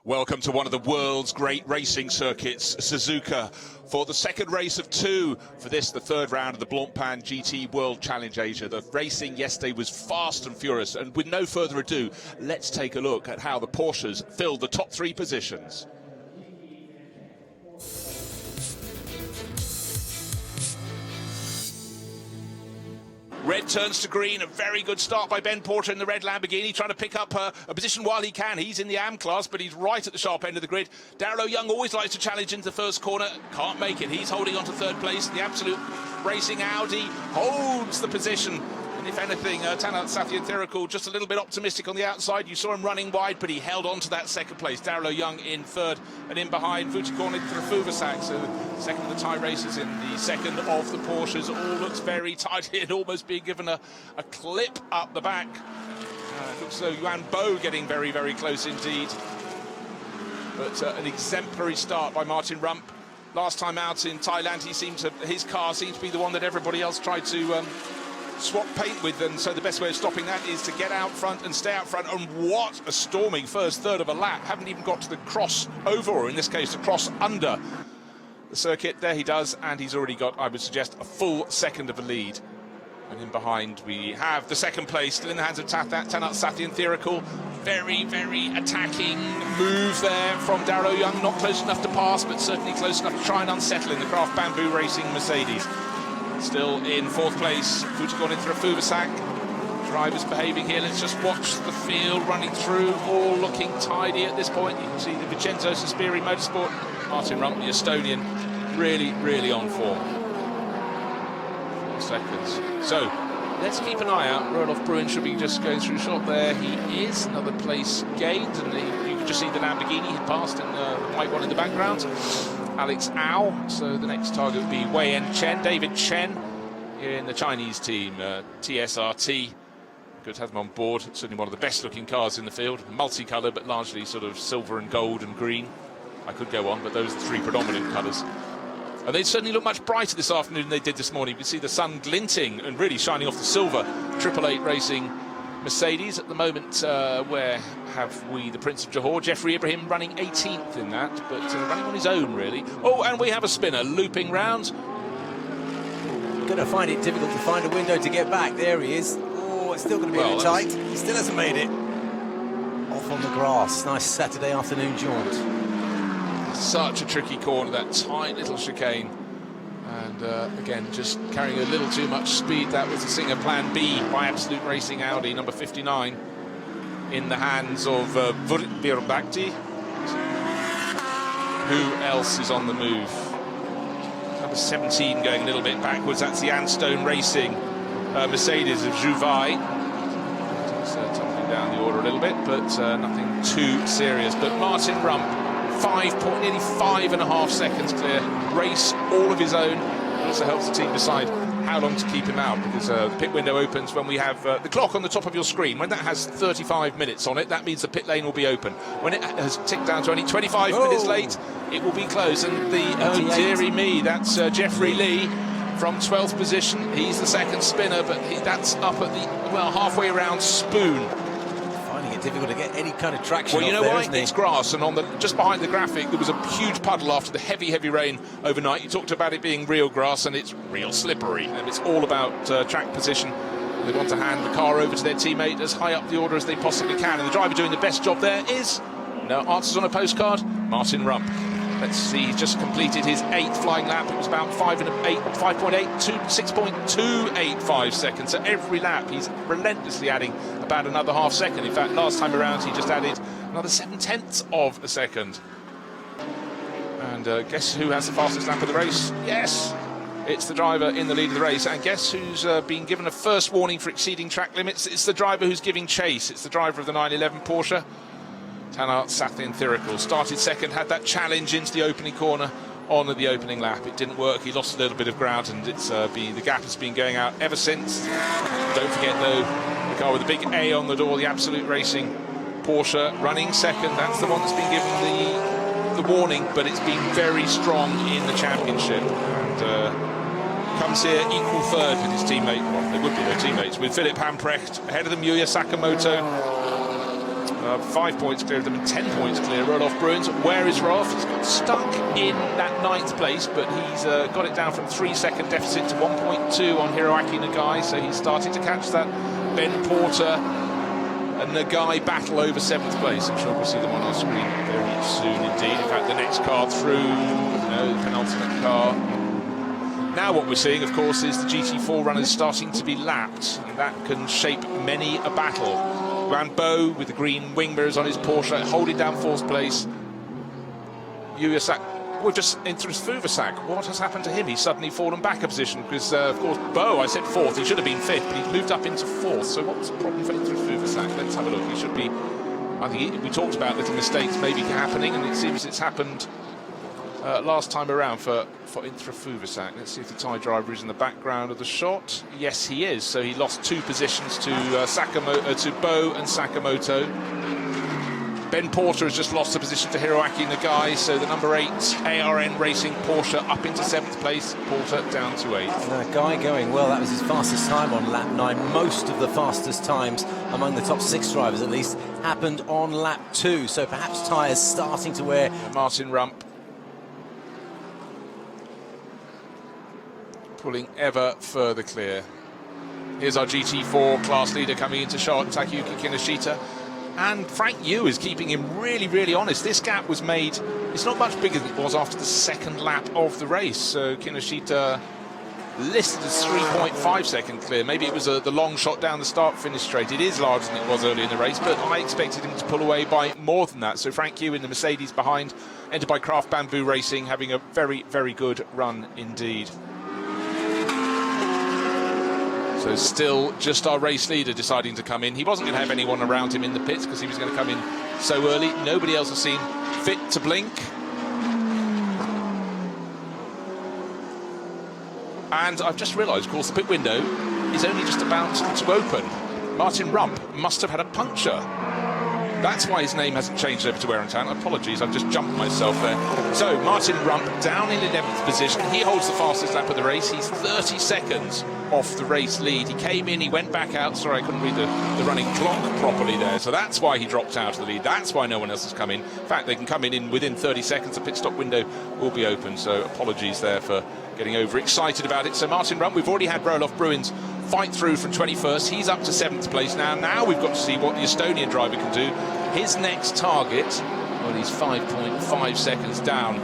Welcome to one of the world's great racing circuits, Suzuka, for the second race of two for this, the third round of the Blancpain GT World Challenge Asia. The racing yesterday was fast and furious, and with no further ado, let's take a look at how the Porsches filled the top three positions. Red turns to green, a very good start by Ben Porter in the red Lamborghini, trying to pick up a position while he can. He's in the AM class, but he's right at the sharp end of the grid. Darrell Young always likes to challenge into the first corner, can't make it. He's holding on to third place. The Absolute Racing Audi holds the position. And if anything, Tanat Sathyanthirikul just a little bit optimistic on the outside. You saw him running wide, but he held on to that second place. Darrell Young in third, and in behind, Vujikorn Trafuvasak. So second of the tie races in the second of the Porsches. All looks very tight and almost being given a clip up the back. Looks as though Yuan Bo getting very, very close indeed. But an exemplary start by Martin Rump. Last time out in Thailand, his car seemed to be the one that everybody else tried to swap paint with, and so the best way of stopping that is to get out front and stay out front. And what a storming first third of a lap. Haven't even got to the cross over, or in this case the cross under the circuit. There he does, and he's already got, I would suggest, a full second of a lead. And in behind we have the second place still in the hands of Tanat Sathyanthirikul. Very, very attacking move there from Darrell Young. Not close enough to pass, but certainly close enough to try and unsettle in the Craft Bamboo Racing Mercedes. Still in fourth place, Vujikorn Trafuvasak. Drivers behaving here. Let's just watch the field running through, all looking tidy at this point. You can see the Vincenzo Sospiri Motorsport. Martin Rump, the Estonian, really, really on form. 4 seconds. So let's keep an eye out. Roelof Bruin should be just going through shot there. He is another place gained, and you can just see the Lamborghini had passed in the white one in the background. Alex Au, so the next target would be Wei En Chen, David Chen in the Chinese team, TSRT. Good to have them on board. Certainly one of the best looking cars in the field, multicolour but largely sort of silver and gold and green. I could go on, but those are the three predominant colours. And they certainly look much brighter this afternoon than they did this morning. You can see the sun glinting and really shining off the silver 888 Racing Mercedes. At the moment, where have we the Prince of Johor, Jeffrey Ibrahim, running 18th in that, but running on his own, really. Oh, and we have a spinner looping round. Going to find it difficult to find a window to get back. There he is. Oh, it's still going to be a bit tight. He still hasn't made it. Off on the grass. Nice Saturday afternoon jaunt. Such a tricky corner, that tight little chicane. And again, just carrying a little too much speed. That was the Singer Plan B by Absolute Racing Audi, number 59, in the hands of Birbakti. Who else is on the move? Number 17 going a little bit backwards. That's the Anstone Racing Mercedes of Jouvai. Tumbling down the order a little bit, but nothing too serious. But Martin Rump, nearly 5.5 seconds clear. Race all of his own. It also helps the team decide how long to keep him out, because the pit window opens when we have the clock on the top of your screen. When that has 35 minutes on it, that means the pit lane will be open. When it has ticked down to only 25 minutes late, it will be closed. And the dearie me, that's Jeffrey Lee from 12th position. He's the second spinner, but that's up at the halfway around Spoon. Finding it difficult to get any kind of traction. Well, you know why? It's grass, and on just behind the graphic there was a huge puddle after the heavy rain overnight. You talked about it being real grass, and it's real slippery, and it's all about track position. They want to hand the car over to their teammate as high up the order as they possibly can, and the driver doing the best job there is, no answers on a postcard, Martin Rump. Let's see, he's just completed his 8th flying lap. It was about 6.285 seconds. So every lap he's relentlessly adding about another half second. In fact, last time around he just added another 7/10 of a second. And guess who has the fastest lap of the race? Yes, it's the driver in the lead of the race. And guess who's been given a first warning for exceeding track limits? It's the driver who's giving chase. It's the driver of the 911 Porsche. Tanat Sathyanthirikul started second, had that challenge into the opening corner on the opening lap. It didn't work. He lost a little bit of ground, and it's the gap has been going out ever since. Don't forget, though, the car with the big A on the door, the Absolute Racing Porsche, running second. That's the one that's been given the warning, but it's been very strong in the championship. And comes here equal third with his teammate. Well, they would be their teammates, with Philip Hamprecht ahead of them, Yuya Sakamoto. 5 points clear of them and 10 points clear. Roloff Bruins. Where is Roloff? He's got stuck in that 9th place, but he's got it down from 3-second deficit to 1.2 on Hiroaki Nagai, so he's starting to catch that. Ben Porter and Nagai battle over 7th place. I'm sure we'll see them on our screen very soon indeed. In fact, the next car through, the penultimate car. Now what we're seeing, of course, is the GT4 runners starting to be lapped, and that can shape many a battle. Rambo with the green wing mirrors on his Porsche, holding down 4th place. Yuya Sak, we're just into his Fuvasak. What has happened to him? He's suddenly fallen back a position because, of course, Bo, I said 4th. He should have been 5th, but he's moved up into 4th. So what was the problem for Fuvasak? Let's have a look. He should be. I think we talked about little mistakes maybe happening, and it seems it's happened last time around for Intra Fuvasak. Let's see if the Thai driver is in the background of the shot. Yes, he is. So he lost 2 positions to to Bo and Sakamoto. Ben Porter has just lost a position to Hiroaki Nagai. So the number 8 ARN Racing Porsche up into 7th place. Porter down to 8th. Nagai going well. That was his fastest time on lap 9. Most of the fastest times among the top 6 drivers, at least, happened on lap 2. So perhaps tyres starting to wear. Martin Rump pulling ever further clear. Here's our GT4 class leader coming into shot, Takayuki Kinoshita. And Frank Yu is keeping him really, really honest. This gap was made, it's not much bigger than it was after the 2nd lap of the race. So Kinoshita listed as 3.5 second clear. Maybe it was the long shot down the start-finish straight. It is larger than it was early in the race, but I expected him to pull away by more than that. So Frank Yu in the Mercedes behind, entered by Craft Bamboo Racing, having a very, very good run indeed. So still just our race leader deciding to come in. He wasn't going to have anyone around him in the pits because he was going to come in so early. Nobody else has seen fit to blink. And I've just realised, of course, the pit window is only just about to open. Martin Rump must have had a puncture. That's why his name hasn't changed over to Wear and Town. Apologies, I've just jumped myself there. So Martin Rump down in 11th position. He holds the fastest lap of the race. He's 30 seconds off the race lead. He came in, he went back out. Sorry, I couldn't read the running clock properly there. So that's why he dropped out of the lead. That's why no one else has come in. In fact, they can come in within 30 seconds. The pit stop window will be open. So apologies there for getting overexcited about it. So Martin Rump, we've already had Roloff Bruins fight through from 21st. He's up to 7th place now. Now we've got to see what the Estonian driver can do. His next target, well, he's 5.5 seconds down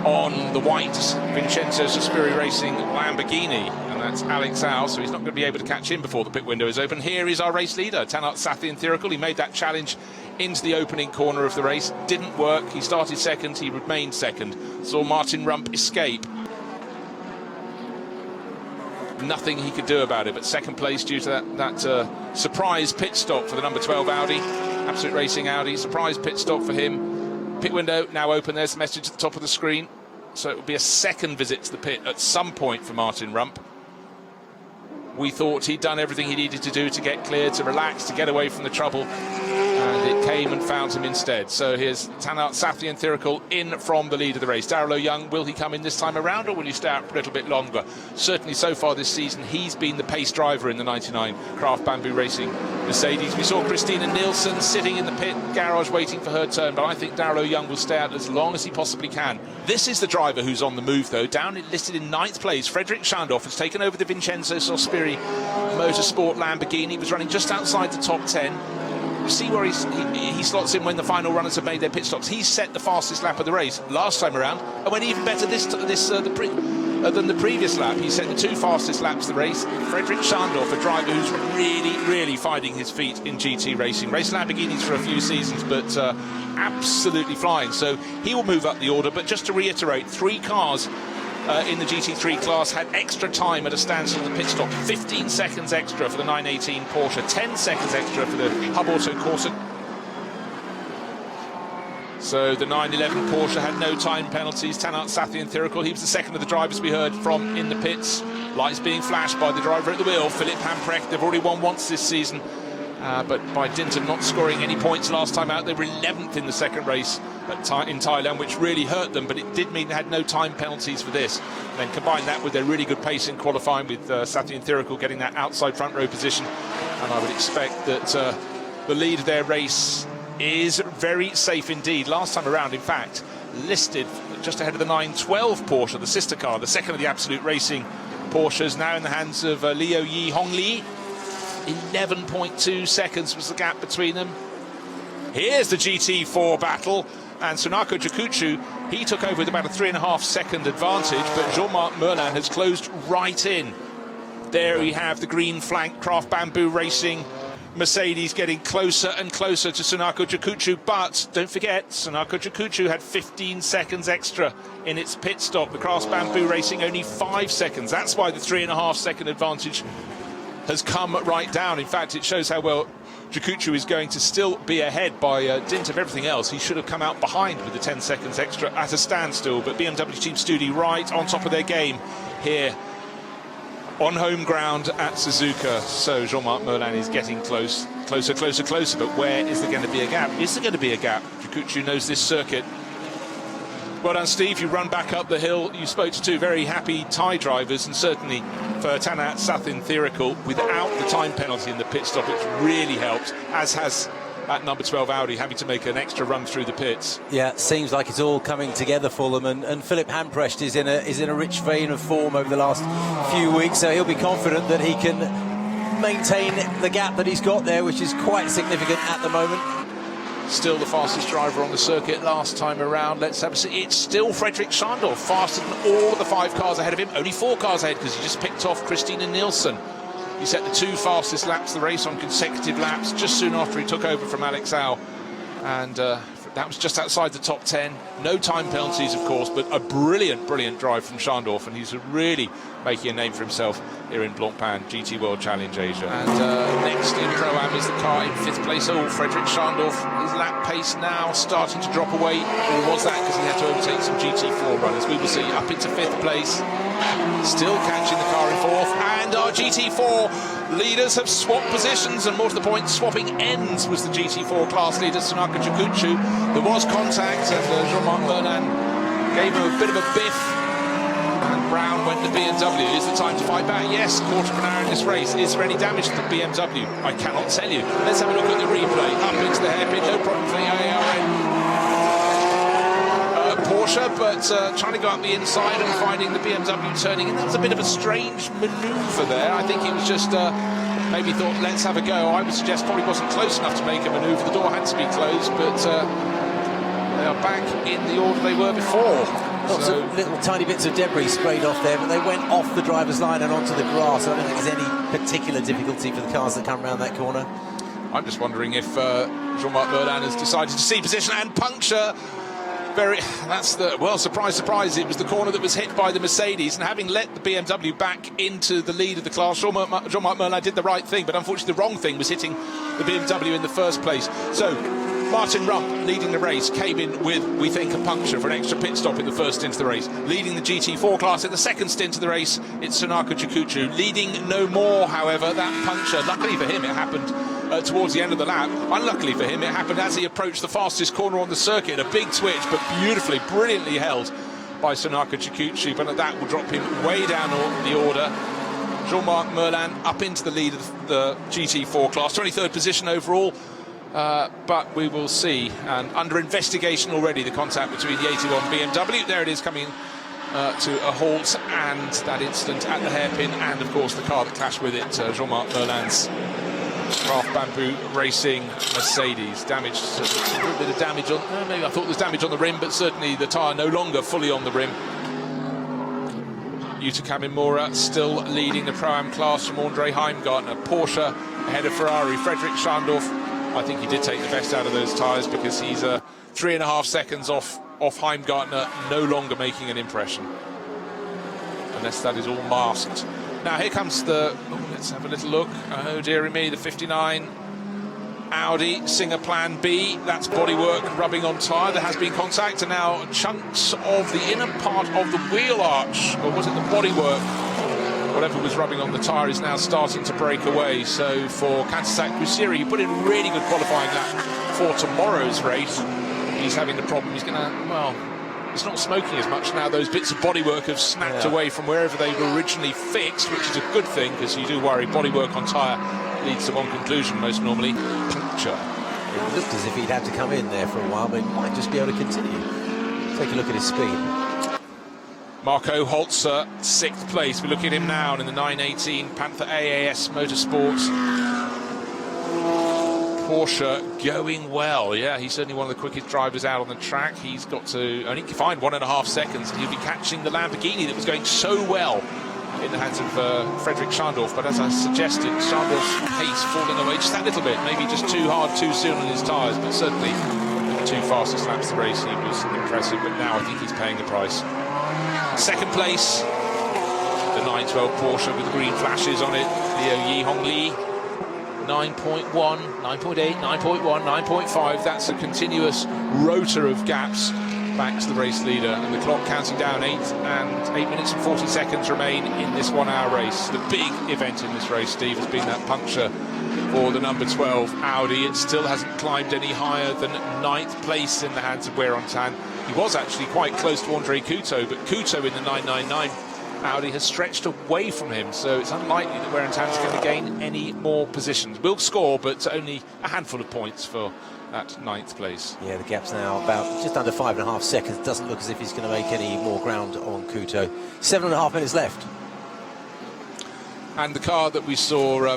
on the white Vincenzo Sospiri Racing Lamborghini, and that's Alex Au, so he's not going to be able to catch him before the pit window is open. Here is our race leader, Tanat Sathian Thirikul. He made that challenge into the opening corner of the race. Didn't work. He started 2nd. He remained 2nd. Saw Martin Rump escape. Nothing he could do about it, but 2nd place due to that surprise pit stop for the number 12 Audi, Absolute Racing Audi. Surprise pit stop for him. Pit window now open. There's the message at the top of the screen. So it will be a 2nd visit to the pit at some point for Martin Rump. We thought he'd done everything he needed to do to get clear, to relax, to get away from the trouble, and it came and found him instead. So here's Tanat Sathian Thirikul in from the lead of the race. Darrell Young, will he come in this time around, or will he stay out for a little bit longer? Certainly so far this season, he's been the pace driver in the 99 Craft Bamboo Racing Mercedes. We saw Christina Nielsen sitting in the pit garage waiting for her turn, but I think Darrell Young will stay out as long as he possibly can. This is the driver who's on the move, though. Down listed in 9th place, Frederick Schandorf has taken over the Vincenzo Sospiri Motorsport Lamborghini. He was running just outside the top 10. You see where he slots in when the final runners have made their pit stops. He's set the fastest lap of the race last time around, and went even better than the previous lap. He set the 2 fastest laps of the race. Frederick Schandorf, a driver who's really, really finding his feet in GT racing. Raced Lamborghinis for a few seasons, but absolutely flying. So he will move up the order. But just to reiterate, 3 cars in the GT3 class had extra time at a standstill in the pit stop. 15 seconds extra for the 918 Porsche, 10 seconds extra for the Hub Auto Corsa. So the 911 Porsche had no time penalties. Tanat Sathian Thirikul, he was the 2nd of the drivers we heard from in the pits. Lights being flashed by the driver at the wheel, Philip Hamprecht. They've already won once this season, but by dint of not scoring any points last time out, they were 11th in the 2nd race in Thailand, which really hurt them, but it did mean they had no time penalties for this. And then combine that with their really good pace in qualifying, with Sathian Thirikul getting that outside front row position, and I would expect that the lead of their race is very safe indeed. Last time around, in fact, listed just ahead of the 912 Porsche, the sister car, the second of the Absolute Racing Porsches, now in the hands of Liu Yi Hongli. 11.2 seconds was the gap between them. Here's the GT4 battle, and Tsunaka Kikuchi, he took over with about a 3.5 second advantage, but Jean-Marc Merlin has closed right in. There we have the green flank Craft Bamboo Racing Mercedes getting closer and closer to Tsunaka Kikuchi, but don't forget, Tsunaka Kikuchi had 15 seconds extra in its pit stop. The Craft Bamboo Racing only 5 seconds. That's why the 3.5 second advantage has come right down. In fact, it shows how well Kikuchi is going to still be ahead by dint of everything else. He should have come out behind with the 10 seconds extra at a standstill, but BMW Team Studi right on top of their game here on home ground at Suzuka. So Jean-Marc Merlin is getting closer, but where is there going to be a gap? Is there going to be a gap? Kikuchi knows this circuit. Well done, Steve. You run back up the hill. You spoke to two very happy Thai drivers, and certainly for Tanat Sathin Thirikul, without the time penalty in the pit stop, it's really helped, as has at number 12 Audi having to make an extra run through the pits. Yeah, seems like it's all coming together for them, and Philip Hamprecht is in a rich vein of form over the last few weeks, so he'll be confident that he can maintain the gap that he's got there, which is quite significant at the moment. Still the fastest driver on the circuit last time around. Let's have a see. It's still Fredrik Schandorf, faster than all the 5 cars ahead of him. Only 4 cars ahead because he just picked off Christina Nielsen. He set the 2 fastest laps of the race on consecutive laps just soon after he took over from Alex Au. And that was just outside the top 10. No time penalties, of course, but a brilliant drive from Schandorf, and he's really making a name for himself here in Blancpain GT World Challenge Asia. And next in Pro-Am is the car in 5th place. Oh, Fredrik Schandorf, his lap pace now starting to drop away. Or was that because he had to overtake some GT4 runners? We will see. Up into 5th place, still catching the car in 4th, and our GT4 leaders have swapped positions, and more to the point, swapping ends was the GT4 class leader, Tsunaka Kikuchi. There was contact, and Jean-Marc Merlin gave him a bit of a biff, and Brown went to BMW. Is the time to fight back? Yes, quarter of an hour in this race. Is there any damage to the BMW? I cannot tell you. Let's have a look at the replay. Up into the hairpin, no problem for the ARN Porsche, but trying to go up the inside and finding the BMW turning in. That was a bit of a strange manoeuvre there. I think he was just maybe thought, let's have a go. I would suggest probably wasn't close enough to make a manoeuvre. The door had to be closed, but they are back in the order they were before. Lots of little tiny bits of debris sprayed off there, but they went off the driver's line and onto the grass. I don't think there's any particular difficulty for the cars that come around that corner. I'm just wondering if Jean-Marc Merlin has decided to see position and puncture. That's the, well, surprise, it was the corner that was hit by the Mercedes, and having let the BMW back into the lead of the class, Jean-Marc Merlin did the right thing, but unfortunately the wrong thing was hitting the BMW in the first place. So Martin Rump, leading the race, came in with, we think, a puncture for an extra pit stop in the first stint of the race. Leading the GT4 class in the second stint of the race, it's Tsunaka Kikuchi. Leading no more, however, that puncture, luckily for him, it happened towards the end of the lap. Unluckily for him, it happened as he approached the fastest corner on the circuit. A big twitch, but beautifully, brilliantly held by Tsunaka Kikuchi, but that will drop him way down the order. Jean-Marc Merlin up into the lead of the GT4 class, 23rd position overall, but we will see. And under investigation already, the contact between the 81 BMW, there it is, coming to a halt, and that incident at the hairpin, and of course the car that clashed with it, Jean-Marc Merlin's Craft Bamboo Racing Mercedes. Damaged, a little bit of damage on, maybe I thought there was damage on the rim, but certainly the tyre no longer fully on the rim. Yuta Kamimura still leading the Pro-Am class from Andre Heimgartner. Porsche ahead of Ferrari. Fredrik Schandorf, I think he did take the best out of those tyres, because he's 3.5 seconds off Heimgartner, no longer making an impression, unless that is all masked. Now here comes the, let's have a little look. Oh dearie me, the 59 Audi Singer Plan B. That's bodywork rubbing on tyre. There has been contact, and now chunks of the inner part of the wheel arch, or was it the bodywork? Whatever was rubbing on the tyre is now starting to break away. So for Kantasak Kusiri, he put in a really good qualifying lap for tomorrow's race. He's having the problem. He's going to, well, it's not smoking as much now. Those bits of bodywork have snapped away from wherever they were originally fixed, which is a good thing, because you do worry bodywork on tyre leads to one conclusion most normally: puncture. It looked as if he'd had to come in there for a while, but he might just be able to continue. Take a look at his speed. Marco Holzer, 6th place. We look at him now in the 918 Panther AAS Motorsports. Porsche going well. Yeah, he's certainly one of the quickest drivers out on the track. He's got to only find 1.5 seconds, and he'll be catching the Lamborghini that was going so well in the hands of Frederick Schandorf. But as I suggested, Schandorf's pace falling away just that little bit, maybe just too hard, too soon on his tyres, but certainly the 2 fastest laps of the race, he was impressive. But now I think he's paying the price. 2nd place, the 912 Porsche with the green flashes on it, Liu Yihong Li. 9.1, 9.8, 9.1, 9.5. That's a continuous rotor of gaps back to the race leader, and the clock counting down. 8 minutes and 40 seconds remain in this 1-hour race. The big event in this race, Steve, has been that puncture for the number 12 Audi. It still hasn't climbed any higher than 9th place in the hands of Wear-on-Tan. He was actually quite close to Andre Couto, but Couto in the 999 Audi has stretched away from him, so it's unlikely that Wear-on-Tan is going to gain any more positions. Will score, but only a handful of points for that 9th place. Yeah, the gap's now about just under 5.5 seconds. Doesn't look as if he's going to make any more ground on Couto. 7.5 minutes left. And the car that we saw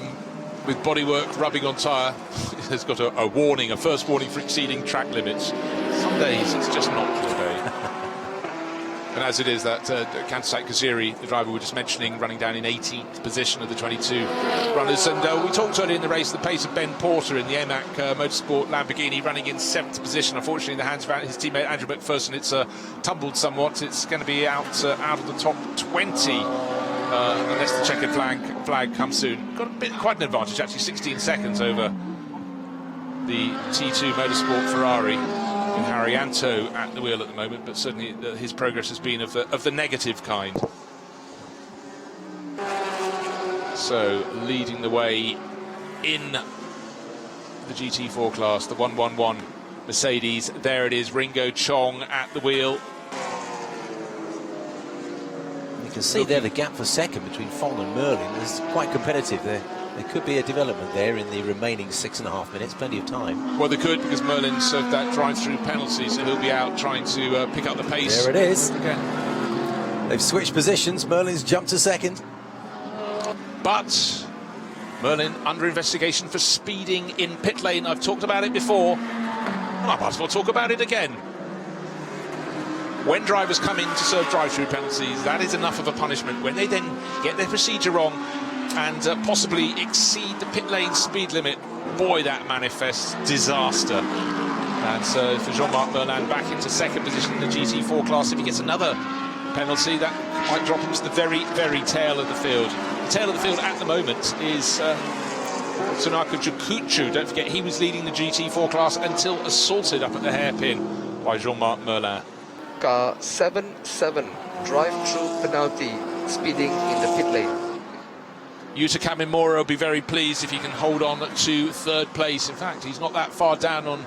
with bodywork rubbing on tyre has got a warning, a first warning for exceeding track limits. Some days it's just not your day. And as it is, that Kantasat Kaziri, the driver we were just mentioning, running down in 18th position of the 22 runners. And we talked earlier in the race, the pace of Ben Porter in the AMAC Motorsport Lamborghini, running in 7th position. Unfortunately, in the hands of his teammate Andrew McPherson, it's tumbled somewhat. It's going to be out of the top 20 unless the checkered flag comes soon. Got quite an advantage, actually, 16 seconds over the T2 Motorsport Ferrari. With Haryanto at the wheel at the moment, but certainly his progress has been of the negative kind. So leading the way in the GT4 class, the 111 Mercedes. There it is, Ringo Chong at the wheel. You can see there the gap for second between Fon and Merlin is quite competitive there. There could be a development there in the remaining 6.5 minutes, plenty of time. Well, they could, because Merlin served that drive-through penalty, so he'll be out trying to pick up the pace. There it is. Again. They've switched positions. Merlin's jumped to second. But Merlin under investigation for speeding in pit lane. I've talked about it before. I might as well talk about it again. When drivers come in to serve drive-through penalties, that is enough of a punishment. When they then get their procedure wrong and possibly exceed the pit lane speed limit, boy, that manifests disaster. And so for Jean-Marc Merlin back into 2nd position in the GT4 class, if he gets another penalty, that might drop him to the very, very tail of the field. The tail of the field at the moment is Tsunaka Jukuchu. Don't forget, he was leading the GT4 class until assaulted up at the hairpin by Jean-Marc Merlin. Car 7-7, drive-through penalty, speeding in the pit lane. Yuta Kamimura will be very pleased if he can hold on to 3rd place. In fact, he's not that far down on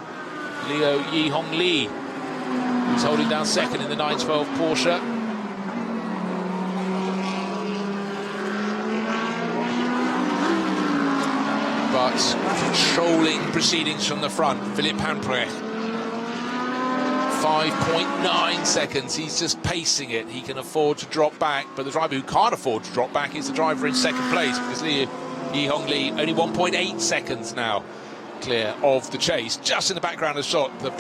Liu Yihong Li, who's holding down 2nd in the 912 Porsche. But controlling proceedings from the front, Philippe Hamprecht. 5.9 seconds, he's just pacing it. He can afford to drop back, but the driver who can't afford to drop back is the driver in 2nd place, because Liu Yihong Li only 1.8 seconds now clear of the chase. Just in the background of shot, the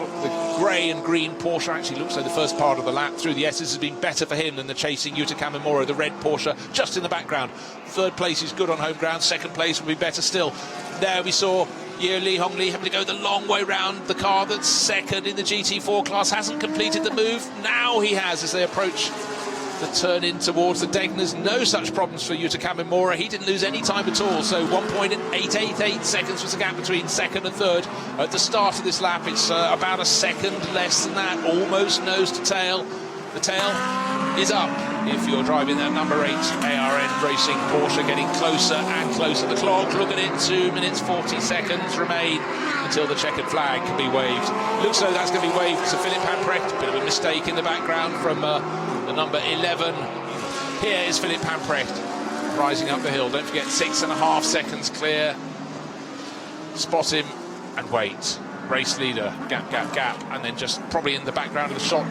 grey and green Porsche actually looks like the first part of the lap through the S's has been better for him than the chasing Yuta Kamimura, the red Porsche, just in the background. 3rd place is good on home ground, 2nd place will be better still. There we saw Liu Yihong Li having to go the long way round. The car that's 2nd in the GT4 class hasn't completed the move. Now he has, as they approach the turn in towards the Degners. No such problems for Yuta Kamimura. He didn't lose any time at all. So 1.888 seconds was the gap between 2nd and 3rd. At the start of this lap, it's about a second less than that, almost nose to tail. The tail is up if you're driving that number 8 ARN Racing Porsche, getting closer and closer. The clock, look at it, 2 minutes 40 seconds remain until the checkered flag can be waved. Looks like that's going to be waved to Philippe Hamprecht. A bit of a mistake in the background from the number 11. Here is Philippe Hamprecht rising up the hill. Don't forget, 6.5 seconds clear. Spot him and wait. race leader, gap, and then just probably in the background of the shot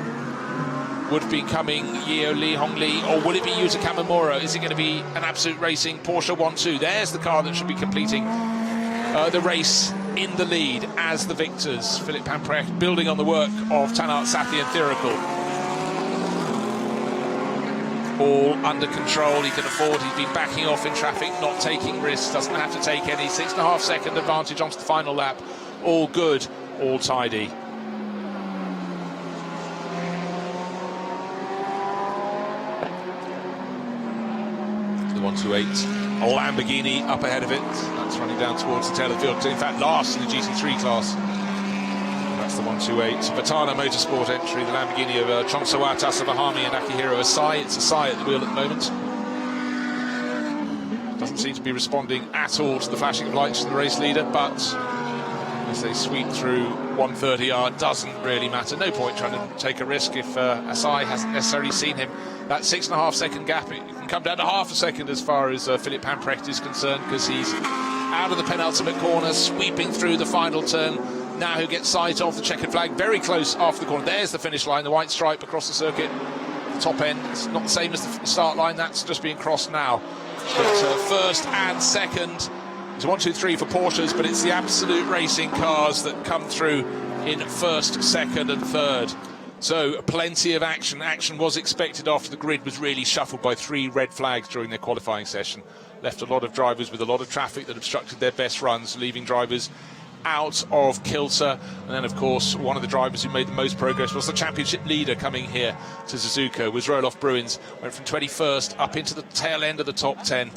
would be coming Yeo Lee Hong Lee, or will it be Yuta Kamimura? Is it going to be an Absolute Racing Porsche 1-2? There's the car that should be completing the race in the lead as the victors. Philippe Pamprecht building on the work of Tanart Sathi and Thirikul. All under control, he can afford. He's been backing off in traffic, not taking risks, doesn't have to take any. 6.5 second advantage onto the final lap. All good, all tidy. The 128, a Lamborghini up ahead of it. That's running down towards the tail of the field. In fact, last in the GT3 class. And that's the 128. Batana Motorsport entry, the Lamborghini of Chonsawata, Savahami and Akihiro Asai. It's Asai at the wheel at the moment. Doesn't seem to be responding at all to the flashing of lights from the race leader, but as they sweep through 130R, doesn't really matter. No point trying to take a risk if Asai hasn't necessarily seen him. That 6.5 second gap, it can come down to half a second as far as Philippe Pamprecht is concerned, because he's out of the penultimate corner, sweeping through the final turn. Now who gets sight of the checkered flag, very close after the corner. There's the finish line, the white stripe across the circuit. The top end, it's not the same as the start line, that's just being crossed now. But first and second, it's 1, 2, 3 for Porsches, but it's the Absolute Racing cars that come through in first, second and third. So plenty of action. Action was expected after the grid was really shuffled by 3 red flags during their qualifying session. Left a lot of drivers with a lot of traffic that obstructed their best runs, leaving drivers out of kilter. And then, of course, one of the drivers who made the most progress was the championship leader coming here to Suzuka, was Roelof Bruins. Went from 21st up into the tail end of the top 10.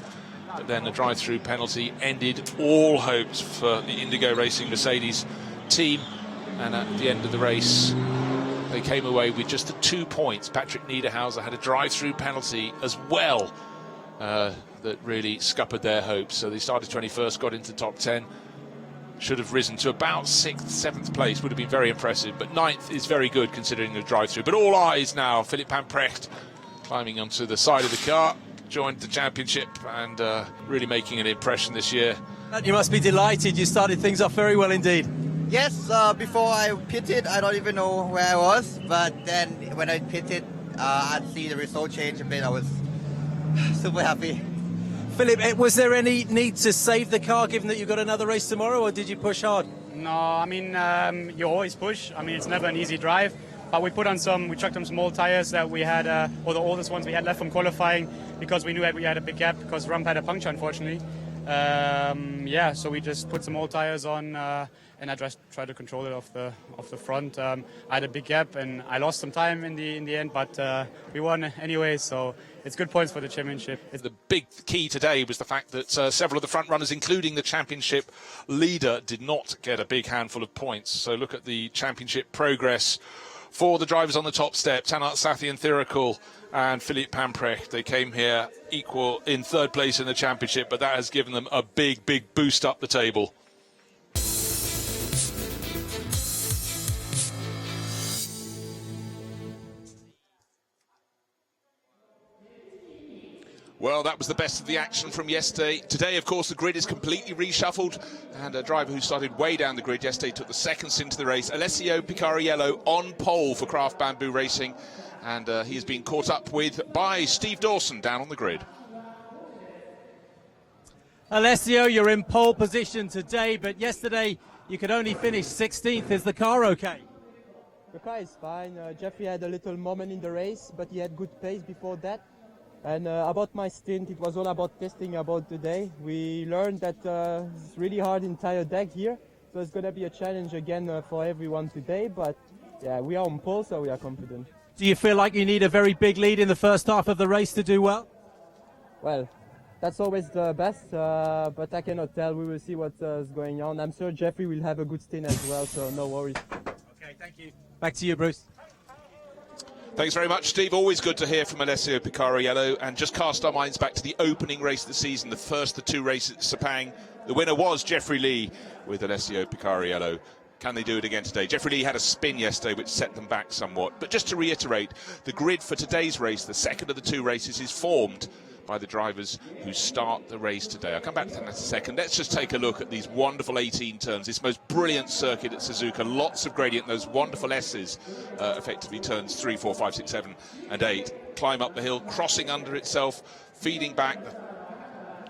But then the drive-through penalty ended all hopes for the Indigo Racing Mercedes team. And at the end of the race, they came away with just the 2 points. Patrick Niederhauser had a drive-through penalty as well that really scuppered their hopes. So they started 21st, got into the top 10. Should have risen to about 6th, 7th place, would have been very impressive. But 9th is very good considering the drive-through. But all eyes now, Philippe Pamprecht climbing onto the side of the car, joined the championship and really making an impression this year. You must be delighted. You started things off very well indeed. Yes, before I pitted, I don't even know where I was. But then when I pitted, I'd see the result change a bit. I was super happy. Philip, was there any need to save the car given that you've got another race tomorrow, or did you push hard? No, I mean, you always push. I mean, it's never an easy drive. But we chucked on some old tires that we had, or the oldest ones we had left from qualifying, because we knew that we had a big gap because Rump had a puncture, unfortunately. Yeah, so we just put some old tires on, and I just tried to control it off the front. I had a big gap, and I lost some time in the end, but we won anyway, so it's good points for the championship. The big key today was the fact that several of the front runners, including the championship leader, did not get a big handful of points. So look at the championship progress for the drivers on the top step, Tanart Sathi and Thirikul and Philippe Pamprecht. They came here equal in 3rd place in the championship, but that has given them a big boost up the table. Well, that was the best of the action from yesterday. Today, of course, the grid is completely reshuffled, and a driver who started way down the grid yesterday took the 2nd stint of the race. Alessio Picariello on pole for Craft Bamboo Racing, and he has been caught up with by Steve Dawson down on the grid. Alessio, you're in pole position today, but yesterday you could only finish 16th. Is the car okay? The car is fine. Jeffrey had a little moment in the race, but he had good pace before that. And about my stint, it was all about testing about the day. We learned that it's really hard in tire deck here, so it's going to be a challenge again for everyone today. But yeah, we are on pole, so we are confident. Do you feel like you need a very big lead in the first half of the race to do well? Well, that's always the best, but I cannot tell. We will see what's going on. I'm sure Jeffrey will have a good stint as well, so no worries. Okay, thank you. Back to you, Bruce. Thanks very much, Steve. Always good to hear from Alessio Picariello. And just cast our minds back to the opening race of the season, the first of the 2 races at Sepang. The winner was Jeffrey Lee with Alessio Picariello. Can they do it again today? Jeffrey Lee had a spin yesterday which set them back somewhat. But just to reiterate, the grid for today's race, the second of the 2 races, is formed by the drivers who start the race today. I'll come back to that in a second. Let's just take a look at these wonderful 18 turns, this most brilliant circuit at Suzuka. Lots of gradient, those wonderful S's, effectively turns 3, 4, 5, 6, 7 and 8. Climb up the hill, crossing under itself, feeding back.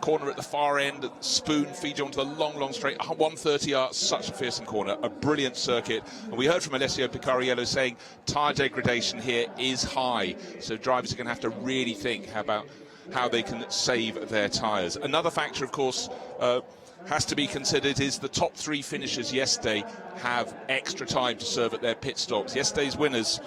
Corner at the far end, spoon feeds you onto the long straight, 130 such a fearsome corner, a brilliant circuit. And we heard from Alessio Picariello saying tyre degradation here is high, so drivers are going to have to really think about how they can save their tyres. Another factor, of course, has to be considered is the top 3 finishers yesterday have extra time to serve at their pit stops. Yesterday's winners,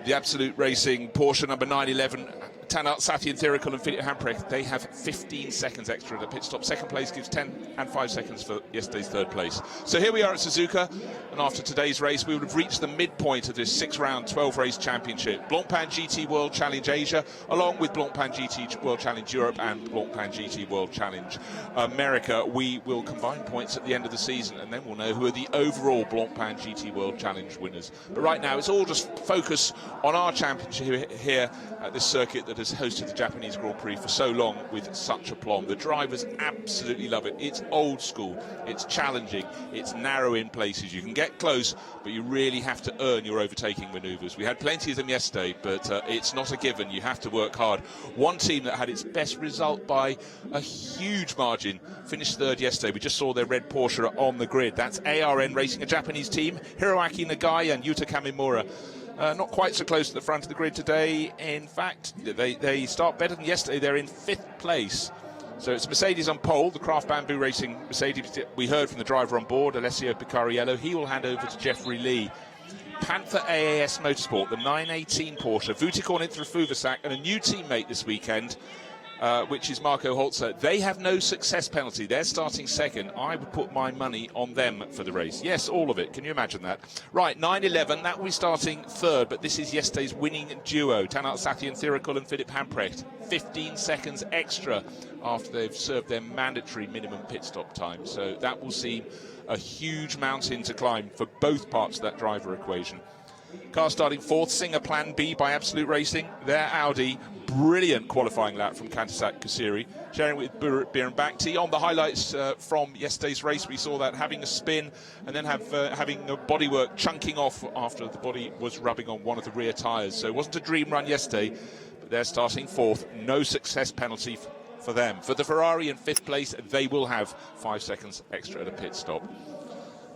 the Absolute Racing Porsche number 911, Tanat Sathi and Thirikul and Philip Hamprecht, they have 15 seconds extra at the pit stop. Second place gives 10 and 5 seconds for yesterday's third place. So here we are at Suzuka, and after today's race we would have reached the midpoint of this 6-round 12-race championship. Blancpain GT World Challenge Asia, along with Blancpain GT World Challenge Europe and Blancpain GT World Challenge America. We will combine points at the end of the season, and then we'll know who are the overall Blancpain GT World Challenge winners. But right now it's all just focus on our championship here at this circuit that has hosted the Japanese Grand Prix for so long with such aplomb. The drivers absolutely love it. It's old school, it's challenging, it's narrow in places. You can get close, but you really have to earn your overtaking manoeuvres. We had plenty of them yesterday, but it's not a given. You have to work hard. One team that had its best result by a huge margin finished third yesterday. We just saw their red Porsche on the grid. That's ARN Racing, a Japanese team. Hiroaki Nagai and Yuta Kamimura. Not quite so close to the front of the grid today. In fact, they start better than yesterday. They're in 5th place. So it's Mercedes on pole, the Craft Bamboo Racing Mercedes. We heard from the driver on board, Alessio Picariello. He will hand over to Jeffrey Lee. Panther AAS Motorsport, the 918 Porsche, Vutikorn Intrafuvasak, and a new teammate this weekend, which is Marco Holzer. They have no success penalty. They're starting second. I would put my money on them for the race. Yes, all of it. Can you imagine that? Right, 911, that will be starting third, but this is yesterday's winning duo, Tanat Sathi and Thirikul and Philip Hamprecht. 15 seconds extra after they've served their mandatory minimum pit stop time. So that will seem a huge mountain to climb for both parts of that driver equation. Car starting 4th, Singer Plan B by Absolute Racing. Their Audi, brilliant qualifying lap from Kantasat Kusiri, sharing with Biren Bakhti. On the highlights from yesterday's race, we saw that having a spin and then having a bodywork chunking off after the body was rubbing on one of the rear tyres. So it wasn't a dream run yesterday, but they're starting 4th. No success penalty for them. For the Ferrari in 5th place, they will have 5 seconds extra at a pit stop.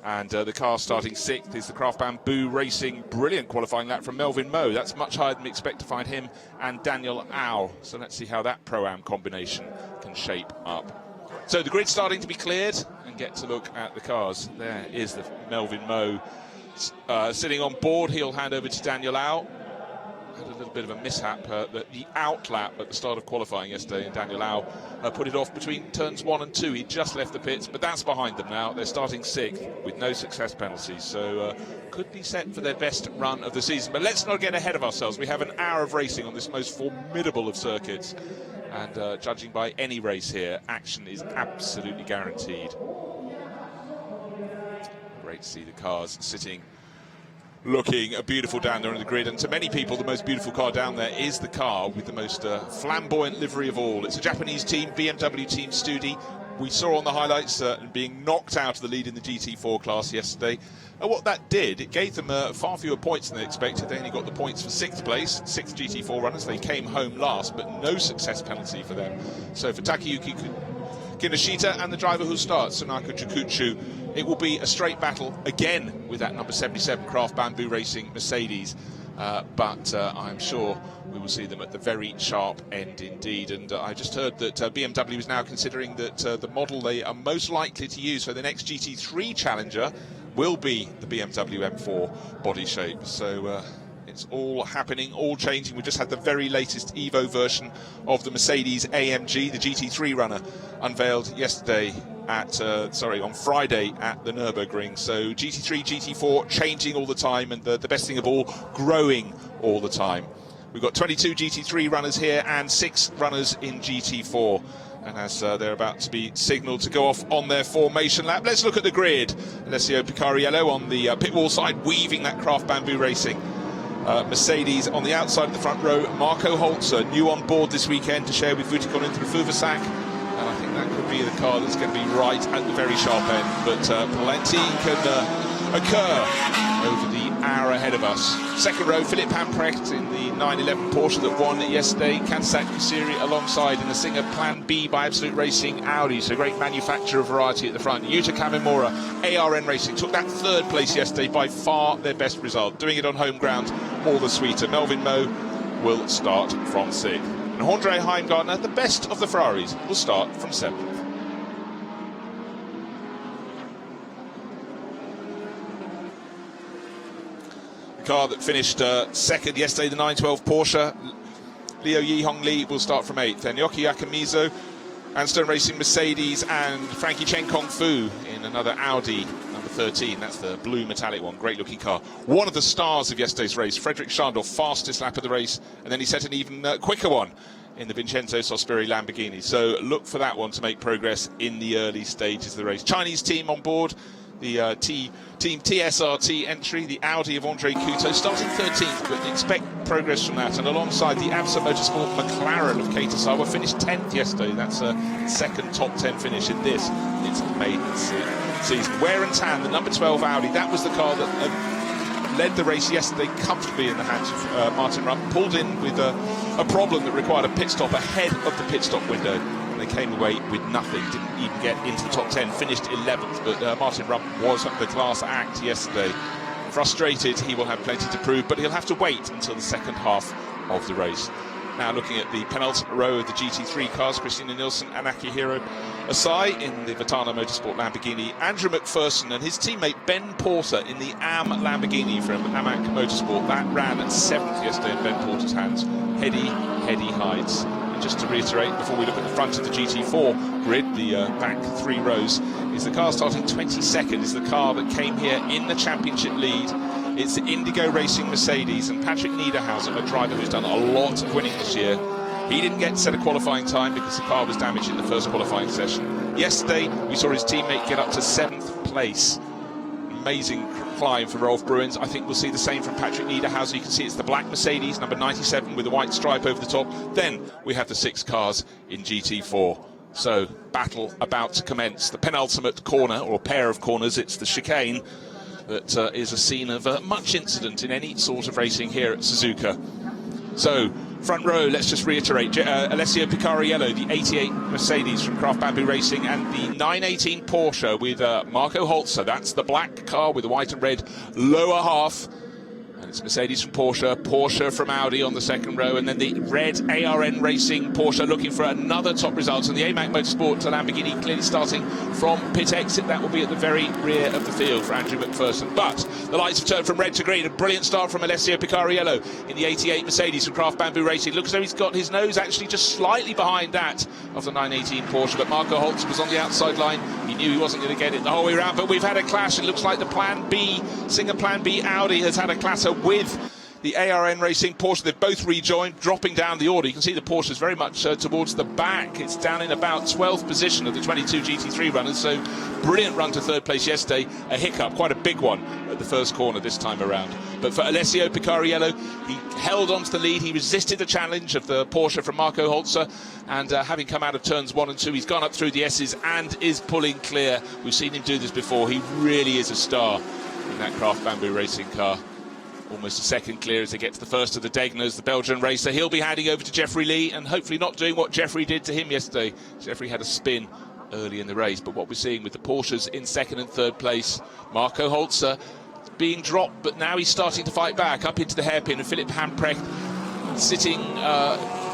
And the car starting 6th is the Craft Bamboo Racing. Brilliant qualifying lap from Melvin Moe. That's much higher than we expect to find him and Daniel Au. So let's see how that Pro-Am combination can shape up. So the grid's starting to be cleared, and get to look at the cars. There is the Melvin Moe sitting on board. He'll hand over to Daniel Au. Had a little bit of a mishap, the out lap at the start of qualifying yesterday, and Daniel Au put it off between turns 1 and 2. He just left the pits, but that's behind them now. They're starting 6th with no success penalties, so could be set for their best run of the season. But let's not get ahead of ourselves. We have an hour of racing on this most formidable of circuits, and judging by any race here, action is absolutely guaranteed. Great to see the cars sitting looking beautiful down there on the grid, and to many people the most beautiful car down there is the car with the most flamboyant livery of all. It's a Japanese team, BMW Team Studi. We saw on the highlights being knocked out of the lead in the GT4 class yesterday, and what that did, it gave them far fewer points than they expected. They only got the points for 6th place, 6th GT4 runners. They came home last, but no success penalty for them. So for Takayuki Kinoshita and the driver who starts, Sunako Chikuchu, it will be a straight battle again with that number 77 Craft Bamboo Racing Mercedes, but I'm sure we will see them at the very sharp end indeed. And I just heard that BMW is now considering that the model they are most likely to use for the next GT3 Challenger will be the BMW M4 body shape. So it's all happening, all changing. We just had the very latest Evo version of the Mercedes AMG, the GT3 runner, unveiled yesterday on Friday at the Nürburgring. So GT3, GT4 changing all the time, and the best thing of all, growing all the time. We've got 22 GT3 runners here and 6 runners in GT4. And as they're about to be signalled to go off on their formation lap, let's look at the grid. Alessio Picariello on the pit wall side, weaving that Craft Bamboo Racing. Mercedes on the outside of the front row. Marco Holzer, new on board this weekend to share with Vutigon into the Fuversack. And I think that could be the car that's going to be right at the very sharp end. But plenty can occur over the hour ahead of us. Second row, Philipp Hamprecht in the 911 Porsche that won yesterday. Kansak Kusiri alongside in the Singer Plan B by Absolute Racing Audi. So great manufacturer variety at the front. Yuta Kamimura, ARN Racing, took that third place yesterday, by far their best result. Doing it on home ground, all the sweeter. Melvin Moe will start from 6th. And Andre Heimgartner, the best of the Ferraris, will start from 7th. Car that finished second yesterday, the 912 Porsche, Liu Yihong Li, will start from 8th. Then Yoki Akamizo, Anstone Racing Mercedes, and Frankie Chen Kong Fu in another Audi, number 13. That's the blue metallic one. Great looking car. One of the stars of yesterday's race, Frederick Schandorf, fastest lap of the race, and then he set an even quicker one in the Vincenzo Sospiri Lamborghini. So look for that one to make progress in the early stages of the race. Chinese team on board. The team TSRT entry, the Audi of Andre Couto, starting 13th, but expect progress from that. And alongside the ABSA Motorsport McLaren of Keita Sawa, finished 10th yesterday. That's a second top 10 finish in this. It's maiden season. Wear and Tan, the number 12 Audi, that was the car that led the race yesterday comfortably in the hands of Martin Rump. Pulled in with a problem that required a pit stop ahead of the pit stop window. They came away with nothing, didn't even get into the top 10, finished 11th, but Martin Rump was the class act yesterday. Frustrated, he will have plenty to prove, but he'll have to wait until the second half of the race. Now looking at the penultimate row of the GT3 cars, Christina Nielsen and Akihiro Asai in the Vitana Motorsport Lamborghini, Andrew McPherson and his teammate Ben Porter in the AM Lamborghini from AMAC Motorsport. That ran at 7th yesterday in Ben Porter's hands. Heady heights. And just to reiterate, before we look at the front of the GT4 grid, the back 3 rows, is the car starting 22nd, is the car that came here in the championship lead. It's the Indigo Racing Mercedes, and Patrick Niederhauser, a driver who's done a lot of winning this year. He didn't get set a qualifying time because the car was damaged in the first qualifying session. Yesterday, we saw his teammate get up to 7th place. Amazing climb for Rolf Bruins. I think we'll see the same from Patrick Niederhauser. You can see it's the black Mercedes, number 97, with a white stripe over the top. Then we have the 6 cars in GT4. So, battle about to commence. The penultimate corner, or pair of corners, it's the chicane that is a scene of much incident in any sort of racing here at Suzuka. So, front row, let's just reiterate, Alessio Picariello, the 88 Mercedes from Craft Bamboo Racing, and the 918 Porsche with Marco Holzer. That's the black car with the white and red lower half. And it's Mercedes from Porsche, Porsche from Audi on the second row, and then the red ARN Racing Porsche looking for another top result. And the AMAC Motorsport Lamborghini clearly starting from pit exit. That will be at the very rear of the field for Andrew McPherson. But the lights have turned from red to green. A brilliant start from Alessio Picariello in the 88 Mercedes from Craft Bamboo Racing. Looks as though he's got his nose actually just slightly behind that of the 918 Porsche. But Marco Holzer was on the outside line. He knew he wasn't going to get it the whole way around. But we've had a clash. It looks like the Plan B, Singer Plan B Audi has had a clash with the ARN Racing Porsche. They've both rejoined, dropping down the order. You can see the Porsche is very much towards the back. It's down in about 12th position of the 22 GT3 runners. So brilliant run to third place yesterday. A hiccup, quite a big one at the first corner this time around. But for Alessio Picariello, he held on to the lead. He resisted the challenge of the Porsche from Marco Holzer. And having come out of turns 1 and 2, he's gone up through the S's and is pulling clear. We've seen him do this before. He really is a star in that Craft Bamboo Racing car. Almost a second clear as they get to the first of the Degners, the Belgian racer. He'll be handing over to Jeffrey Lee and hopefully not doing what Jeffrey did to him yesterday. Jeffrey had a spin early in the race, but what we're seeing with the Porsches in second and third place, Marco Holzer being dropped, but now he's starting to fight back up into the hairpin, and Philipp Hamprecht sitting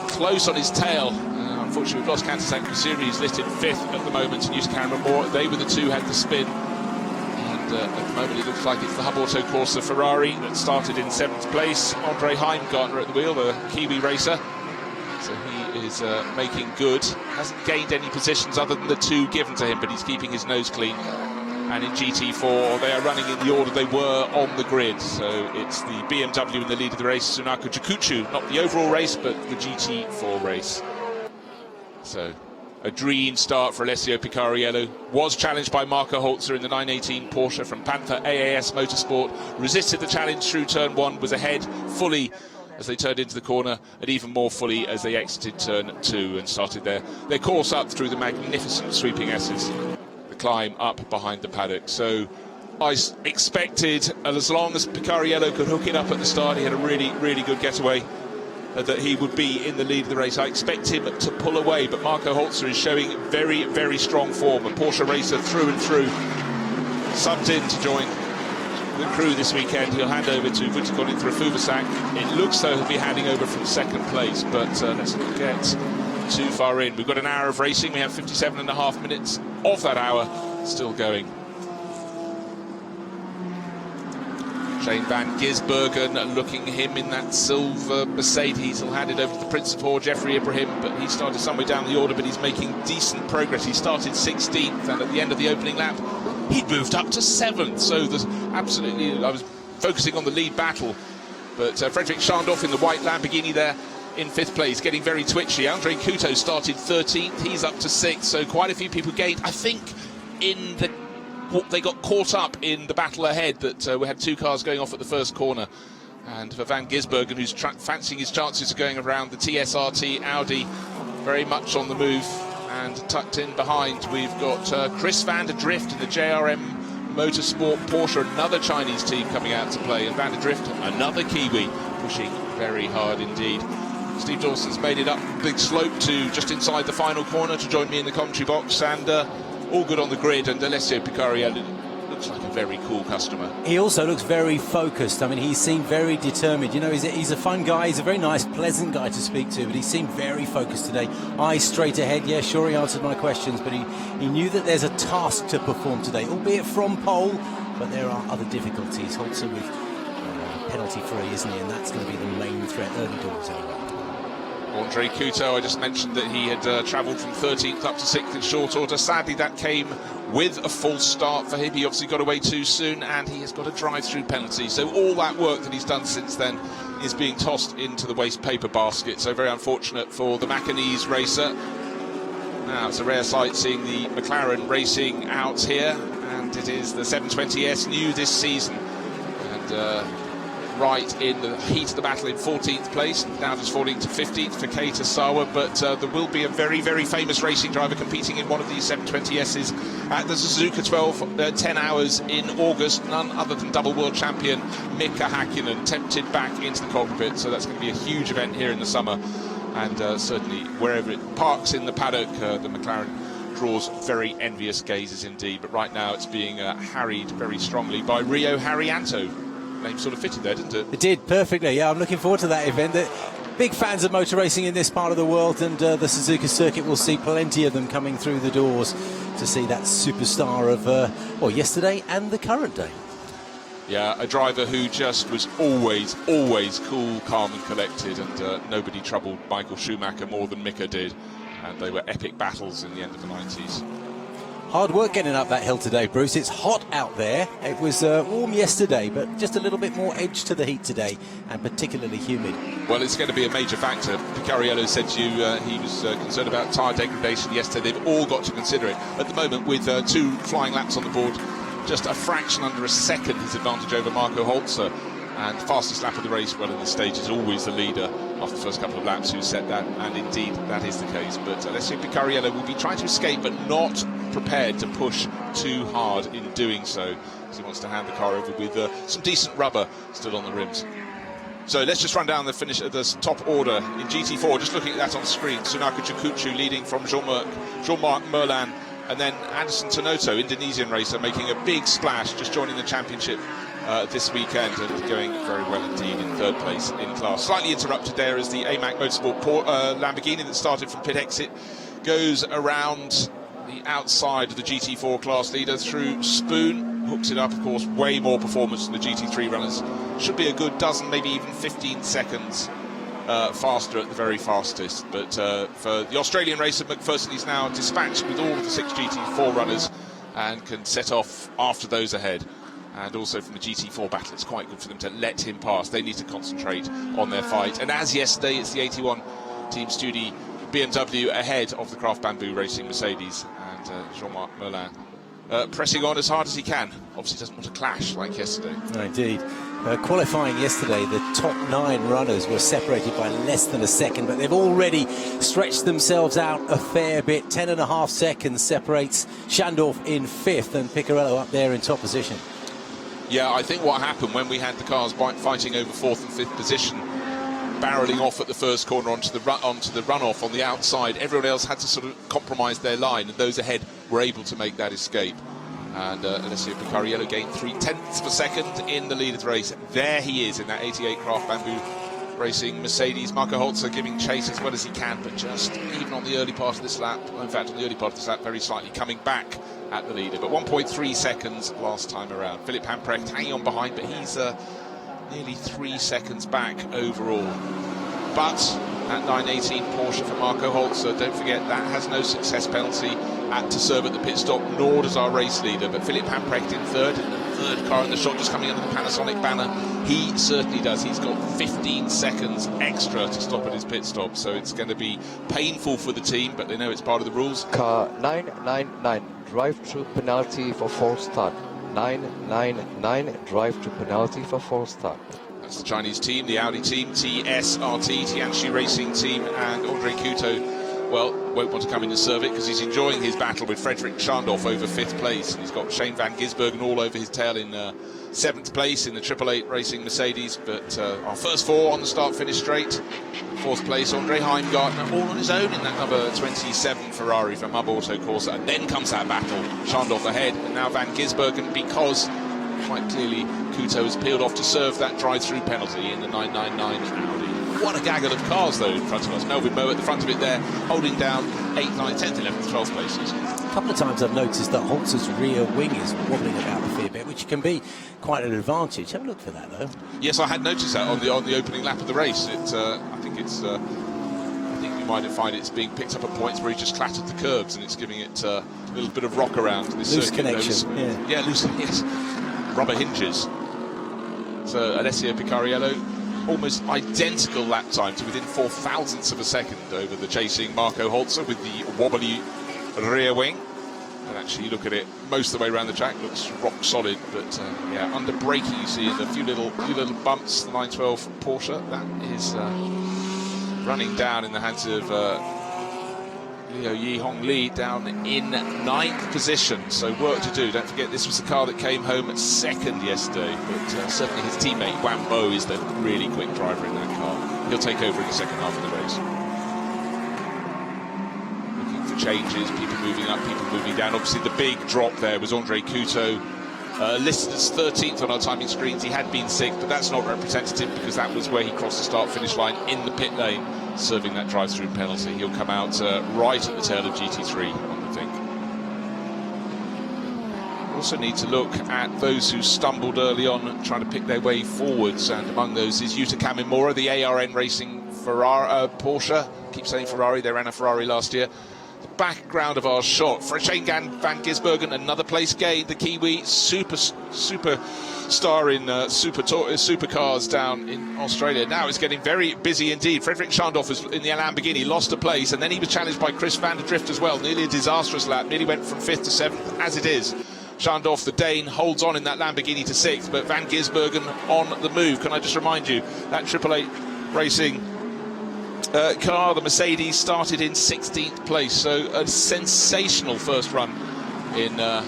close on his tail. Unfortunately, we've lost Kantasak Kusiri, who's listed 5th at the moment, and Cameron Moore. They were the two who had the spin. At the moment it looks like it's the Hub Auto Corsa Ferrari that started in 7th place. Andre Heimgartner at the wheel, the Kiwi racer. So he is making good. Hasn't gained any positions other than the 2 given to him, but he's keeping his nose clean. And in GT4 they are running in the order they were on the grid. So it's the BMW in the lead of the race, Sunako Jukuchu, not the overall race but the GT4 race. So A dream start for Alessio Picariello. Was challenged by Marco Holzer in the 918 Porsche from Panther AAS Motorsport. Resisted the challenge through turn 1, was ahead fully as they turned into the corner, and even more fully as they exited turn 2 and started their course up through the magnificent sweeping S's. The climb up behind the paddock. So I expected, as long as Picariello could hook it up at the start, he had a really, really good getaway, that he would be in the lead of the race. I expect him to pull away, but Marco Holzer is showing very, very strong form. A Porsche racer through and through. Subbed in to join the crew this weekend. He'll hand over to Vuticonin for a Fuvasak. It looks though he'll be handing over from second place, but let's not get too far in. We've got an hour of racing. We have 57.5 minutes of that hour still going. Shane van Gisbergen looking him in that silver Mercedes. He'll hand it over to the Principal, Jeffrey Ibrahim, but he started somewhere down the order, but he's making decent progress. He started 16th, and at the end of the opening lap, he'd moved up to 7th. So there's absolutely, I was focusing on the lead battle, but Frederick Schandorf in the white Lamborghini there in 5th place, getting very twitchy. Andre Couto started 13th, he's up to 6th, so quite a few people gained. I think they got caught up in the battle ahead, that we had 2 cars going off at the first corner, and for Van Gisbergen, who's fancying his chances of going around the TSRT Audi, very much on the move. And tucked in behind, we've got Chris van der Drift in the JRM Motorsport Porsche, another Chinese team coming out to play, and van der Drift, another Kiwi, pushing very hard indeed. Steve Dawson's made it up big slope to just inside the final corner to join me in the commentary box, and all good on the grid, and Alessio Picariello looks like a very cool customer. He also looks very focused. I mean, he seemed very determined. You know, he's a fun guy, he's a very nice, pleasant guy to speak to, but he seemed very focused today. Eyes straight ahead. Yeah, sure, he answered my questions, but he knew that there's a task to perform today, albeit from pole, but there are other difficulties. Holzer with penalty-free, isn't he? And that's going to be the main threat early doors anyway. Andre Couto, I just mentioned that he had travelled from 13th up to 6th in short order. Sadly, that came with a false start for him. He obviously got away too soon, and he has got a drive-through penalty. So all that work that he's done since then is being tossed into the waste paper basket. So very unfortunate for the Macanese racer. Now, it's a rare sight seeing the McLaren racing out here, and it is the 720S new this season. And right in the heat of the battle in 14th place, now just falling to 15th for Keita Sawa, but there will be a very, very famous racing driver competing in one of these 720Ss at the Suzuka 10 hours in August, none other than double world champion Mika Hakkinen, tempted back into the cockpit, so that's going to be a huge event here in the summer, and certainly wherever it parks in the paddock, the McLaren draws very envious gazes indeed, but right now it's being harried very strongly by Rio Haryanto. Name sort of fitted there, didn't it? It did perfectly. Yeah, I'm looking forward to that event. Big fans of motor racing in this part of the world, and the Suzuka circuit will see plenty of them coming through the doors to see that superstar of yesterday and the current day. Yeah, a driver who just was always cool, calm and collected, and nobody troubled Michael Schumacher more than Mika did, and they were epic battles in the end of the 90s. Hard work getting up that hill today, Bruce. It's hot out there. It was warm yesterday, but just a little bit more edge to the heat today, and particularly humid. Well, it's going to be a major factor. Picariello said to you he was concerned about tyre degradation yesterday. They've all got to consider it. At the moment, with 2 flying laps on the board, just a fraction under a second his advantage over Marco Holzer. And fastest lap of the race, well, in this stage is always the leader after the first couple of laps who set that, and indeed that is the case. But Alessio Picariello will be trying to escape, but not prepared to push too hard in doing so, because he wants to hand the car over with some decent rubber still on the rims. So let's just run down the finish of this top order in GT4, just looking at that on screen. Sunaka Chikuchu leading from Jean-Marc Merlan, and then Anderson Tanoto, Indonesian racer, making a big splash, just joining the championship this weekend and going very well indeed in 3rd place in class. Slightly interrupted there as the AMAC Motorsport Lamborghini that started from pit exit goes around the outside of the GT4 class leader through Spoon, hooks it up, of course, way more performance than the GT3 runners. Should be a good dozen, maybe even 15 seconds faster at the very fastest. But for the Australian racer, McPherson is now dispatched with all of the 6 GT4 runners and can set off after those ahead. And also from the GT4 battle, it's quite good for them to let him pass. They need to concentrate on their fight. And as yesterday, it's the 81 Team Studi BMW ahead of the Craft Bamboo Racing Mercedes, and Jean-Marc Merlin pressing on as hard as he can. Obviously doesn't want to clash like yesterday. No, indeed. Qualifying yesterday, the top 9 runners were separated by less than a second, but they've already stretched themselves out a fair bit. 10.5 seconds separates Schandorf in 5th and Picarello up there in top position. Yeah, I think what happened when we had the cars fighting over 4th and 5th position, barrelling off at the first corner onto the runoff on the outside, everyone else had to sort of compromise their line, and those ahead were able to make that escape. And Alessio Picarello gained 0.3 of a second in the lead of the race. There he is in that 88 Craft Bamboo Racing Mercedes. Marco Holzer giving chase as well as he can, but just even on the early part of this lap, in fact on the early part of this lap, very slightly coming back at the leader. But 1.3 seconds last time around. Philip Hamprecht hanging on behind, but he's nearly 3 seconds back overall. But that 918 Porsche for Marco Holzer, don't forget that has no success penalty to serve at the pit stop, nor does our race leader. But Philip Hamprecht in 3rd, and the 3rd car in the shot just coming under the Panasonic banner. He certainly does. He's got 15 seconds extra to stop at his pit stop, so it's going to be painful for the team, but they know it's part of the rules. Car 999, drive-through penalty for false start. 999, drive-through penalty for false start. That's the Chinese team, the Audi team, TSRT, Tianchi Racing Team, and Andre Couto, well, won't want to come in and serve it because he's enjoying his battle with Frederick Schandorf over 5th place. He's got Shane van Gisbergen all over his tail in 7th place in the 888 Racing Mercedes. But our first 4 on the start-finish straight. 4th place, Andre Heimgartner, all on his own in that number 27 Ferrari from Hub Auto Corsa. And then comes that battle. Schandorf ahead, and now van Gisbergen, because quite clearly Couto has peeled off to serve that drive-through penalty in the 999 Audi. What a gaggle of cars, though, in front of us. Melvin Moe at the front of it there, holding down 8th, 9th, 10th, 11th, 12th places. A couple of times I've noticed that Holzer's rear wing is wobbling about a fair bit, which can be quite an advantage. Have a look for that, though. Yes, I had noticed that on the opening lap of the race. I think you might find it's being picked up at points where he just clattered the curbs, and it's giving it a little bit of rock around this loose circuit. connection. Yeah, loose. Yes, rubber hinges. So Alessio Picarello, almost identical lap time to within 0.004 of a second over the chasing Marco Holzer with the wobbly rear wing. And actually, look at it, most of the way around the track looks rock solid, but yeah, under braking you see a few little bumps. The 912 Porsche that is running down in the hands of Liu Yihong Li, down in 9th position. So work to do. Don't forget, this was the car that came home at 2nd yesterday, but certainly his teammate Wang Bo is the really quick driver in that car. He'll take over in the second half of the race. Looking for changes, people moving up, people moving down. Obviously the big drop there was Andre Couto, listed as 13th on our timing screens. He had been 6th, but that's not representative because that was where he crossed the start-finish line in the pit lane, serving that drive-through penalty. He'll come out right at the tail of GT3, one would think. Also need to look at those who stumbled early on, trying to pick their way forwards, and among those is Yuta Kamimura, the ARN Racing Porsche. Keep saying Ferrari, they ran a Ferrari last year. The background of our shot, for Shane van Gisbergen, another place gained, the Kiwi superstar in supercars down in Australia. Now it's getting very busy indeed. Frederick Schandorf was in the Lamborghini, lost a place, and then he was challenged by Chris van der Drift as well. Nearly a disastrous lap, nearly went from 5th to 7th. As it is, Schandorf, the Dane, holds on in that Lamborghini to 6th, but van Gisbergen on the move. Can I just remind you, that 888 Racing car, the Mercedes, started in 16th place, so a sensational first run in the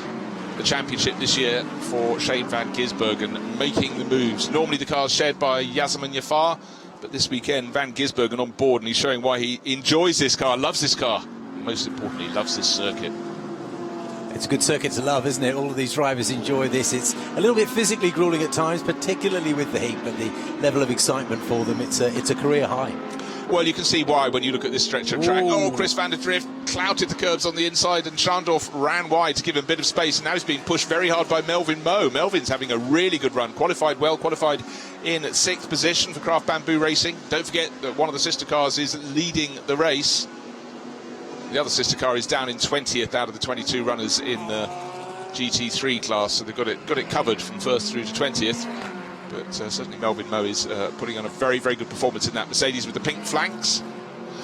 championship this year for Shane van Gisbergen, making the moves. Normally the car's shared by Yasemin Jafar, but this weekend van Gisbergen on board, and he's showing why he enjoys this car, loves this car, and most importantly loves this circuit. It's a good circuit to love, isn't it? All of these drivers enjoy this. It's a little bit physically grueling at times, particularly with the heat, but the level of excitement for them, it's a career high. Well, you can see why when you look at this stretch of track. Ooh. Oh, Chris van der Drift clouted the curbs on the inside, and Schandorf ran wide to give him a bit of space. And now he's being pushed very hard by Melvin Moe. Melvin's having a really good run. Qualified in 6th position for Craft Bamboo Racing. Don't forget that one of the sister cars is leading the race. The other sister car is down in 20th out of the 22 runners in the GT3 class. So they've got it covered from 1st through to 20th. But certainly Melvin Moe is putting on a very, very good performance in that Mercedes with the pink flanks.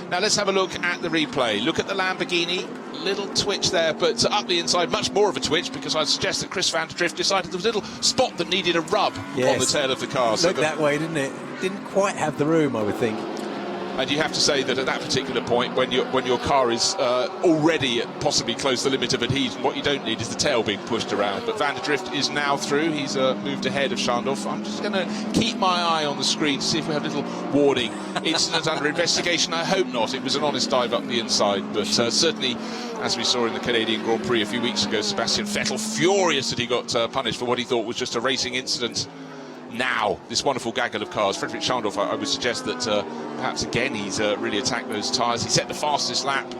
Now let's have a look at the replay. Look at the Lamborghini, little twitch there, but up the inside, much more of a twitch, because I'd suggest that Chris van der Drift decided there was a little spot that needed a rub on the tail of the car. Looked that way, didn't it? Didn't quite have the room, I would think. And you have to say that at that particular point, when your car is already possibly close to the limit of adhesion, what you don't need is the tail being pushed around. But Van der Drift is now through. He's moved ahead of Schandorf. I'm just going to keep my eye on the screen to see if we have a little warning. Incident under investigation. I hope not. It was an honest dive up the inside. But certainly, as we saw in the Canadian Grand Prix a few weeks ago, Sebastian Vettel furious that he got punished for what he thought was just a racing incident. Now, this wonderful gaggle of cars. Frederick Schandorf, I would suggest that perhaps again he's really attacked those tyres. He set the fastest lap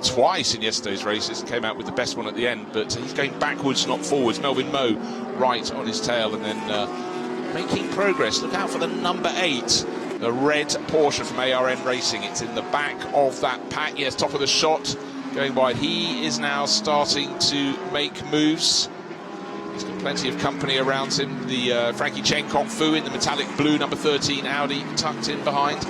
twice in yesterday's races and came out with the best one at the end, but he's going backwards, not forwards. Melvin Moe right on his tail and then making progress. Look out for the number 8, the red Porsche from ARN Racing. It's in the back of that pack. Yes, top of the shot, going wide. He is now starting to make moves. He's got plenty of company around him. The Frankie Chen Kung Fu in the metallic blue number 13 Audi tucked in behind.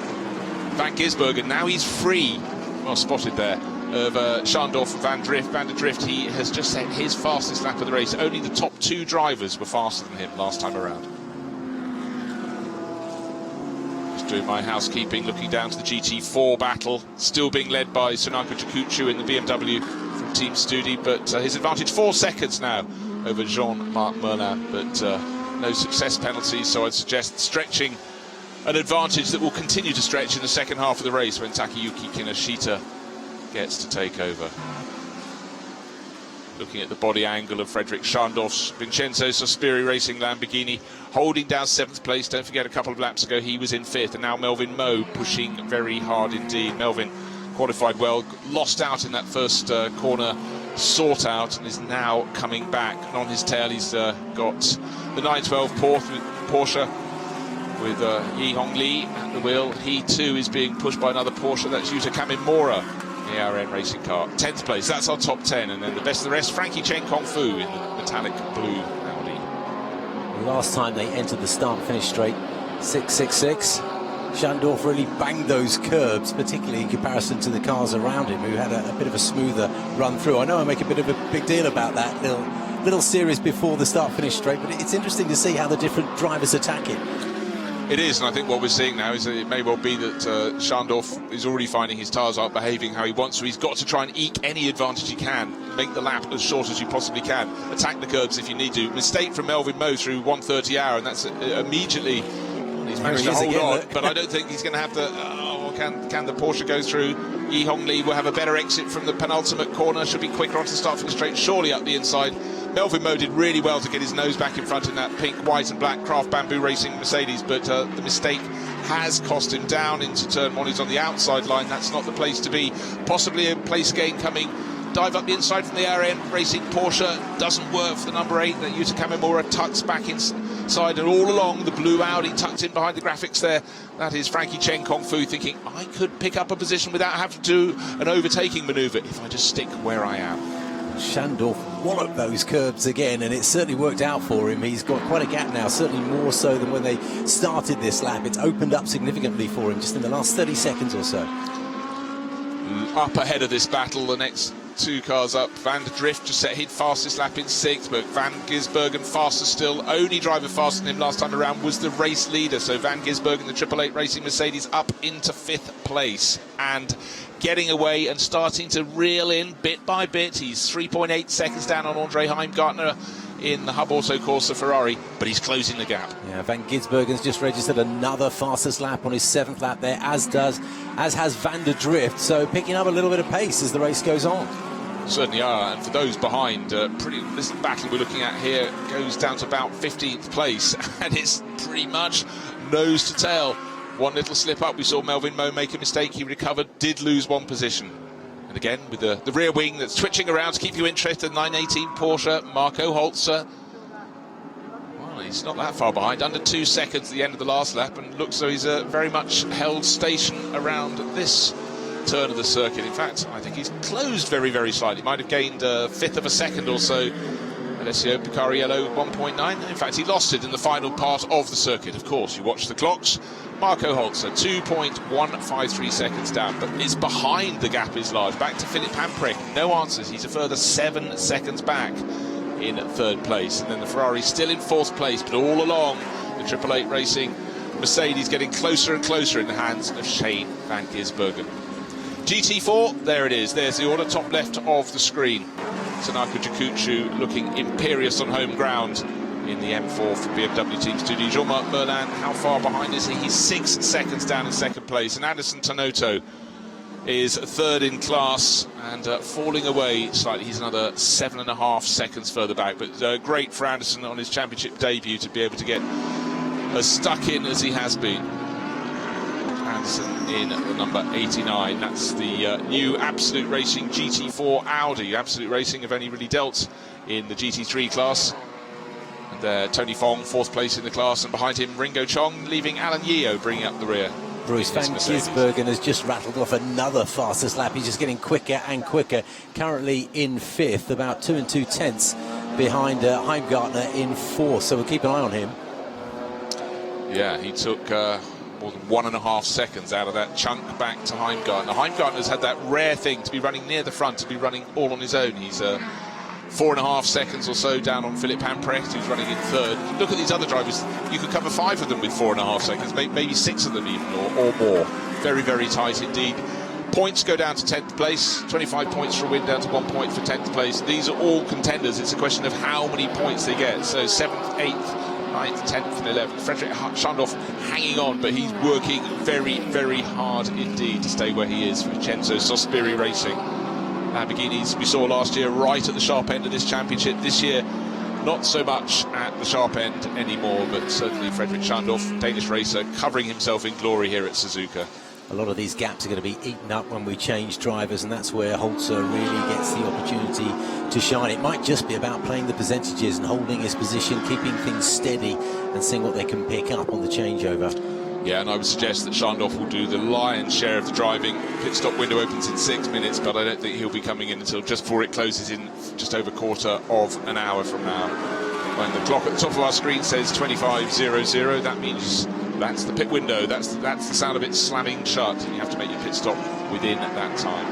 Van Gisbergen, now he's free. Well spotted there of Schandorf and Van Drift. Van der Drift, he has just set his fastest lap of the race. Only the top 2 drivers were faster than him last time around. Just doing my housekeeping, looking down to the GT4 battle. Still being led by Sunako Chikuchu in the BMW from Team Studi, but his advantage 4 seconds now over Jean-Marc Merlin, but no success penalties, so I'd suggest stretching an advantage that will continue to stretch in the second half of the race when Takayuki Kinoshita gets to take over. Looking at the body angle of Frederick Schandorf's Vincenzo Sospiri Racing Lamborghini, holding down 7th place. Don't forget, a couple of laps ago he was in 5th, and now Melvin Moe pushing very hard indeed. Melvin qualified well, lost out in that first corner sort out, and is now coming back. And on his tail he's got the 912 Porsche with Yi Hong Lee at the wheel. He too is being pushed by another Porsche. That's Yuta Kamimura, the ARN Racing car. 10th place, that's our top 10, and then the best of the rest, Frankie Chen Kung Fu in the metallic blue Audi. Last time they entered the start-finish straight, 666. Schandorf really banged those curbs, particularly in comparison to the cars around him, who had a bit of a smoother run through. I know I make a bit of a big deal about that little series before the start-finish straight, but it's interesting to see how the different drivers attack it. It is, and I think what we're seeing now is that it may well be that Schandorf is already finding his tyres aren't behaving how he wants, so he's got to try and eke any advantage he can, make the lap as short as you possibly can, attack the curbs if you need to. Mistake from Melvin Moe through 130 hour, and that's immediately... He's managed to hold on, but I don't think he's going to have to... can the Porsche go through? Yi Hong Lee will have a better exit from the penultimate corner, should be quicker onto the start from the straight, surely up the inside. Melvin Moe did really well to get his nose back in front in that pink, white and black Craft Bamboo Racing Mercedes, but the mistake has cost him down into turn 1. He's on the outside line. That's not the place to be. Possibly a place gain coming. Dive up the inside from the ARN Racing Porsche. Doesn't work for the number 8. That Yuta Kamimura tucks back inside, and all along the blue Audi tucked in behind the graphics there. That is Frankie Chen Kung Fu thinking, I could pick up a position without having to do an overtaking manoeuvre if I just stick where I am. Schandorf walloped those curbs again, and it certainly worked out for him. He's got quite a gap now, certainly more so than when they started this lap. It's opened up significantly for him just in the last 30 seconds or so. Up ahead of this battle, the next 2 cars up. Van der Drift just set his fastest lap in 6th, but Van Gisbergen faster still. Only driver faster than him last time around was the race leader, so Van Gisbergen, the 888 Racing Mercedes, up into 5th place and getting away and starting to reel in bit by bit. He's 3.8 seconds down on Andre Heimgartner in the Hub Auto Corsa Ferrari, but he's closing the gap. Yeah, Van Gisbergen's just registered another fastest lap on his 7th lap there, as has Van der Drift, so picking up a little bit of pace as the race goes on. Certainly are, and for those behind, this battle we're looking at here goes down to about 15th place, and it's pretty much nose to tail. One little slip up, we saw Melvin Moe make a mistake, he recovered, did lose 1 position. And again, with the rear wing that's twitching around to keep you interested, 918 Porsche, Marco Holzer. Well, he's not that far behind, under 2 seconds at the end of the last lap, and looks as though he's very much held station around this turn of the circuit. In fact, I think he's closed very, very slightly. Might have gained a 1/5 of a second or so at Alessio Picariello 1.9. In fact, he lost it in the final part of the circuit. Of course, you watch the clocks. Marco Holzer 2.153 seconds down, but it's behind. The gap is large. Back to Philip Hamprek, no answers. He's a further 7 seconds back in third place. And then the Ferrari still in fourth place, but all along the Triple Eight Racing Mercedes getting closer and closer in the hands of Shane van Gisbergen. GT4, there it is. There's the order, top left of the screen. Tanaka Jakuchu looking imperious on home ground in the M4 for BMW Team Studio. Jean-Marc Merlin, how far behind is he? He's 6 seconds down in second place. And Anderson Tanoto is third in class and falling away slightly. He's another 7.5 seconds further back. But great for Anderson on his championship debut to be able to get as stuck in as he has been. Anderson in the number 89. That's the new Absolute Racing GT4 Audi. Absolute Racing have only really dealt in the GT3 class. And Tony Fong, fourth place in the class, and behind him Ringo Chong, leaving Alan Yeo bringing up the rear. Bruce van Gisbergen has just rattled off another fastest lap. He's just getting quicker and quicker. Currently in fifth, about 2 2/10 behind Heimgartner in fourth. So we'll keep an eye on him. Yeah, he took more than 1.5 seconds out of that chunk back to Heimgartner. Heimgartner's had that rare thing to be running near the front, to be running all on his own. He's 4.5 seconds or so down on Philip Hamprecht, who's running in third. Look at these other drivers. You could cover 5 of them with 4.5 seconds, maybe 6 of them even, or more. Very, very tight indeed. Points go down to 10th place, 25 points for a win, down to 1 point for 10th place. These are all contenders. It's a question of how many points they get. So 7th, 8th, 9th, 10th and 11th. Frederick Schandorf hanging on, but he's working very, very hard indeed to stay where he is. Vincenzo Sospiri Racing. Lamborghinis we saw last year right at the sharp end of this championship. This year, not so much at the sharp end anymore, but certainly Frederick Schandorf, Danish racer, covering himself in glory here at Suzuka. A lot of these gaps are going to be eaten up when we change drivers, and that's where Holzer really gets the opportunity to shine. It might just be about playing the percentages and holding his position, keeping things steady and seeing what they can pick up on the changeover. Yeah, and I would suggest that Schandorf will do the lion's share of the driving. Pit stop window opens in 6 minutes, but I don't think he'll be coming in until just before it closes in just over quarter of an hour from now. When the clock at the top of our screen says 25:00, that means that's the pit window. That's the sound of it slamming shut, and you have to make your pit stop within that time.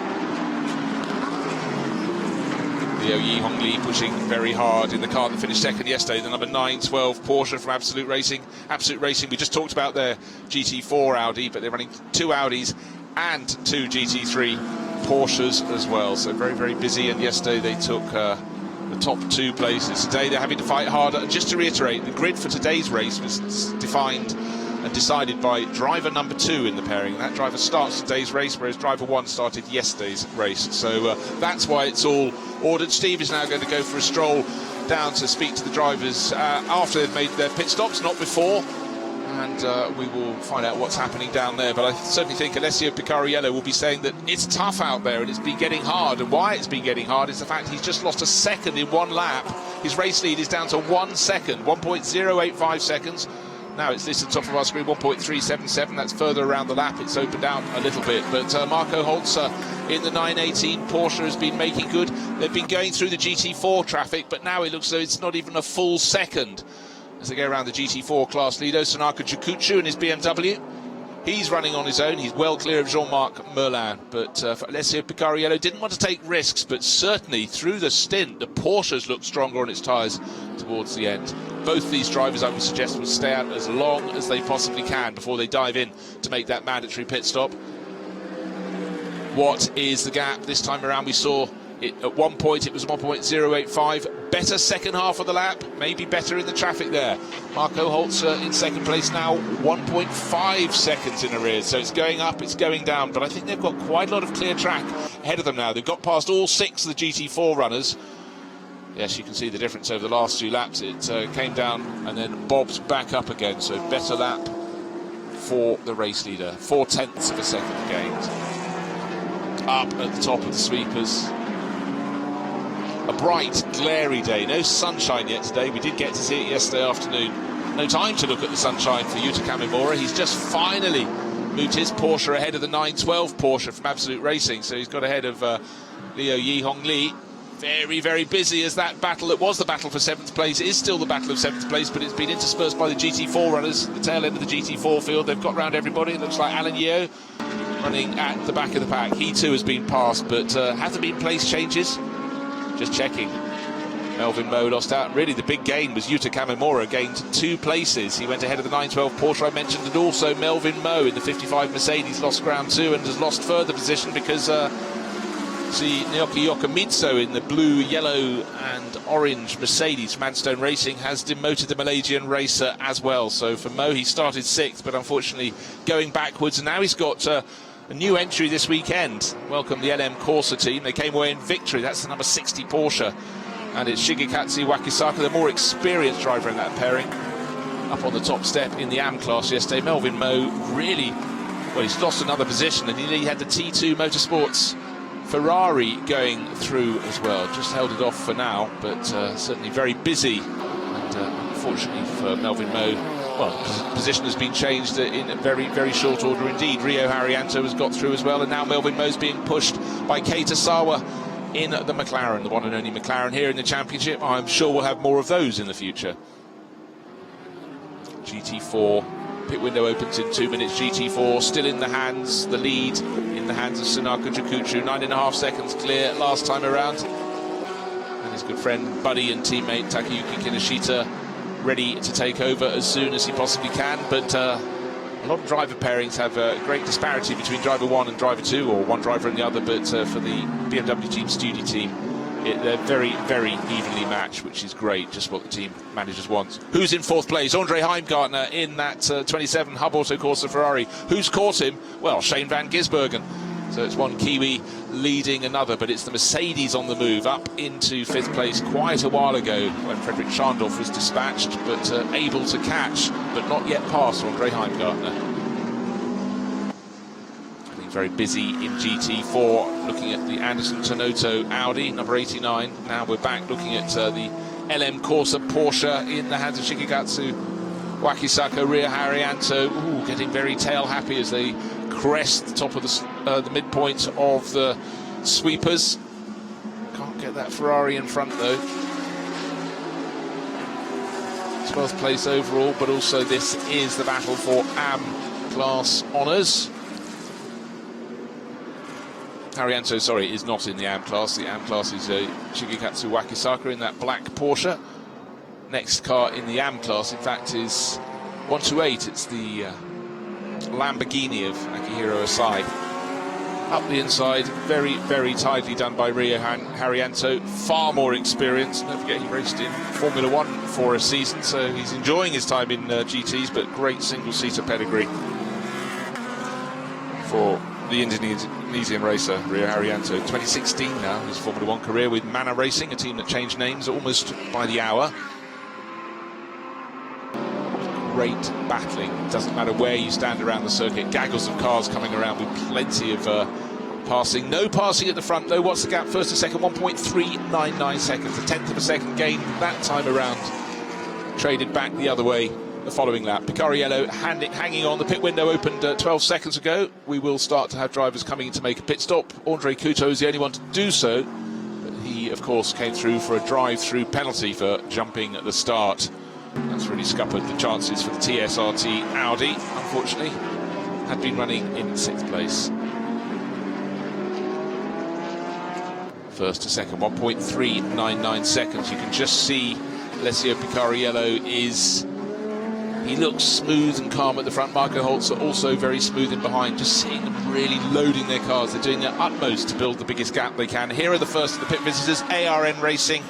Liu Yihong Li pushing very hard in the car that finished second yesterday, the number 912 Porsche from Absolute Racing. Absolute Racing, we just talked about their GT4 Audi, but they're running 2 Audis and 2 GT3 Porsches as well. So very, very busy, and yesterday they took the top 2 places. Today they're having to fight harder. Just to reiterate, the grid for today's race was defined and decided by driver number 2 in the pairing. That driver starts today's race, whereas driver 1 started yesterday's race. So that's why it's all ordered. Steve is now going to go for a stroll down to speak to the drivers after they've made their pit stops, not before. And we will find out what's happening down there. But I certainly think Alessio Picariello will be saying that it's tough out there and it's been getting hard. And why it's been getting hard is the fact he's just lost a second in 1 lap. His race lead is down to 1 second, 1.085 seconds. Now it's listed top of our screen, 1.377. That's further around the lap. It's opened out a little bit. But Marco Holzer in the 918 Porsche has been making good. They've been going through the GT4 traffic, but now it looks as though it's not even a full second as they go around the GT4 class leader. Tanaka Jakuchu in his BMW. He's running on his own. He's well clear of Jean-Marc Merlin. But Alessio Picariello didn't want to take risks, but certainly through the stint, the Porsches looked stronger on its tyres towards the end. Both these drivers, I would suggest, will stay out as long as they possibly can before they dive in to make that mandatory pit stop. What is the gap this time around? We saw it at one point, it was 1.085. Better second half of the lap, maybe better in the traffic there. Marco Holzer in second place now, 1.5 seconds in arrears. So it's going up, it's going down, but I think they've got quite a lot of clear track ahead of them now. They've got past all 6 of the GT4 runners. Yes, you can see the difference over the last 2 laps. It came down and then bobs back up again. So better lap for the race leader. 0.4 of a second gained. Up at the top of the sweepers. A bright, glary day. No sunshine yet today. We did get to see it yesterday afternoon. No time to look at the sunshine for Yuta Kamimura. He's just finally moved his Porsche ahead of the 912 Porsche from Absolute Racing. So he's got ahead of Liu Yihong Li. Very, very busy as that battle that was the battle for 7th place is still the battle of 7th place, but it's been interspersed by the GT4 runners, the tail end of the GT4 field. They've got round everybody. It looks like Alan Yeo running at the back of the pack. He too has been passed, but have there been place changes? Just checking. Melvin Moe lost out. Really, the big gain was Yuta Kamimura gained 2 places. He went ahead of the 912 Porsche I mentioned, and also Melvin Moe in the 55 Mercedes lost ground 2 and has lost further position because Naoki Yokomitsu in the blue, yellow and orange Mercedes Madstone Racing has demoted the Malaysian racer as well. So for Moe, he started 6th, but unfortunately going backwards, and now he's got a new entry this weekend. Welcome the LM Corsa team. They came away in victory. That's the number 60 Porsche, and it's Shigekatsu Wakisaka, the more experienced driver in that pairing, up on the top step in the AM class yesterday. Melvin Moe really, well, he's lost another position, and he had the T2 Motorsports Ferrari going through as well. Just held it off for now, but certainly very busy. And unfortunately for Melvin Moe, well, position has been changed in a very, very short order indeed. Rio Haryanto has got through as well, and now Melvin Moe's being pushed by Keita Sawa in the McLaren, the one and only McLaren here in the championship. I'm sure we'll have more of those in the future. GT4, pit window opens in 2 minutes. GT4 still in the hands, the lead in the hands of Sunaka Jakuchu. 9.5 seconds clear last time around. And his good friend, buddy and teammate Takayuki Kinoshita ready to take over as soon as he possibly can. But a lot of driver pairings have a great disparity between driver 1 and driver 2, or one driver and the other. But for the BMW Team Studi team, they're very, very evenly matched, which is great, just what the team managers want. Who's in 4th place? Andre Heimgartner in that 27 Hub Auto Corsa Ferrari. Who's caught him? Well, Shane van Gisbergen. So it's one Kiwi leading another, but it's the Mercedes on the move up into 5th place quite a while ago when Frederick Schandorf was dispatched, but able to catch, but not yet past Andre Heimgartner. Being very busy in GT4, looking at the Anderson Tonotto Audi, number 89. Now we're back looking at the LM Corsa Porsche in the hands of Shigekatsu Wakisaka. Rio Haryanto getting very tail happy as they crest the top of the midpoint of the sweepers. Can't get that Ferrari in front though. 12th place overall, but also this is the battle for AM class honours. Haryanto, sorry, is not in the AM class. The AM class is Shigekatsu Wakisaka in that black Porsche. Next car in the AM class, in fact, is 128. It's the Lamborghini of Akihiro Asai. Up the inside, very, very tidily done by Rio Haryanto. Far more experience. Don't forget he raced in Formula 1 for a season, so he's enjoying his time in GTs, but great single-seater pedigree for the Indonesian racer, Rio Haryanto. 2016 now, his Formula 1 career with Mana Racing, a team that changed names almost by the hour. Great battling, doesn't matter where you stand around the circuit. Gaggles of cars coming around with plenty of passing. No passing at the front though. What's the gap first to second? 1.399 seconds, a tenth of a second gain that time around. Traded back the other way the following lap. Picariello hanging on. The pit window opened 12 seconds ago. We will start to have drivers coming in to make a pit stop. Andre Couto is the only one to do so, but he of course came through for a drive-through penalty for jumping at the start. That's really scuppered the chances for the TSRT Audi. Unfortunately, had been running in 6th place. First to second, 1.399 seconds. You can just see Alessio Picariello he looks smooth and calm at the front. Marco Holtz are also very smooth in behind. Just seeing them really loading their cars. They're doing their utmost to build the biggest gap they can. Here are the first of the pit visitors, ARN Racing.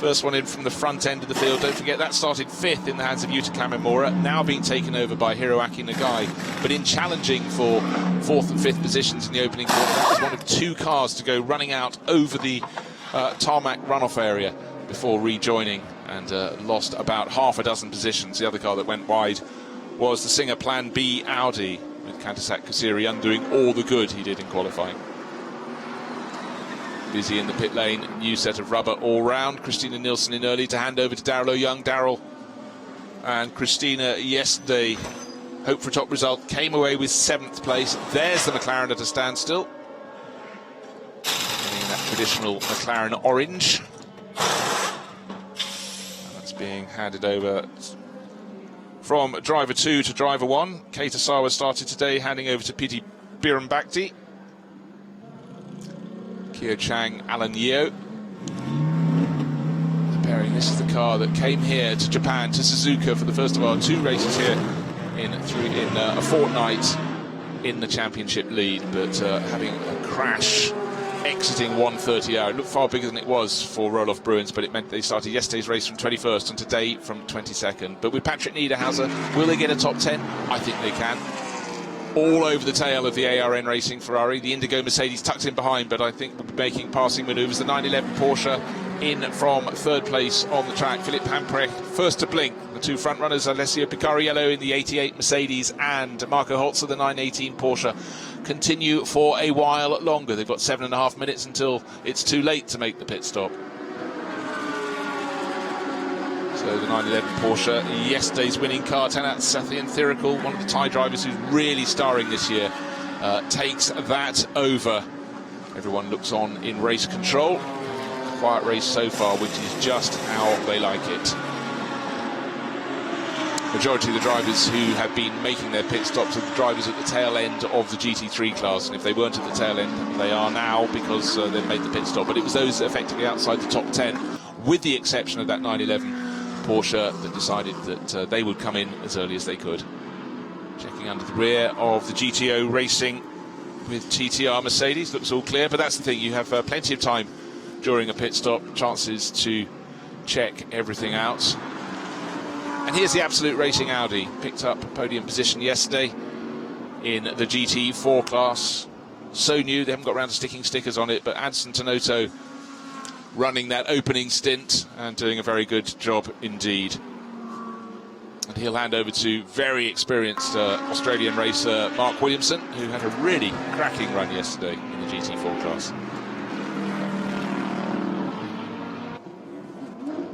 First one in from the front end of the field. Don't forget that started 5th in the hands of Yuta Kamimura, now being taken over by Hiroaki Nagai. But in challenging for 4th and 5th positions in the opening corner, that was one of 2 cars to go running out over the tarmac runoff area before rejoining, and lost about half a dozen positions. The other car that went wide was the Singer Plan B Audi, with Kantasak Kusiri undoing all the good he did in qualifying. Busy in the pit lane, new set of rubber all round. Christina Nielsen in early to hand over to Daryl O'Young. Daryl and Christina yesterday, hope for a top result, came away with 7th place. There's the McLaren at a standstill. Getting that traditional McLaren orange. That's being handed over from driver 2 to driver 1. Kate Asawa started today, handing over to Piti Bhirombhakdi. Kyo Chang, Alan Yeo. This is the car that came here to Japan, to Suzuka, for the first of our 2 races here in a fortnight in the championship lead, but having a crash exiting 1:30 hour. It looked far bigger than it was for Roloff Bruins, but it meant they started yesterday's race from 21st and today from 22nd. But with Patrick Niederhauser, will they get a top 10? I think they can. All over the tail of the ARN Racing Ferrari. The Indigo Mercedes tucked in behind, but I think will be making passing manoeuvres. The 911 Porsche in from 3rd place on the track. Philippe Hamprecht first to blink. The 2 front runners, Alessio Picariello in the 88 Mercedes and Marco Holzer, the 918 Porsche, continue for a while longer. They've got 7.5 minutes until it's too late to make the pit stop. So the 911 Porsche, yesterday's winning car, Tanat Sathian Thirikul, one of the Thai drivers who's really starring this year, takes that over. Everyone looks on in race control. Quiet race so far, which is just how they like it. Majority of the drivers who have been making their pit stops are the drivers at the tail end of the GT3 class, and if they weren't at the tail end, they are now, because they've made the pit stop. But it was those effectively outside the top 10, with the exception of that 911 Porsche, that decided that they would come in as early as they could. Checking under the rear of the GTO Racing with TTR Mercedes, looks all clear, but that's the thing, you have plenty of time during a pit stop, chances to check everything out. And here's the Absolute Racing Audi, picked up a podium position yesterday in the GT4 class. So new, they haven't got around to sticking stickers on it, but Adson Tenoto running that opening stint and doing a very good job indeed. And he'll hand over to very experienced Australian racer Mark Williamson, who had a really cracking run yesterday in the GT4 class.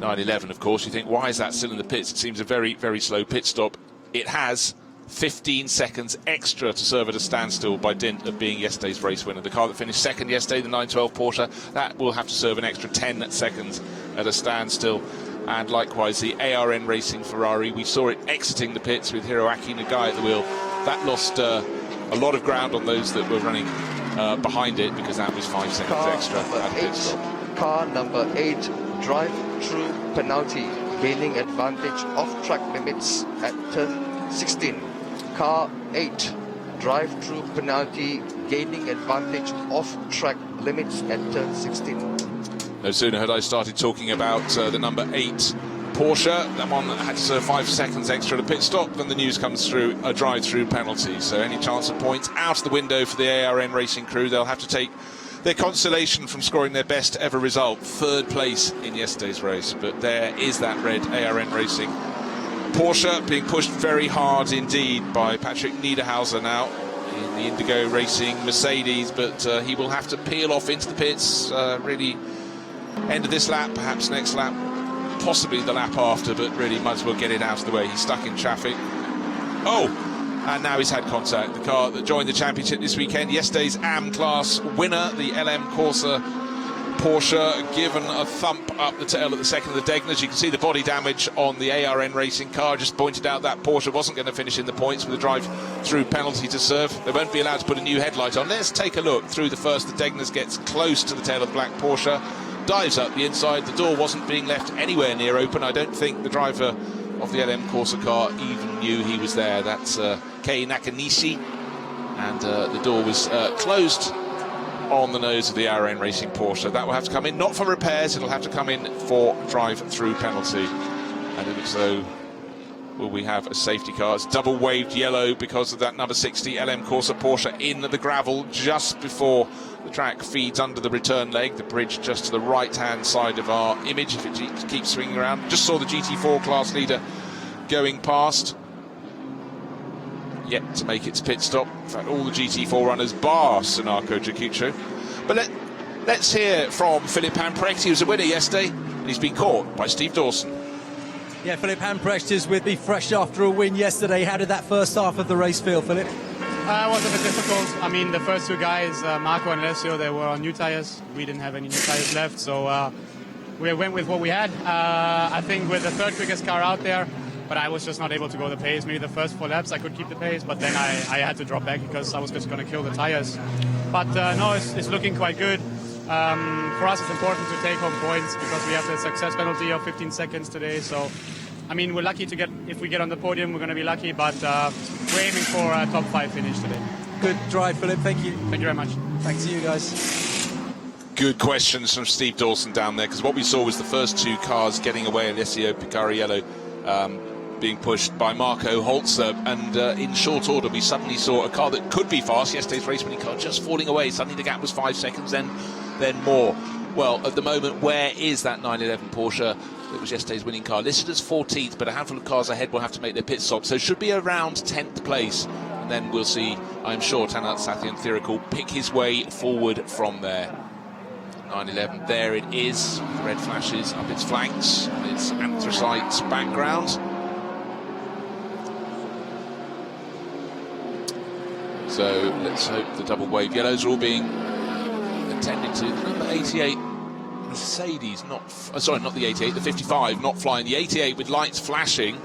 911, of course, you think, why is that still in the pits? It seems a very, very slow pit stop. It has 15 seconds extra to serve at a standstill by dint of being yesterday's race winner. The car that finished second yesterday, the 912 Porsche, that will have to serve an extra 10 seconds at a standstill. And likewise, the ARN Racing Ferrari, we saw it exiting the pits with Hiroaki Nagai at the wheel. That lost a lot of ground on those that were running behind it, because that was 5 seconds car extra at pit stop. Car number 8, drive-through penalty, gaining advantage off track limits at turn 16. Car 8, drive-through penalty, gaining advantage off track limits at turn 16. No sooner had I started talking about the number 8 Porsche, that one had to serve 5 seconds extra at a pit stop, then the news comes through, a drive-through penalty. So any chance of points out of the window for the ARN Racing crew. They'll have to take their consolation from scoring their best ever result, 3rd place in yesterday's race. But there is that red ARN Racing Porsche being pushed very hard indeed by Patrick Niederhauser now in the Indigo Racing Mercedes, but he will have to peel off into the pits, really end of this lap, perhaps next lap, possibly the lap after, but really might as well get it out of the way. He's stuck in traffic. Oh! And now he's had contact. The car that joined the championship this weekend, yesterday's AM class winner, the LM Corsa Porsche, given a thump up the tail at the second of the Degners. You can see the body damage on the ARN Racing car. Just pointed out that Porsche wasn't going to finish in the points with a drive-through penalty to serve. They won't be allowed to put a new headlight on. Let's take a look through the first. The Degners gets close to the tail of the black Porsche, dives up the inside. The door wasn't being left anywhere near open. I don't think the driver of the LM Corsa car even knew he was there. That's Kei Nakanishi, and the door was closed on the nose of the ARN Racing Porsche. That will have to come in, not for repairs, it'll have to come in for drive-through penalty. And it looks though, will we have a safety car? It's double waved yellow because of that number 60 LM Corsa Porsche in the gravel just before the track feeds under the return leg, the bridge just to the right-hand side of our image if it keeps swinging around. Just saw the GT4 class leader going past, yet to make its pit stop. In fact, all the GT4 runners bar Sunako Jakucho. But let's hear from Philippe Hamprecht. He was a winner yesterday, and he's been caught by Steve Dawson. Yeah, Philippe Hamprecht is with me fresh after a win yesterday. How did that first half of the race feel, Philip? It was a bit difficult. I mean, the first two guys, Marco and Alessio, they were on new tires. We didn't have any new tires left, so we went with what we had. I think with the third quickest car out there, but I was just not able to go the pace. Maybe the first 4 laps I could keep the pace, but then I had to drop back because I was just going to kill the tires. But no, it's looking quite good. For us, it's important to take home points because we have the success penalty of 15 seconds today. So, I mean, we're lucky to get, if we get on the podium, we're going to be lucky, but we're aiming for a top 5 finish today. Good drive, Philip. Thank you. Thank you very much. Thanks to you guys. Good questions from Steve Dawson down there, because what we saw was the first 2 cars getting away, Alessio Picariello being pushed by Marco Holzer, and in short order we suddenly saw a car that could be fast, yesterday's race winning car, just falling away. Suddenly the gap was 5 seconds, then more. Well, at the moment, where is that 911 Porsche that was yesterday's winning car? Listed as 14th, but a handful of cars ahead will have to make their pit stop, so should be around 10th place, and then we'll see, I'm sure, Tanat Sathian Thirikul pick his way forward from there. 911, there it is, the red flashes up its flanks, its anthracite background. So let's hope the double wave yellows are all being attended to. The number 88 Mercedes, not the 88, the 55, not flying. The 88 with lights flashing.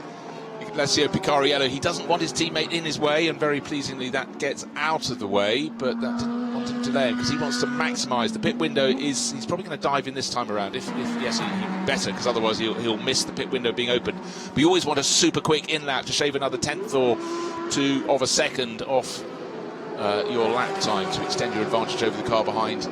Alessio Picariello, he doesn't want his teammate in his way, and very pleasingly that gets out of the way, but that didn't want him to delay him because he wants to maximise. The pit window is, he's probably going to dive in this time around, if yes, he better, because otherwise he'll miss the pit window being opened. But you always want a super quick in-lap to shave another 10th or 2 of a second off your lap time to extend your advantage over the car behind.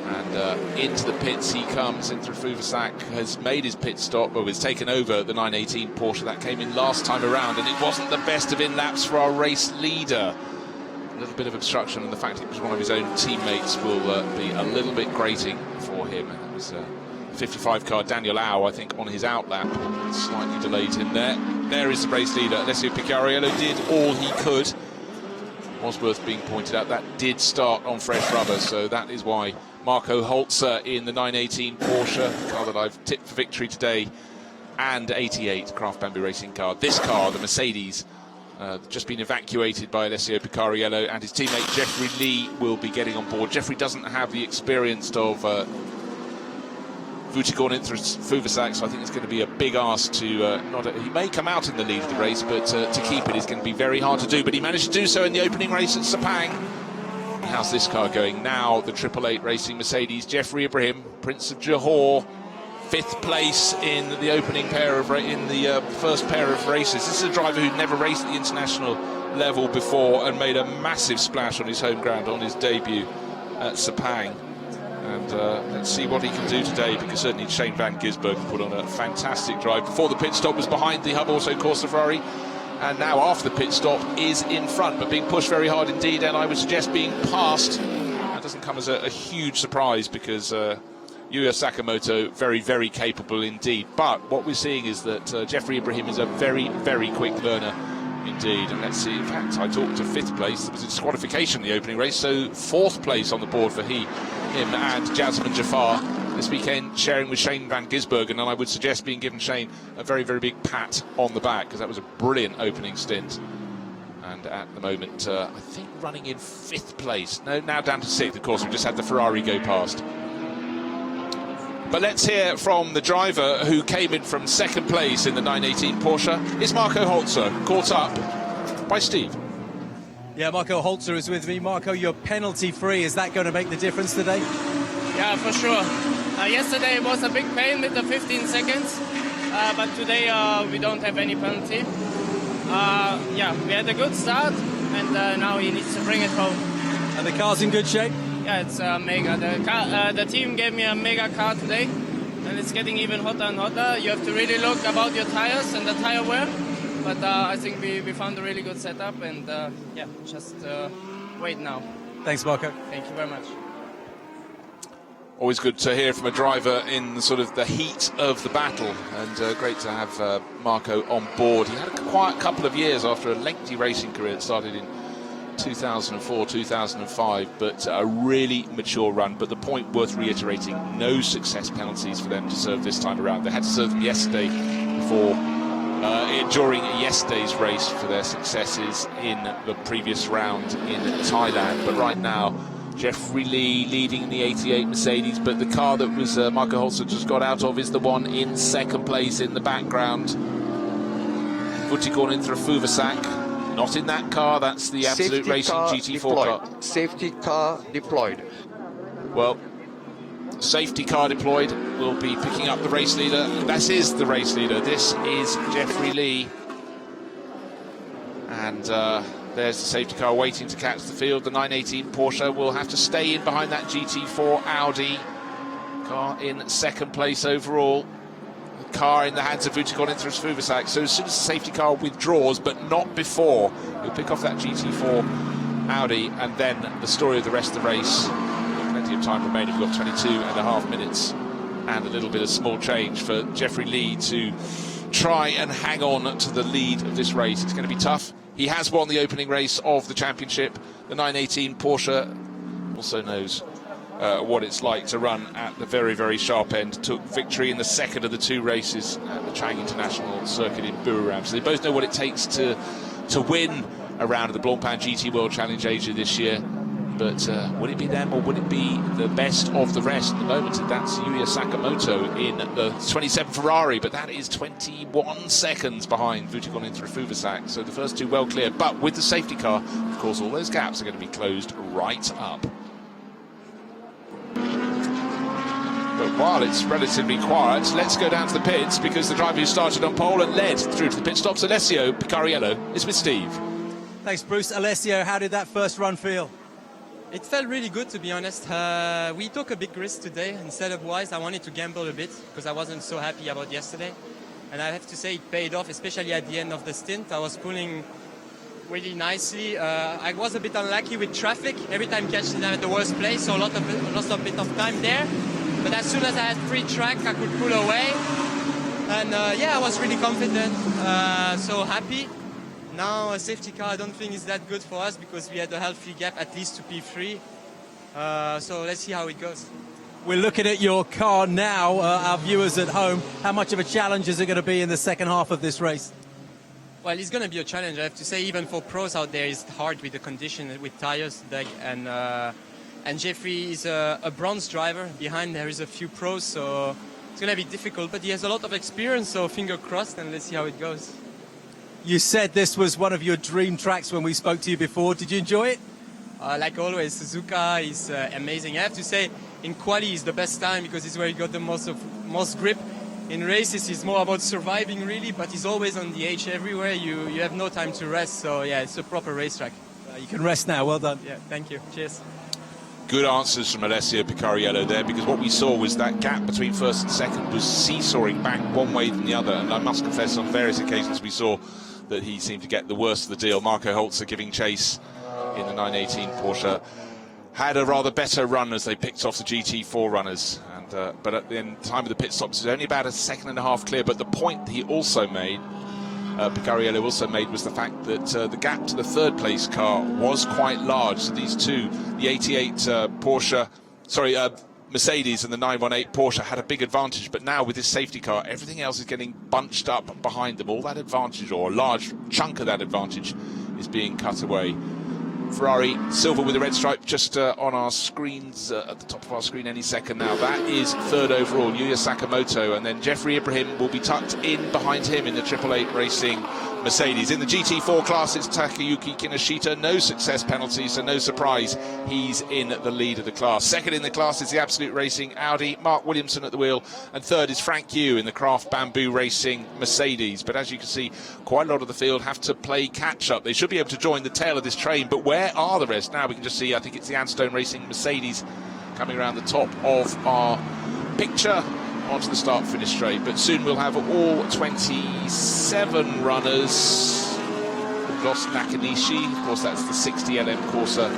And into the pits he comes. Into Fuvasak has made his pit stop, but has taken over the 918 Porsche that came in last time around, and it wasn't the best of in-laps for our race leader. A little bit of obstruction, and the fact it was one of his own teammates will be a little bit grating for him. And it was 55 car Daniel Au, I think, on his outlap, slightly delayed him there. There is the race leader. Alessio Picariello did all he could. Was worth being pointed out, that did start on fresh rubber, so that is why Marco Holzer in the 918 Porsche, the car that I've tipped for victory today, and 88 Craft Bamboo Racing car. This car, the Mercedes, just been evacuated by Alessio Picariello, and his teammate Jeffrey Lee will be getting on board. Jeffrey doesn't have the experience of Vucicon Fuvasak, so I think it's going to be a big ask to he may come out in the lead of the race, but to keep it is going to be very hard to do. But he managed to do so in the opening race at Sepang. How's this car going now? The 888 Racing Mercedes, Jeffrey Ibrahim, Prince of Johor, 5th place in the opening pair of first pair of races. This is a driver who'd never raced at the international level before and made a massive splash on his home ground on his debut at Sepang. And let's see what he can do today, because certainly Shane van Gisbergen put on a fantastic drive. Before the pit stop was behind the Hub Auto Corsa Ferrari, and now after the pit stop is in front, but being pushed very hard indeed, and I would suggest being passed. That doesn't come as a huge surprise, because Yuya Sakamoto, very, very capable indeed. But what we're seeing is that Jeffrey Ibrahim is a very, very quick learner indeed. And let's see, in fact, I talked to 5th place. There was a disqualification in the opening race, so 4th place on the board for him and Jasmine Jafar this weekend, sharing with Shane van Gisbergen, and I would suggest being given Shane a very, very big pat on the back, because that was a brilliant opening stint. And at the moment, I think running in 5th place. No, now down to 6th, of course. We just had the Ferrari go past. But let's hear from the driver who came in from 2nd place in the 918 Porsche. It's Marco Holzer, caught up by Steve. Yeah, Marco Holzer is with me. Marco, you're penalty free. Is that going to make the difference today? Yeah, for sure. Yesterday was a big pain with the 15 seconds, but today we don't have any penalty. Yeah, we had a good start, and now he needs to bring it home. And the car's in good shape? Yeah, it's mega. The team gave me a mega car today, and it's getting even hotter and hotter. You have to really look about your tires and the tire wear, but I think we found a really good setup, and yeah, just wait now. Thanks, Marco. Thank you very much. Always good to hear from a driver in sort of the heat of the battle, and great to have Marco on board. He had a quiet couple of years after a lengthy racing career that started in 2004, 2005, but a really mature run. But the point worth reiterating, no success penalties for them to serve this time around. They had to serve them yesterday before during yesterday's race for their successes in the previous round in Thailand. But right now, Jeffrey Lee leading the 88 Mercedes, but the car that was Marco Holzer just got out of is the one in second place in the background. Vutikon Fuvasak, not in that car, that's the Absolute Racing GT4 car. Safety car deployed. Well, safety car deployed will be picking up the race leader. This is the race leader. This is Jeffrey Lee. And there's the safety car waiting to catch the field. The 918 Porsche will have to stay in behind that GT4 Audi. Car in second place overall. The car in the hands of Vutikon Fuvasak. So as soon as the safety car withdraws, but not before, he'll pick off that GT4 Audi, and then the story of the rest of the race. Plenty of time remaining. We've got 22.5 minutes and a little bit of small change for Jeffrey Lee to try and hang on to the lead of this race. It's going to be tough. He has won the opening race of the championship. The 918 Porsche also knows what it's like to run at the very, very sharp end. Took victory in the second of the two races at the Chang International Circuit in Buriram. So they both know what it takes to win a round of the Blancpain GT World Challenge Asia this year. But would it be them, or would it be the best of the rest? At the moment, that's Yuya Sakamoto in the 27 Ferrari, but that is 21 seconds behind Vutikon Fuvasak. So the first two well cleared. But with the safety car, of course, all those gaps are going to be closed right up. But while it's relatively quiet, let's go down to the pits, because the driver who started on pole and led through to the pit stops, Alessio Picariello, is with Steve. Thanks, Bruce. Alessio, how did that first run feel? It felt really good, to be honest. We took a big risk today. Instead of Wise, I wanted to gamble a bit because I wasn't so happy about yesterday. And I have to say it paid off, especially at the end of the stint. I was pulling really nicely. I was a bit unlucky with traffic. Every time catching them at the worst place, so lost a bit of time there. But as soon as I had free track, I could pull away. And yeah, I was really confident, so happy. Now a safety car I don't think is that good for us because we had a healthy gap at least to P3. So let's see how it goes. We're looking at your car now, our viewers at home. How much of a challenge is it going to be in the second half of this race? Well, it's going to be a challenge. I have to say, even for pros out there, it's hard with the condition, with tires. And Jeffrey is a bronze driver. Behind there is a few pros, so it's going to be difficult. But he has a lot of experience, so finger crossed, and let's see how it goes. You said this was one of your dream tracks when we spoke to you before. Did you enjoy it? Like always, Suzuka is amazing. I have to say, in quali is the best time because it's where you got the most grip. In races, it's more about surviving, really, but it's always on the edge everywhere. You have no time to rest, so yeah, it's a proper racetrack. You can rest now. Well done. Yeah, thank you. Cheers. Good answers from Alessio Picariello there, because what we saw was that gap between first and second was seesawing back one way than the other, and I must confess on various occasions we saw that he seemed to get the worst of the deal. Marco Holzer giving chase in the 918 Porsche had a rather better run as they picked off the GT4 runners, and but at the time of the pit stops it was only about a second and a half clear. But the point he also made, Picariello also made, was the fact that the gap to the third place car was quite large. So these two, the 88 Mercedes and the 918 Porsche, had a big advantage, but now with this safety car, everything else is getting bunched up behind them. All that advantage, or a large chunk of that advantage, is being cut away. Ferrari silver with a red stripe just on our screens, at the top of our screen any second now. That is third overall, Yuya Sakamoto, and then Jeffrey Ibrahim will be tucked in behind him in the 888 Racing Mercedes. In the GT4 class, it's Takayuki Kinoshita. No success penalty, so no surprise he's in the lead of the class. Second in the class is the Absolute Racing Audi, Mark Williamson at the wheel, and third is Frank Yu in the Craft Bamboo Racing Mercedes. But as you can see, quite a lot of the field have to play catch-up. They should be able to join the tail of this train, but where are the rest? Now we can just see, I think it's the Anstone Racing Mercedes coming around the top of our picture onto the start-finish straight, but soon we'll have all 27 runners. We've lost Nakanishi, of course that's the 60 LM Corsa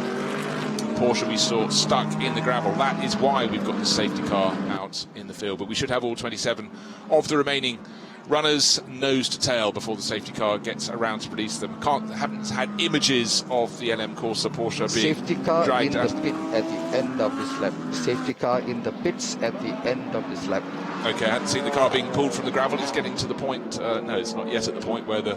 Porsche we saw stuck in the gravel. That is why we've got the safety car out in the field, but we should have all 27 of the remaining runners nose to tail before the safety car gets around to release them. Haven't had images of the LM Corsa Porsche being safety car dragged in out. the pit at the end of this lap. Safety car in the pits at the end of this lap. Okay, I hadn't seen the car being pulled from the gravel. It's getting to the point, no, it's not yet at the point where the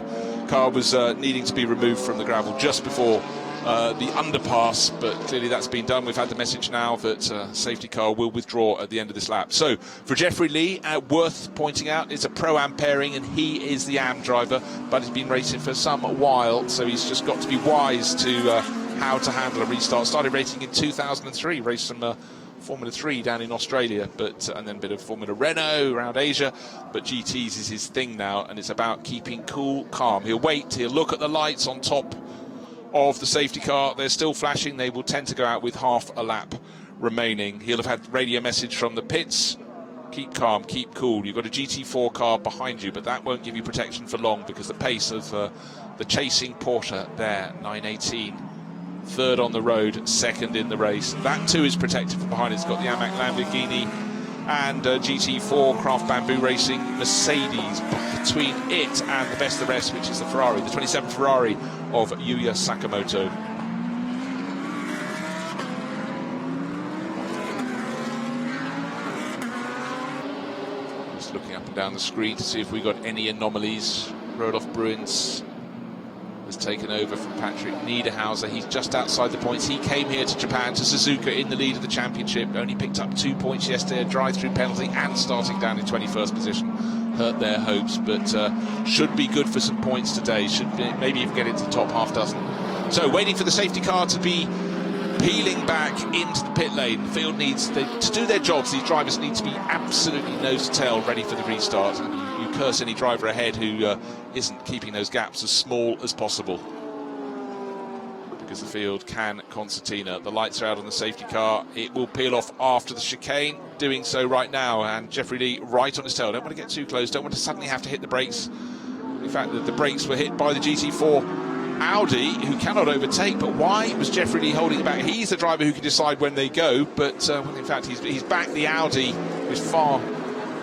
car was needing to be removed from the gravel just before the underpass, but clearly that's been done. We've had the message now that safety car will withdraw at the end of this lap. So for Jeffrey Lee, worth pointing out, it's a Pro-Am pairing and he is the AM driver, but he's been racing for some while, so he's just got to be wise to how to handle a restart. Started racing in 2003, raced some Formula 3 down in Australia, but and then a bit of Formula Renault around Asia, but GTs is his thing now, and it's about keeping cool, calm. He'll wait, he'll look at the lights on top of the safety car. They're still flashing. They will tend to go out with half a lap remaining. He'll have had radio message from the pits: keep calm, keep cool. You've got a GT4 car behind you, but that won't give you protection for long because the pace of the chasing Porsche there, 918, third on the road, second in the race. That too is protected from behind. It's got the AMAC Lamborghini and GT4 Craft Bamboo Racing Mercedes between it and the best of the rest, which is the Ferrari, the 27 Ferrari of Yuya Sakamoto. Just looking up and down the screen to see if we got any anomalies. Roloff Bruins has taken over from Patrick Niederhauser. He's just outside the points. He came here to Japan, to Suzuka, in the lead of the championship. Only picked up 2 points yesterday, a drive-through penalty, and starting down in 21st position. Hurt their hopes, but should be good for some points today. Should be, maybe even get into the top half dozen. So waiting for the safety car to be peeling back into the pit lane. The field needs, to do their jobs, these drivers need to be absolutely nose to tail ready for the restart. And you curse any driver ahead who isn't keeping those gaps as small as possible, because the field can concertina. The lights are out on the safety car. It will peel off after the chicane, doing so right now, and Jeffrey Lee right on his tail. Don't want to get too close, don't want to suddenly have to hit the brakes. In fact, the brakes were hit by the GT4 Audi, who cannot overtake. But why was Jeffrey Lee holding it back? He's the driver who can decide when they go, but in fact he's backed the Audi with far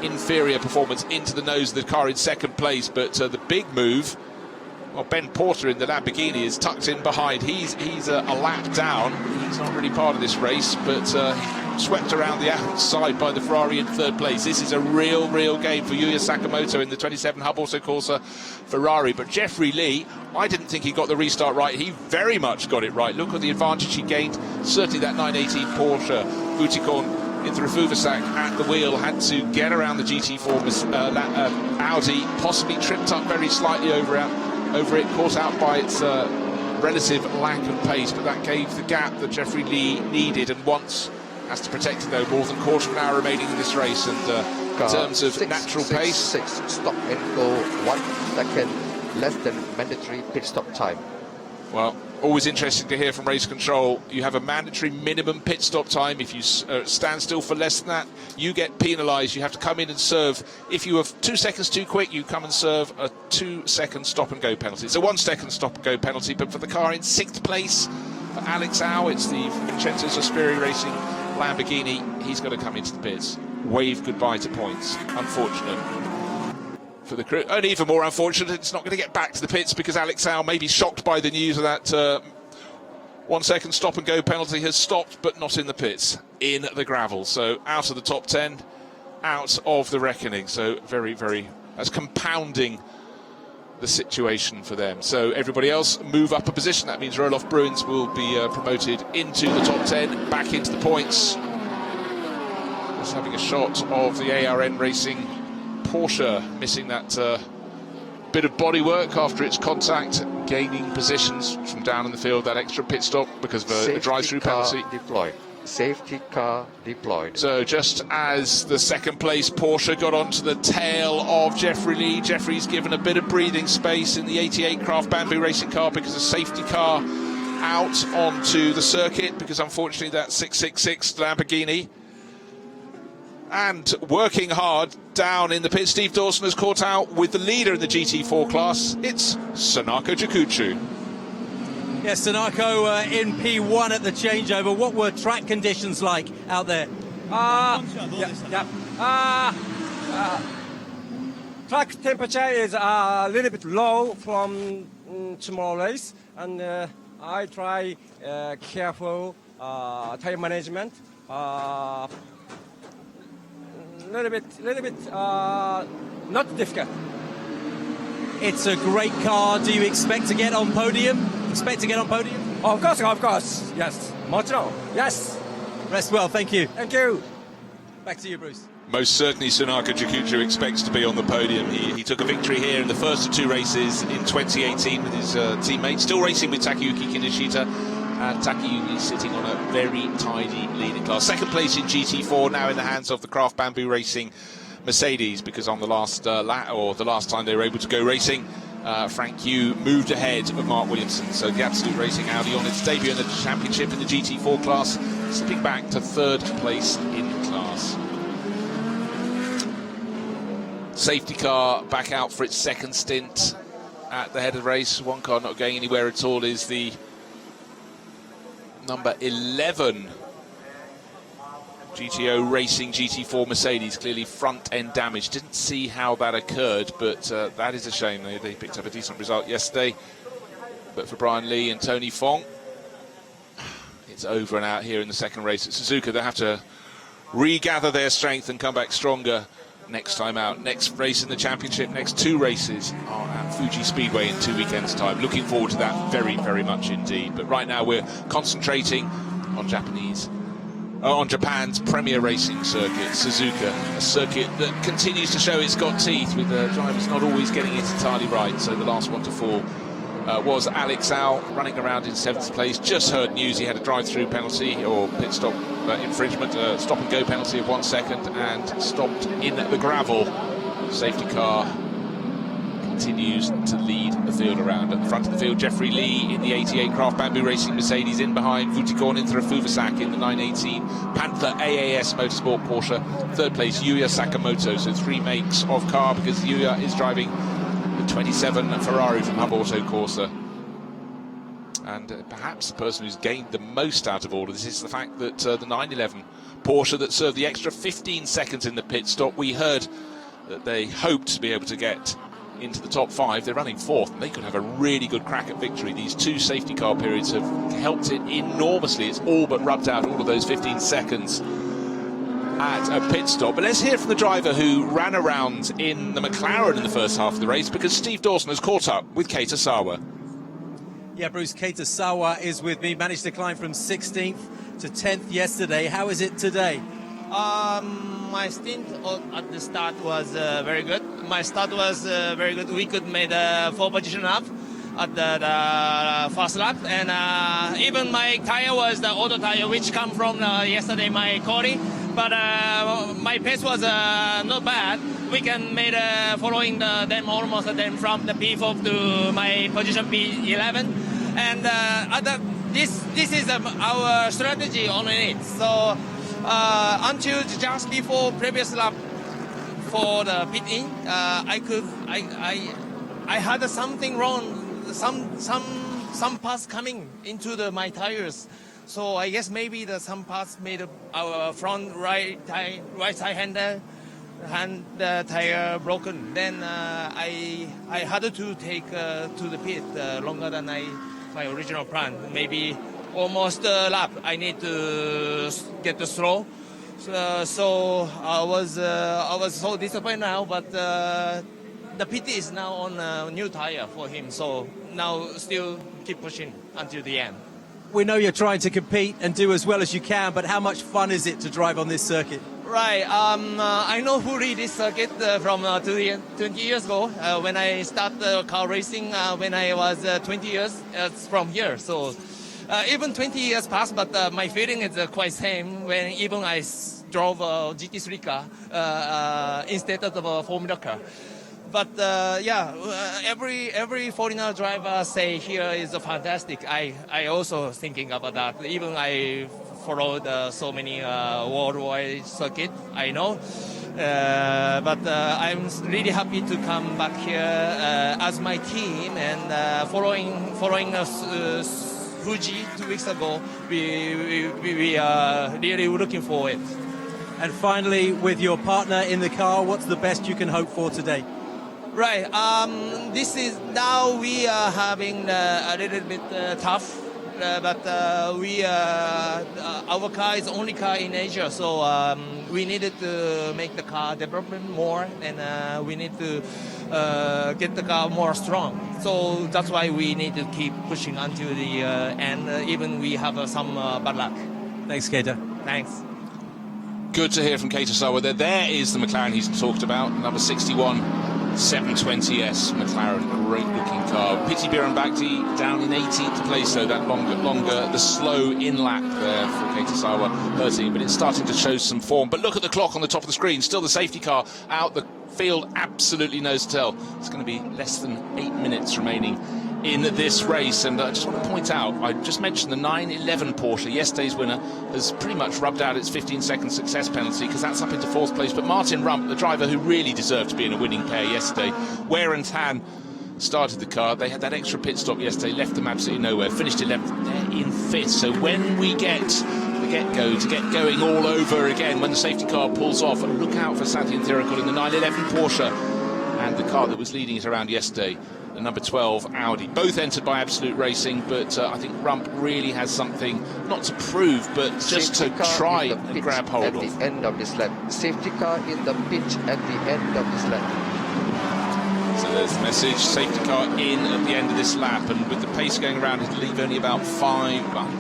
inferior performance into the nose of the car in second place. But the big move, well, Ben Porter in the Lamborghini is tucked in behind. He's a lap down. He's not really part of this race, but swept around the outside by the Ferrari in third place. This is a real game for Yuya Sakamoto in the 27 Hub Auto Corsa Ferrari. But Jeffrey Lee, I didn't think he got the restart right. He very much got it right. Look at the advantage he gained. Certainly that 918 Porsche Butikon into Refuvasak at the wheel had to get around the GT4 Audi, possibly tripped up very slightly over it, caught out by its relative lack of pace, but that gave the gap that Jeffrey Lee needed and wants. Has to protect it though. More than a quarter of an hour remaining in this race, and in terms of natural pace, stop and go 1 second less than mandatory pit stop time. Well, always interesting to hear from race control. You have a mandatory minimum pit stop time. If you stand still for less than that, you get penalised. You have to come in and serve. If you are 2 seconds too quick, you come and serve a 2 second stop and go penalty. It's a 1 second stop and go penalty, but for the car in 6th place, for Alex Au, it's the Vincenzo Sospiri Racing Lamborghini. He's got to come into the pits. Wave goodbye to points. Unfortunate for the crew. And even more unfortunate, it's not going to get back to the pits because Alex Au may be shocked by the news of that 1 second stop and go penalty. Has stopped but not in the pits, in the gravel. So out of the top 10, out of the reckoning. So very, that's compounding the situation for them. So everybody else move up a position. That means Roloff Bruins will be promoted into the top 10, back into the points. Just having a shot of the ARN Racing Porsche missing that bit of bodywork after its contact, gaining positions from down in the field, that extra pit stop because of a drive-through penalty. Deployed. Safety car deployed. So just as the second place Porsche got onto the tail of Jeffrey Lee, Jeffrey's given a bit of breathing space in the 88 Craft Bamboo Racing car because a safety car out onto the circuit, because unfortunately that 666 Lamborghini. And working hard down in the pit, Steve Dawson has caught out with the leader in the GT4 class. It's Sanako Jakuchu. Yes, Sanako in P1 at the changeover. What were track conditions like out there? track temperature is a little bit low from tomorrow race, and I try careful tire management. Little bit not difficult. It's a great car. Do you expect to get on podium? Of course. Yes. もちろん. Yes. Rest well. Thank you. Thank you. Back to you, Bruce. Most certainly Sunaka Jakuta expects to be on the podium. He took a victory here in the first of 2 races in 2018 with his teammates, still racing with Takayuki Kinoshita, and Takayuki sitting on a very tidy leading class. Second place in GT4, now in the hands of the Craft Bamboo Racing Mercedes, because on the last lap, or the last time they were able to go racing, Frank Yu moved ahead of Mark Williamson. So the Absolute Racing Audi on its debut in the championship in the GT4 class, slipping back to 3rd place in the class. Safety car back out for its second stint at the head of the race. One car not going anywhere at all is the number 11 GTO Racing GT4 Mercedes, clearly front end damage. Didn't see how that occurred, but that is a shame. They picked up a decent result yesterday, but for Brian Lee and Tony Fong, it's over and out here in the second race at Suzuka. They have to regather their strength and come back stronger next time out. Next race in the championship, next 2 races are at Fuji Speedway in 2 weekends' time. Looking forward to that very, very much indeed. But right now we're concentrating on Japan's premier racing circuit, Suzuka, a circuit that continues to show it's got teeth, with drivers not always getting it entirely right. So the last one to fall was Alex Al, running around in 7th place. Just heard news he had a drive-through penalty, or pit stop infringement, stop and go penalty of 1 second, and stopped in the gravel. Safety car continues to lead the field around. At the front of the field, Jeffrey Lee in the 88 Craft Bamboo Racing Mercedes, in behind Vutikon Intra Fuvasak in the 918 Panther AAS Motorsport Porsche. 3rd place, Yuya Sakamoto. So 3 makes of car, because Yuya is driving the 27 Ferrari from Hub Auto Corsa. And perhaps the person who's gained the most out of all of this is the fact that the 911 Porsche that served the extra 15 seconds in the pit stop, we heard that they hoped to be able to get into the top 5. They're running 4th, and they could have a really good crack at victory. These 2 safety car periods have helped it enormously. It's all but rubbed out all of those 15 seconds at a pit stop. But let's hear from the driver who ran around in the McLaren in the first half of the race, because Steve Dawson has caught up with Keita Sawa. Yeah, Bruce, Keita Sawa is with me. Managed to climb from 16th to 10th yesterday. How is it today? My stint at the start was very good. My start was very good. We could make the 4 position up at the first lap, and even my tire was the auto tire, which come from yesterday my Corey. But my pace was not bad. We can make following them almost them from the P4 to my position P11, and this is our strategy on it. So. Until just before previous lap for the pit in, I had something wrong, some parts coming into my tires. So I guess maybe some parts made our front right side handle and the tire broken. Then I had to take to the pit longer than my original plan. Maybe almost a lap. I need to get the slow. So I was so disappointed now, but the PT is now on a new tire for him. So now still keep pushing until the end. We know you're trying to compete and do as well as you can, but how much fun is it to drive on this circuit? Right. I know fully this circuit from 20 years ago when I started car racing when I was 20 years from here. So. Even 20 years passed, but my feeling is quite same when even I drove a GT3 car instead of a Formula car. But every foreigner driver say here is fantastic. I also thinking about that. Even I followed so many worldwide circuit, I know. But I'm really happy to come back here as my team and following us. Fuji 2 weeks ago, we are really looking forward. And finally, with your partner in the car, what's the best you can hope for today? Right. This is now we are having a little bit tough, but our car is the only car in Asia, so we needed to make the car development more, and we need to get the car more strong. So that's why we need to keep pushing until the end. Even we have some bad luck. Thanks, Keita. Thanks. Good to hear from Keita Sawa there. There is the McLaren he's talked about, number 61, 720S McLaren, great looking car. Piti Bhirombhakdi down in 18th place, so that longer, the slow in-lap there for Keita Sawa hurting, but it's starting to show some form. But look at the clock on the top of the screen, still the safety car out the field, absolutely no tell. It's going to be less than 8 minutes remaining in this race, and I just want to point out, I just mentioned the 911 Porsche, yesterday's winner, has pretty much rubbed out its 15-second success penalty because that's up into 4th place. But Martin Rump, the driver who really deserved to be in a winning pair yesterday, Wear and Tan started the car. They had that extra pit stop yesterday, left them absolutely nowhere, finished 11th, they're in 5th. So when we get the get-go to get going all over again, when the safety car pulls off, look out for Santi and Thierry in the 911 Porsche and the car that was leading it around yesterday, the number 12 Audi. Both entered by Absolute Racing, but I think Rump really has something, not to prove, but just to try and grab hold of. At the end of this lap. Safety car in the pit at the end of this lap. So there's the message, safety car in at the end of this lap, and with the pace going around, it'll leave only about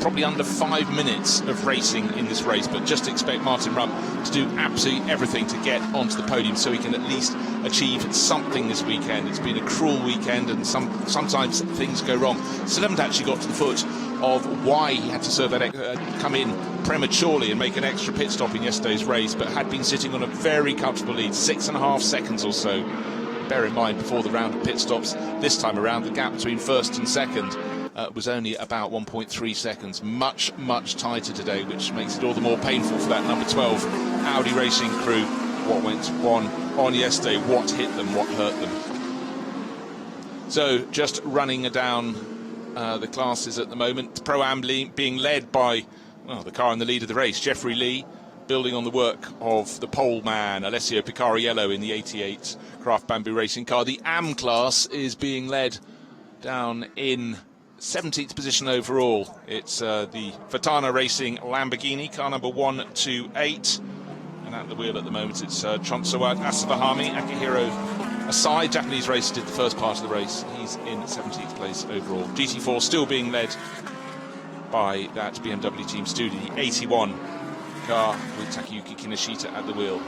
probably under 5 minutes of racing in this race, but just expect Martin Rump to do absolutely everything to get onto the podium so he can at least achieve something this weekend. It's been a cruel weekend, and sometimes things go wrong. Still haven't actually got to the foot of why he had to serve that come in prematurely and make an extra pit stop in yesterday's race, but had been sitting on a very comfortable lead, 6.5 seconds or so. Bear in mind, before the round of pit stops this time around, the gap between first and second was only about 1.3 seconds. Much tighter today, which makes it all the more painful for that number 12 Audi racing crew. What went on yesterday, what hit them, what hurt them. So just running down the classes at the moment, Pro-Am being led by the car in the lead of the race, Jeffrey Lee, building on the work of the pole man Alessio Picariello in the 88 Craft Bamboo racing car. The AM class is being led down in 17th position overall. It's the Fatana Racing Lamborghini, car number 128. And at the wheel at the moment it's Chonsawat Asavahami, Akihiro Asai, Japanese racer, did the first part of the race. He's in 17th place overall. GT4 still being led by that BMW Team Studio, the 81 car with Takayuki Kinoshita at the wheel.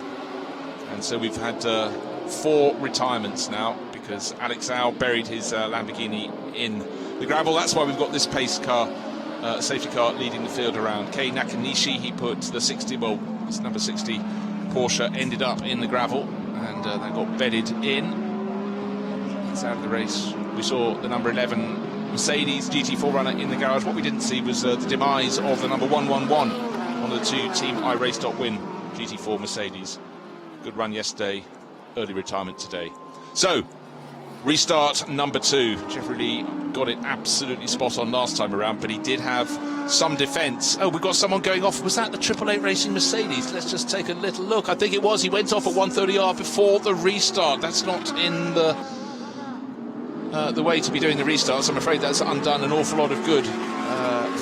And so we've had 4 retirements now because Alex Zhao buried his Lamborghini in the gravel. That's why we've got this pace car, safety car, leading the field around. Kei Nakanishi, he put the 60, well, it's number 60 Porsche, ended up in the gravel, and that got bedded in. It's out of the race. We saw the number 11 Mercedes GT4 runner in the garage. What we didn't see was the demise of the number 111, one of the 2 Team iRace.win GT4 Mercedes. Good run yesterday, early retirement today. So, restart number 2. Jeffrey Lee got it absolutely spot on last time around, but he did have some defence. Oh, we've got someone going off. Was that the 888 Racing Mercedes? Let's just take a little look. I think it was. He went off at 130R before the restart. That's not in the way to be doing the restarts. I'm afraid that's undone an awful lot of good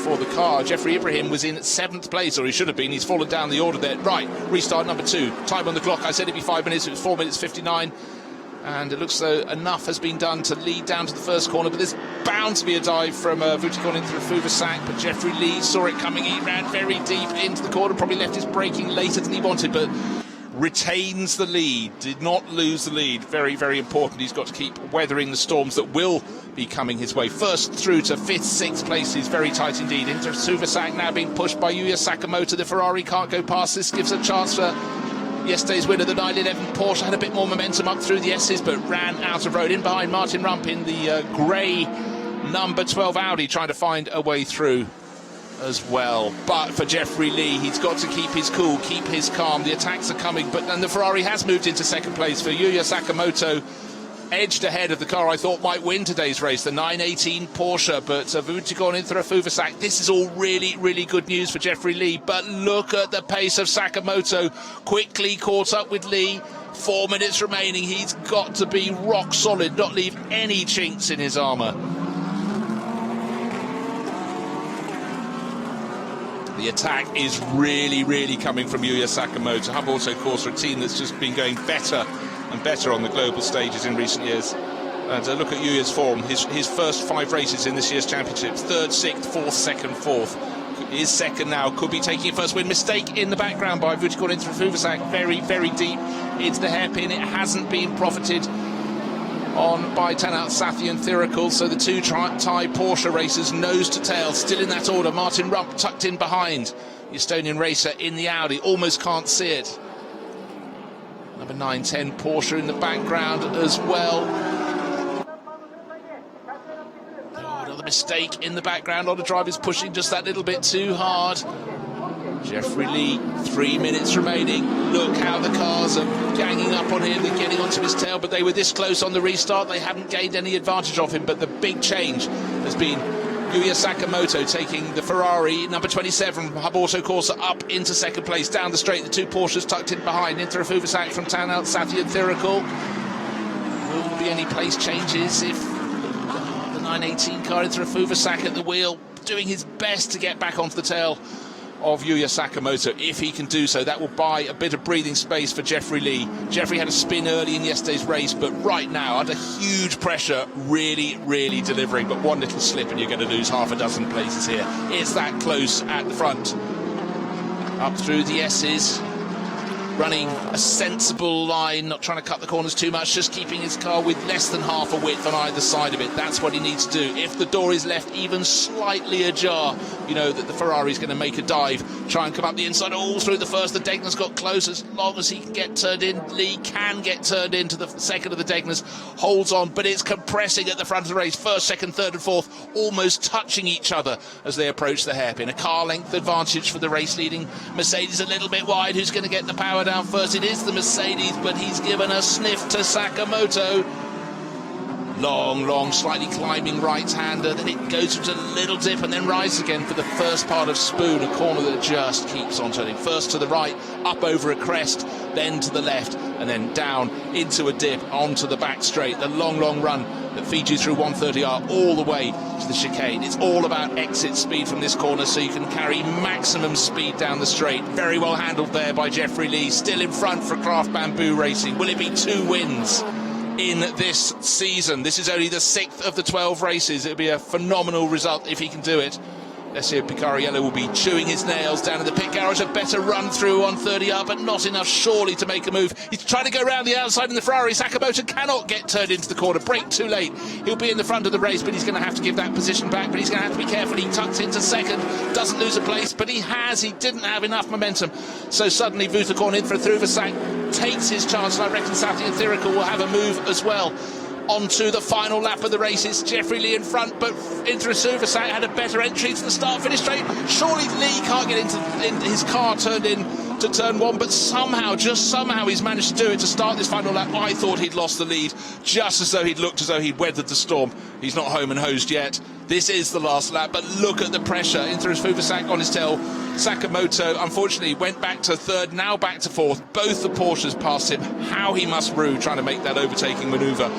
for the car. Jeffrey Ibrahim was in 7th place, or he should have been. He's fallen down the order there. Right, restart number 2. Time on the clock. I said it'd be 5 minutes. It was 4 minutes 59. And it looks though enough has been done to lead down to the first corner, but there's bound to be a dive from Vutikon into the Fuvasak, but Jeffrey Lee saw it coming. He ran very deep into the corner, probably left his braking later than he wanted, but retains the lead, did not lose the lead. Very, very important. He's got to keep weathering the storms that will be coming his way. First through to 5th, 6th places, very tight indeed. Into Fuvasak now being pushed by Yuya Sakamoto. The Ferrari can't go past this, gives a chance for yesterday's winner, the 911 Porsche. Had a bit more momentum up through the S's, but ran out of road in behind Martin Rump in the grey number 12 Audi, trying to find a way through as well. But for Jeffrey Lee, he's got to keep his cool, keep his calm. The attacks are coming, but then the Ferrari has moved into 2nd place for Yuya Sakamoto. edged ahead of the car I thought might win today's race, the 918 Porsche, but Vujicic into a Fuvasak. This is all really, really good news for Jeffrey Lee, but look at the pace of Sakamoto. Quickly caught up with Lee. 4 minutes remaining. He's got to be rock solid, not leave any chinks in his armour. The attack is really, really coming from Yuya Sakamoto. Hub Auto Corsa, a team that's just been going better and better on the global stages in recent years. And look at Yuya's form. His first 5 races in this year's championships: 3rd, 6th, 4th, 2nd, 4th. Is second now. Could be taking a first win. Mistake in the background by Vujicic into Fuvasak. Very, very deep into the hairpin. It hasn't been profited on by Tanat Sathi and Thirikul, so the two Thai Porsche racers nose to tail, still in that order. Martin Rump tucked in behind. The Estonian racer in the Audi, almost can't see it. Number 910 Porsche in the background as well. Oh, another mistake in the background. A lot of drivers pushing just that little bit too hard. Jeffrey Lee, 3 minutes remaining. Look how the cars are ganging up on him. They're getting onto his tail, but they were this close on the restart. They haven't gained any advantage of him, but the big change has been Yuya Sakamoto taking the Ferrari, number 27, Hub Auto Corsa, up into second place. Down the straight, the two Porsches tucked in behind. Into a Fuvasak from Tanat Sathi and Thirikul. Will there be any place changes if the 918 car into a Fuvasak at the wheel, doing his best to get back onto the tail of Yuya Sakamoto? If he can do so, that will buy a bit of breathing space for Jeffrey Lee. Jeffrey had a spin early in yesterday's race, but right now, under huge pressure, really, really delivering. But one little slip and you're going to lose half a dozen places here. It's that close at the front. Up through the S's, running a sensible line, not trying to cut the corners too much, just keeping his car with less than half a width on either side of it. That's what he needs to do. If the door is left even slightly ajar, you know that the Ferrari's going to make a dive, try and come up the inside all through the first. The Degner's got close. As long as he can get turned in, Lee can get turned into the second of the Degners, holds on, but it's compressing at the front of the race. First, second, third and fourth almost touching each other as they approach the hairpin. A car length advantage for the race leading Mercedes, a little bit wide. Who's going to get the power down first? It is the Mercedes, but he's given a sniff to Sakamoto. Long, slightly climbing right-hander, then it goes into a little dip and then rises again for the first part of Spoon, a corner that just keeps on turning. First to the right, up over a crest, then to the left, and then down into a dip, onto the back straight. The long run that feeds you through 130R all the way to the chicane. It's all about exit speed from this corner, so you can carry maximum speed down the straight. Very well handled there by Jeffrey Lee, still in front for Craft Bamboo Racing. Will it be 2 wins in this season? This is only the 6th of the 12 races. It'll be a phenomenal result if he can do it. Alessio Picariello will be chewing his nails down in the pit garage. A better run through on 30R, but not enough surely to make a move. He's trying to go around the outside in the Ferrari. Sakamoto cannot get turned into the corner. Brake too late. He'll be in the front of the race, but he's going to have to give that position back. But he's going to have to be careful. He tucks into second, doesn't lose a place, but he didn't have enough momentum. So suddenly Vutakorn in for a Thruvasak takes his chance, and I reckon Sathi and Thirikul will have a move as well. Onto the final lap of the races. Jeffrey Lee in front, but Thruvasak had a better entry to the start-finish straight. Surely Lee can't get into his car turned in to turn one, but somehow, just somehow, he's managed to do it to start this final lap. I thought he'd lost the lead, just as though he'd looked as though he'd weathered the storm. He's not home and hosed yet. This is the last lap, but look at the pressure. Thruvasak on his tail. Sakamoto, unfortunately, went back to third, now back to fourth. Both the Porsches passed him. How he must rue trying to make that overtaking manoeuvre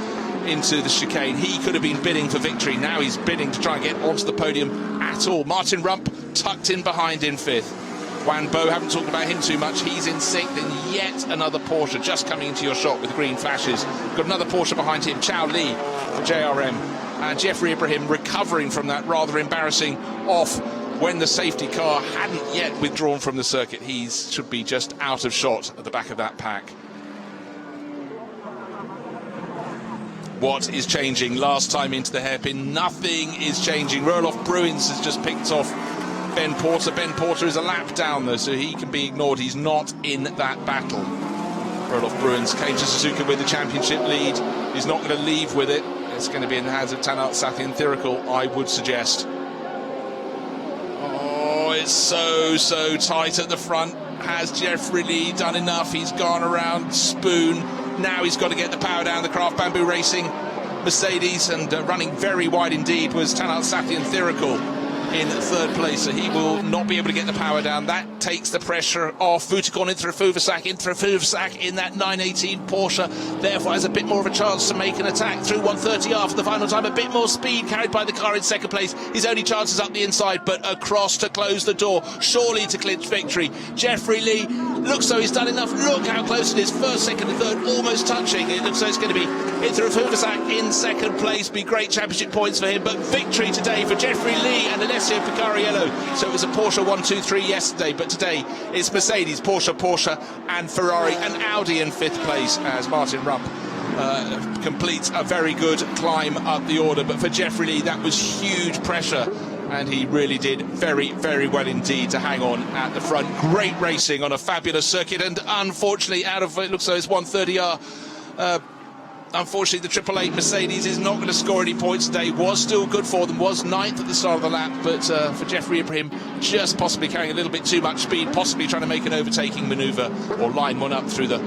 into the chicane. He could have been bidding for victory. Now he's bidding to try and get onto the podium at all. Martin Rump tucked in behind in fifth. Wan Bo, haven't talked about him too much. He's in sixth, and yet another Porsche just coming into your shot with green flashes. Got another Porsche behind him, Chow Lee for JRM. And Jeffrey Ibrahim recovering from that rather embarrassing off when the safety car hadn't yet withdrawn from the circuit. He should be just out of shot at the back of that pack. What is changing? Last time into the hairpin, nothing is changing. Roloff Bruins has just picked off Ben Porter. Ben Porter is a lap down though, so he can be ignored. He's not in that battle. Roloff Bruins came to Suzuka with the championship lead. He's not going to leave with it. It's going to be in the hands of Tanat Sathi and Thirikul, I would suggest. Oh, it's so tight at the front. Has Jeffrey Lee done enough? He's gone around Spoon. Now he's got to get the power down. The Craft Bamboo Racing Mercedes, and running very wide indeed was Tanat Safian Thirikul in third place, so he will not be able to get the power down. That takes the pressure off. Vutikon in Trafuvacak in that 918 Porsche, therefore has a bit more of a chance to make an attack through 130R for the final time. A bit more speed carried by the car in second place. His only chance is up the inside, but across to close the door, surely to clinch victory. Jeffrey Lee looks so he's done enough. Look how close it is, first, second and third, almost touching. It looks so it's going to be Trafuvacak in second place. Be great championship points for him, but victory today for Jeffrey Lee and Alessio Picariello. So it was a Porsche 1-2-3 yesterday, but today it's Mercedes, Porsche and Ferrari and Audi in fifth place as Martin Rump completes a very good climb up the order. But for Jeffrey Lee, that was huge pressure, and he really did very, very well indeed to hang on at the front. Great racing on a fabulous circuit, and unfortunately, out of it looks like it's 130R. Unfortunately, the 888 Mercedes is not going to score any points today. Was still good for them, was ninth at the start of the lap, but for Jeffrey Ibrahim, just possibly carrying a little bit too much speed, possibly trying to make an overtaking manoeuvre or line one up through the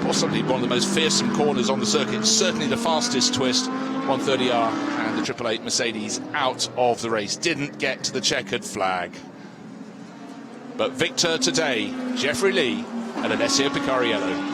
possibly one of the most fearsome corners on the circuit, certainly the fastest twist. 130R and the 888 Mercedes out of the race, didn't get to the checkered flag. But victor today, Jeffrey Lee and Alessio Picariello.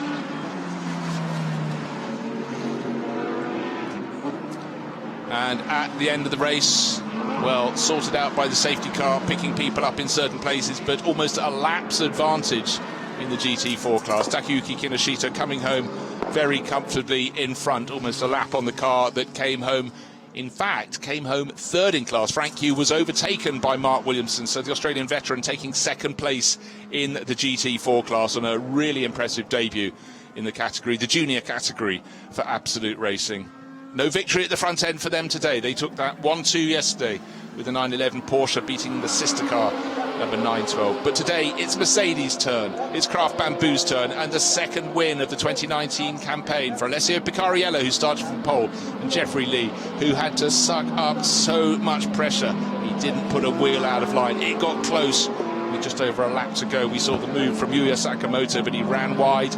And at the end of the race, well, sorted out by the safety car, picking people up in certain places, but almost a lap's advantage in the GT4 class. Takayuki Kinoshita coming home very comfortably in front, almost a lap on the car that came home. In fact, came home third in class. Frank Hugh was overtaken by Mark Williamson, so the Australian veteran taking second place in the GT4 class on a really impressive debut in the category, the junior category for Absolute Racing. No victory at the front end for them today. They took that 1-2 yesterday with the 911 Porsche beating the sister car, number 912. But today it's Mercedes' turn, it's Craft Bamboo's turn, and the second win of the 2019 campaign for Alessio Picariello, who started from pole, and Jeffrey Lee, who had to suck up so much pressure. He didn't put a wheel out of line. It got close. With just over a lap to go, we saw the move from Yuya Sakamoto, but he ran wide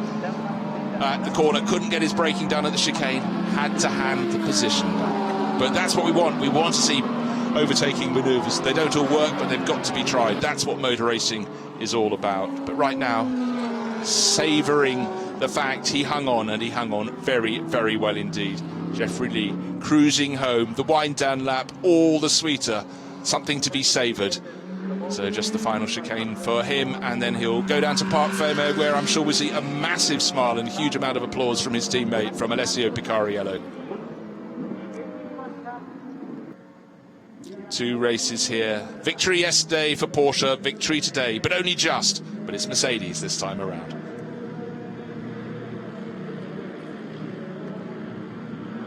at the corner, couldn't get his braking done at the chicane, had to hand the position back. But that's what we want. We want to see overtaking manoeuvres. They don't all work, but they've got to be tried. That's what motor racing is all about. But right now, savouring the fact he hung on, and he hung on very, very well indeed. Jeffrey Lee cruising home, the wind down lap all the sweeter, something to be savoured. So just the final chicane for him, and then he'll go down to Parc Fermé, where I'm sure we'll see a massive smile and a huge amount of applause from his teammate, from Alessio Picariello. 2 races here. Victory yesterday for Porsche, victory today, but only just. But it's Mercedes this time around.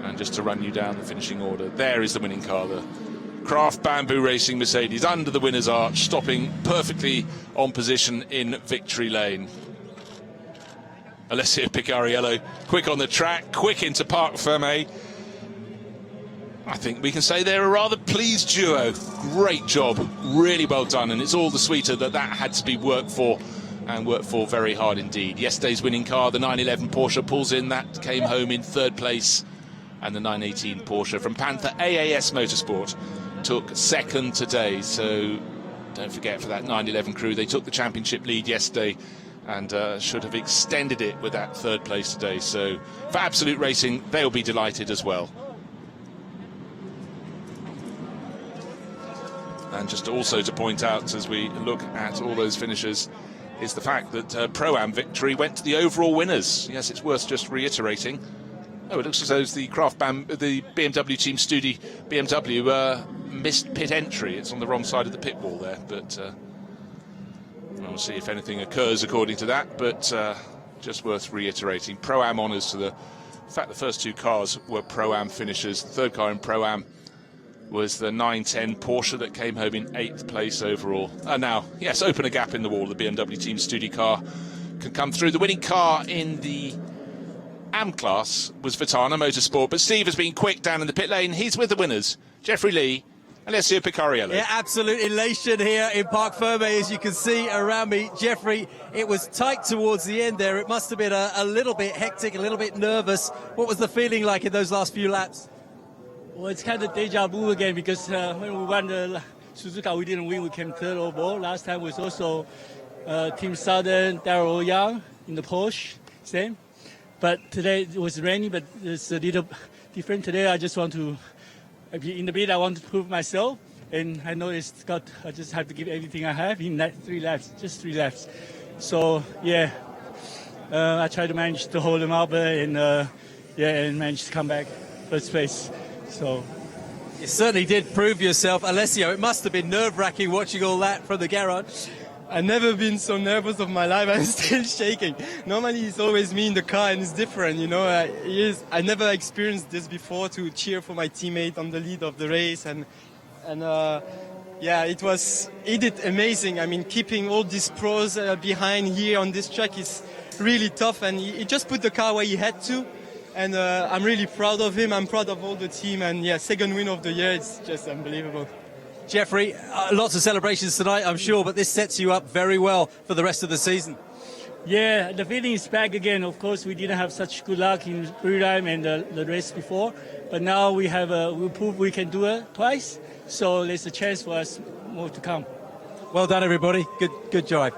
And just to run you down the finishing order, there is the winning car, the Craft Bamboo Racing Mercedes under the winner's arch, stopping perfectly on position in victory lane. Alessio Picariello, quick on the track, quick into Parc Fermé. I think we can say they're a rather pleased duo. Great job, really well done, and it's all the sweeter that that had to be worked for, and worked for very hard indeed. Yesterday's winning car, the 911 Porsche, pulls in. That came home in third place, and the 918 Porsche from Panther AAS Motorsport took second today. So don't forget, for that 911 crew, they took the championship lead yesterday and should have extended it with that third place today. So for Absolute Racing, they'll be delighted as well. And just also to point out, as we look at all those finishers, is the fact that Pro-Am victory went to the overall winners. Yes, it's worth just reiterating. Oh, it looks as though the the BMW Team Studi BMW missed pit entry. It's on the wrong side of the pit wall there, but we'll see if anything occurs according to that. But just worth reiterating, Pro-Am honours to the fact the first 2 cars were Pro-Am finishers. The third car in Pro-Am was the 910 Porsche that came home in 8th place overall. And now, yes, open a gap in the wall. The BMW Team Studi car can come through. The winning car in the AM class was Vitana Motorsport, but Steve has been quick down in the pit lane. He's with the winners, Jeffrey Lee Alessio Picariello. Yeah, absolute elation here in Parc Ferme, as you can see around me. Jeffrey, it was tight towards the end there. It must have been a little bit hectic, a little bit nervous. What was the feeling like in those last few laps? Well, it's kind of deja vu again because when we won the Suzuka, we didn't win. We came third overall. Last time was also Team Southern, Darrell Young in the Porsche, same. But today it was raining, but it's a little different. Today I just want to, in the bid, I want to prove myself. And I know I just have to give everything I have in that 3 laps, just 3 laps. So, yeah, I try to manage to hold them up and manage to come back first place. So you certainly did prove yourself. Alessio, it must have been nerve-wracking watching all that from the garage. I've never been so nervous of my life. I'm still shaking. Normally it's always me in the car and it's different, you know. I never experienced this before, to cheer for my teammate on the lead of the race, and he did amazing. I mean, keeping all these pros behind here on this track is really tough, and he just put the car where he had to. And I'm really proud of him. I'm proud of all the team, and yeah, second win of the year. It's just unbelievable. Jeffrey, lots of celebrations tonight, I'm sure, but this sets you up very well for the rest of the season. yeah, the feeling is back again. Of course, we didn't have such good luck in pre-time and the race before, but now we proved we can do it twice. So there's a chance for us more to come. Well done, everybody. Good drive.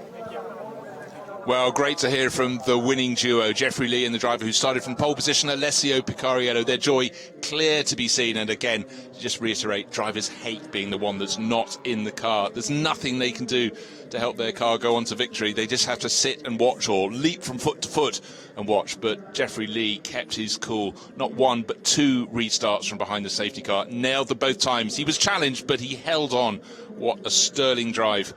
Well, great to hear from the winning duo, Jeffrey Lee and the driver who started from pole position, Alessio Picariello. Their joy clear to be seen. And again, to just reiterate, drivers hate being the one that's not in the car. There's nothing they can do to help their car go on to victory. They just have to sit and watch, or leap from foot to foot and watch. But Jeffrey Lee kept his cool. Not 1 but 2 restarts from behind the safety car. Nailed them both times. He was challenged, but he held on. What a sterling drive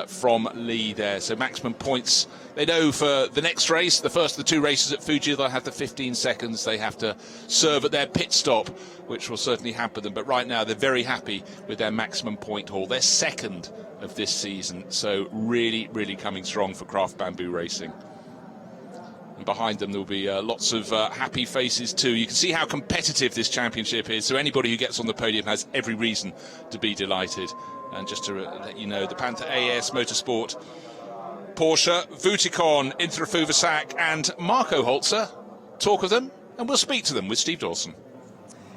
from Lee there. So maximum points, they know for the next race, the first of the 2 races at Fuji, they'll have the 15 seconds they have to serve at their pit stop, which will certainly hamper them. But right now they're very happy with their maximum point haul. They're second of this season, so really, really coming strong for Craft Bamboo Racing. And behind them there'll be lots of happy faces too. You can see how competitive this championship is, so anybody who gets on the podium has every reason to be delighted. And just to let you know, the Panther AS Motorsport, Porsche, Vuitton, Intercontinental and Marco Holzer. Talk of them, and we'll speak to them with Steve Dawson.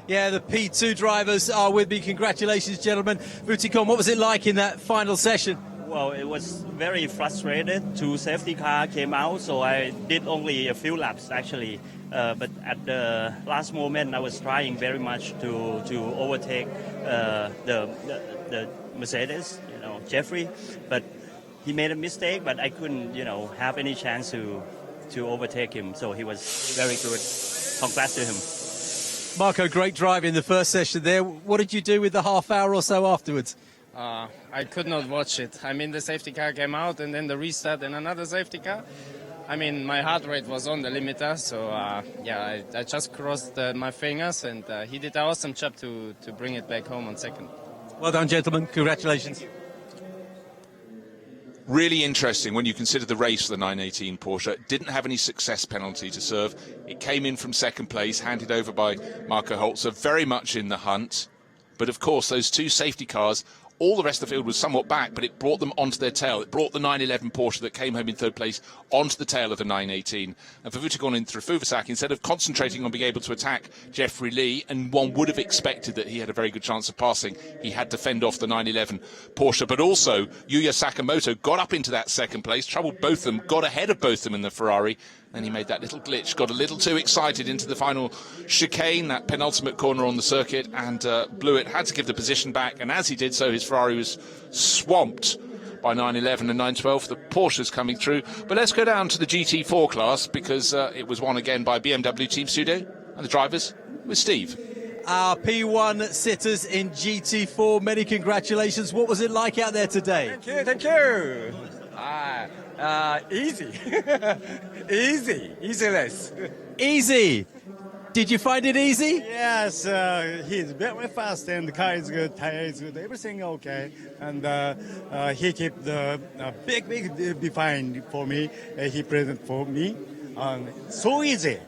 Yeah, the P2 drivers are with me. Congratulations, gentlemen. Vuitton, what was it like in that final session? Well, it was very frustrated. 2 safety car came out, so I did only a few laps actually. But at the last moment, I was trying very much to overtake the Mercedes, Jeffrey. But he made a mistake, but I couldn't, have any chance to overtake him. So he was very good. Congrats to him. Marco, great drive in the first session there. What did you do with the half hour or so afterwards? I could not watch it. I mean, the safety car came out and then the restart and another safety car. I mean, my heart rate was on the limiter, so I just crossed my fingers, and he did an awesome job to bring it back home on second. Well done, gentlemen. Congratulations. Really interesting when you consider the race for the 918 Porsche. Didn't have any success penalty to serve. It came in from second place, handed over by Marco Holzer, very much in the hunt. But of course, those 2 safety cars, all the rest of the field was somewhat back, but it brought them onto their tail. It brought the 911 Porsche that came home in third place onto the tail of the 918. And for Vuitton in Trafuvacak, instead of concentrating on being able to attack Jeffrey Lee, and one would have expected that he had a very good chance of passing, he had to fend off the 911 Porsche. But also, Yuya Sakamoto got up into that second place, troubled both of them, got ahead of both of them in the Ferrari. Then he made that little glitch, got a little too excited into the final chicane, that penultimate corner on the circuit, and blew it, had to give the position back. And as he did so, his Ferrari was swamped by 911 and 912. The Porsche's coming through. But let's go down to the GT4 class, because it was won again by BMW Team Studio and the drivers with Steve. Our P1 sitters in GT4, many congratulations. What was it like out there today? Thank you. Easy. Easy race. Easy. Did you find it easy? Yes, he's very fast and the car is good, tire is good, everything okay. And he kept the big define for me. He present for me. So easy.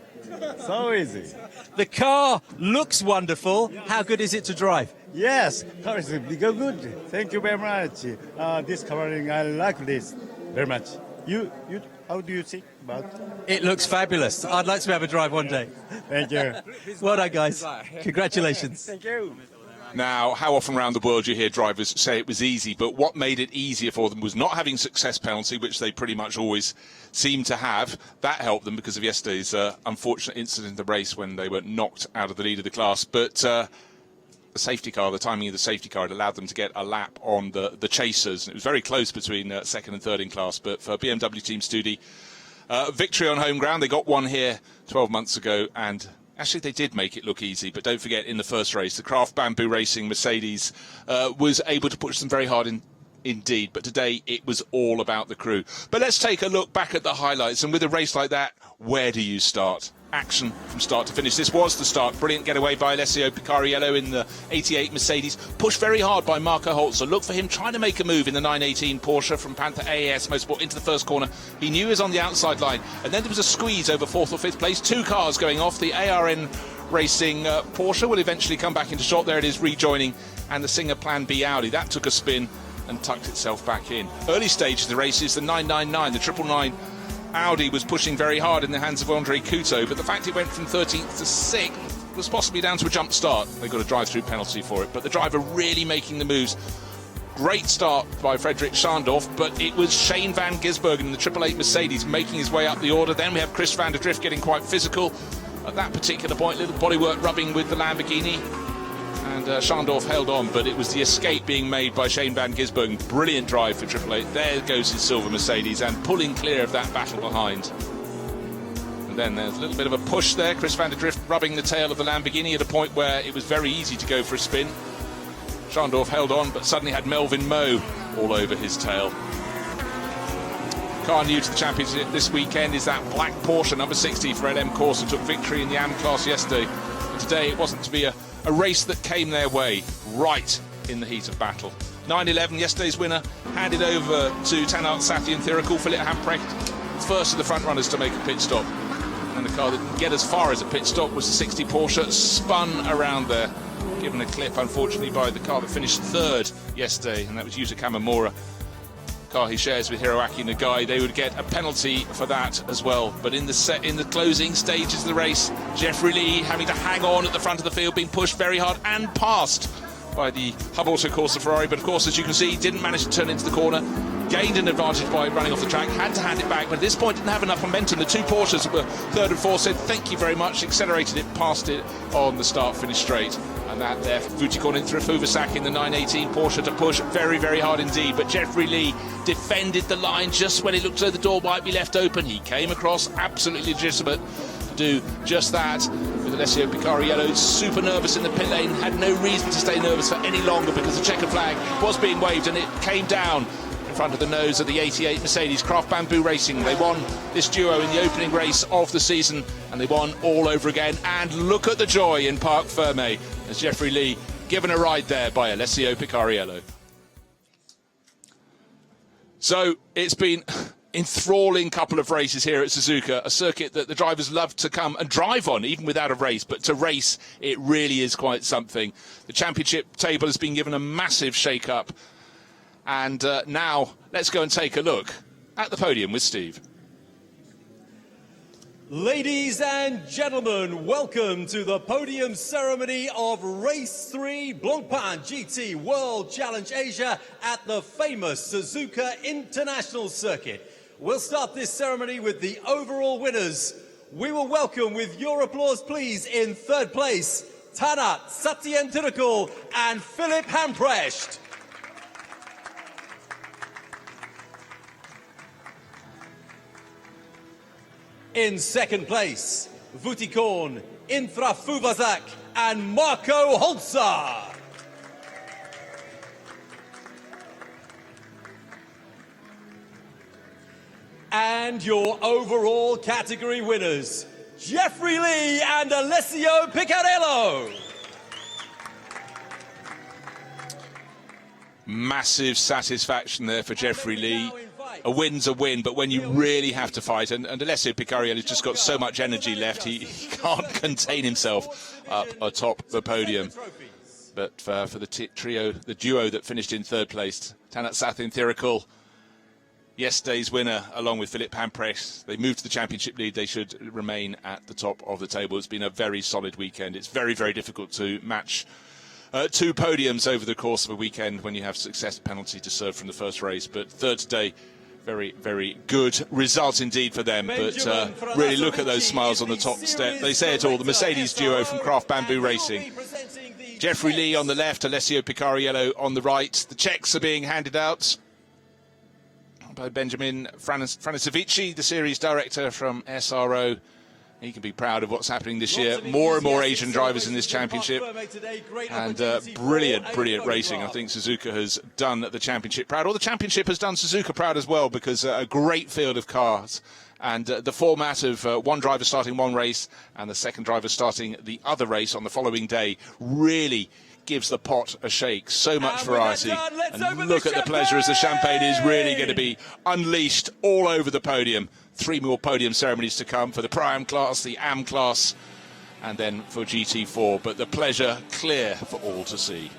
So easy. The car looks wonderful. How good is it to drive? Yes, car is good. Thank you very much. This coloring, I like this very much. You, how do you think about It looks fabulous. I'd like to have a drive one day. Thank you. Well done, guys. Congratulations. Thank you. Now, how often around the world you hear drivers say it was easy, but what made it easier for them was not having success penalty, which they pretty much always seem to have. That helped them because of yesterday's unfortunate incident in the race when they were knocked out of the lead of the class. But the safety car, the timing of the safety car, it allowed them to get a lap on the chasers. And it was very close between second and third in class. But for BMW Team Studi, victory on home ground. They got one here 12 months ago, and actually they did make it look easy. But don't forget, in the first race, the Kraft Bamboo Racing Mercedes was able to push them very hard indeed. But today it was all about the crew. But let's take a look back at the highlights. And with a race like that, where do you start? Action from start to finish. This was the start. Brilliant getaway by Alessio Picariello in the 88 Mercedes. Pushed very hard by Marco Holzer. Look for him trying to make a move in the 918 Porsche from Panther AAS Motorsport into the first corner. He knew he was on the outside line. And then there was a squeeze over 4th or 5th place. Two cars going off. The ARN Racing Porsche will eventually come back into shot. There it is, rejoining. And the Singer Plan B Audi. That took a spin and tucked itself back in. Early stage of the race is the 999, the 999. Audi was pushing very hard in the hands of Andre Couto, but the fact it went from 13th to 6th was possibly down to a jump start. They got a drive-through penalty for it, but the driver really making the moves. Great start by Frederick Schandorf, but it was Shane van Gisbergen in the 888 Mercedes making his way up the order. Then we have Chris van der Drift getting quite physical. At that particular point, little bodywork rubbing with the Lamborghini. And Schandorf held on, but it was the escape being made by Shane van Gisbergen. Brilliant drive for 888. There goes his silver Mercedes, and pulling clear of that battle behind. And then there's a little bit of a push there. Chris van der Drift rubbing the tail of the Lamborghini at a point where it was very easy to go for a spin. Schandorf held on, but suddenly had Melvin Moe all over his tail. Car new to the championship this weekend is that black Porsche number 60 for LM Corse, who took victory in the AM class yesterday. And today it wasn't to be a race that came their way right in the heat of battle. 911, yesterday's winner, handed over to Tanart Sathi and Thierry Philip Hamprecht, first of the front runners to make a pit stop. And the car that didn't get as far as a pit stop was the 60 Porsche, spun around there, given a clip unfortunately by the car that finished third yesterday, and that was Yuta Kamamura. Car he shares with Hiroaki Nagai. They would get a penalty for that as well. But in the closing stages of the race, Jeffrey Lee having to hang on at the front of the field, being pushed very hard and passed by the Hub Auto Corsa Ferrari. But of course, as you can see, didn't manage to turn into the corner. Gained an advantage by running off the track, had to hand it back, but at this point didn't have enough momentum. The two Porsches that were third and fourth said thank you very much, accelerated it, passed it on the start-finish straight. And that left Vutikon Fuvasak in the 918 Porsche to push very, very hard indeed. But Jeffrey Lee defended the line just when it looked as though the door might be left open. He came across absolutely legitimate to do just that. With Alessio Picariello super nervous in the pit lane, had no reason to stay nervous for any longer because the checker flag was being waved and it came down in front of the nose of the 88 Mercedes. Kraft Bamboo Racing, they won this duo in the opening race of the season and they won all over again. And look at the joy in Parc Ferme as Jeffrey Lee given a ride there by Alessio Picariello. So it's been enthralling couple of races here at Suzuka, a circuit that the drivers love to come and drive on, even without a race, but to race, it really is quite something. The championship table has been given a massive shake-up, and now let's go and take a look at the podium with Steve. Ladies and gentlemen, welcome to the podium ceremony of Race 3 Blancpain GT World Challenge Asia at the famous Suzuka International Circuit. We'll start this ceremony with the overall winners. We will welcome, with your applause please, in third place, Tanat Satyendrikul and Philip Hamprecht. In second place, Vutikon, Infrafuvazak and Marco Holzer. And your overall category winners, Jeffrey Lee and Alessio Picariello. Massive satisfaction there for Jeffrey Lee. A win's a win, but when you really have to fight, and Alessio Picariello's just got so much energy left, he can't contain himself up atop the podium. But for the duo that finished in third place, Tanat Sathin Thirikul, yesterday's winner, along with Philippe Hampres, they moved to the championship lead. They should remain at the top of the table. It's been a very solid weekend. It's very, very difficult to match two podiums over the course of a weekend when you have success penalty to serve from the first race. But third today, very, very good result indeed for them. But really look at those smiles on the top step. They say it all. The Mercedes duo from Craft Bamboo Racing. Jeffrey Lee on the left, Alessio Picariello on the right. The checks are being handed out by Benjamin Franicevici, the series director from SRO. He can be proud of what's happening this year. More and more Asian drivers in this championship. And brilliant racing. I think Suzuka has done the championship proud. Or the championship has done Suzuka proud as well, because a great field of cars. And the format of one driver starting one race and the second driver starting the other race on the following day really gives the pot a shake. So much variety. And look at the pleasure as the champagne is really going to be unleashed all over the podium. 3 more podium ceremonies to come for the Pro-Am class, the Am class, and then for GT4. But the pleasure clear for all to see.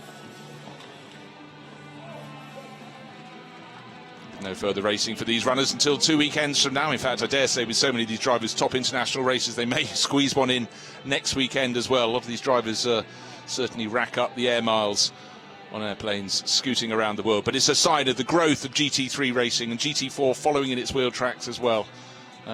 No further racing for these runners until 2 weekends from now. In fact, I dare say with so many of these drivers top international races, they may squeeze one in next weekend as well. A lot of these drivers certainly rack up the air miles on airplanes scooting around the world. But it's a sign of the growth of GT3 racing and GT4 following in its wheel tracks as well.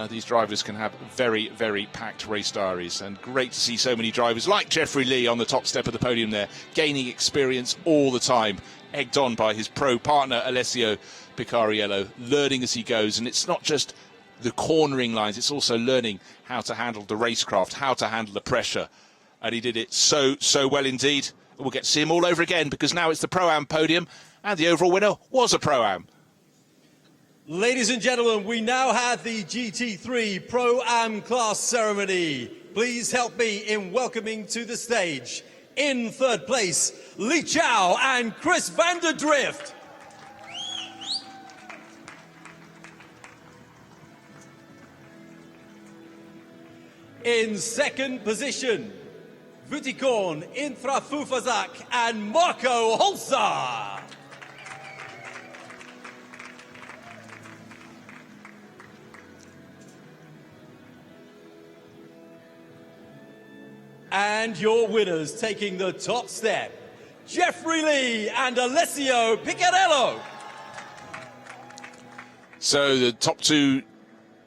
These drivers can have very, very packed race diaries, and great to see so many drivers like Jeffrey Lee on the top step of the podium there, gaining experience all the time, egged on by his pro partner Alessio Picariello, learning as he goes. And it's not just the cornering lines, it's also learning how to handle the racecraft, how to handle the pressure. And he did it so well indeed. We'll get to see him all over again, because now it's the Pro-Am podium, and the overall winner was a Pro-Am. Ladies and gentlemen, we now have the GT3 Pro-Am class ceremony. Please help me in welcoming to the stage, in third place, Li Chao and Chris van der Drift. In second position, Vutikon, Intra Fufazak and Marco Holzer. And your winners taking the top step, Jeffrey Lee and Alessio Picariello. So the top two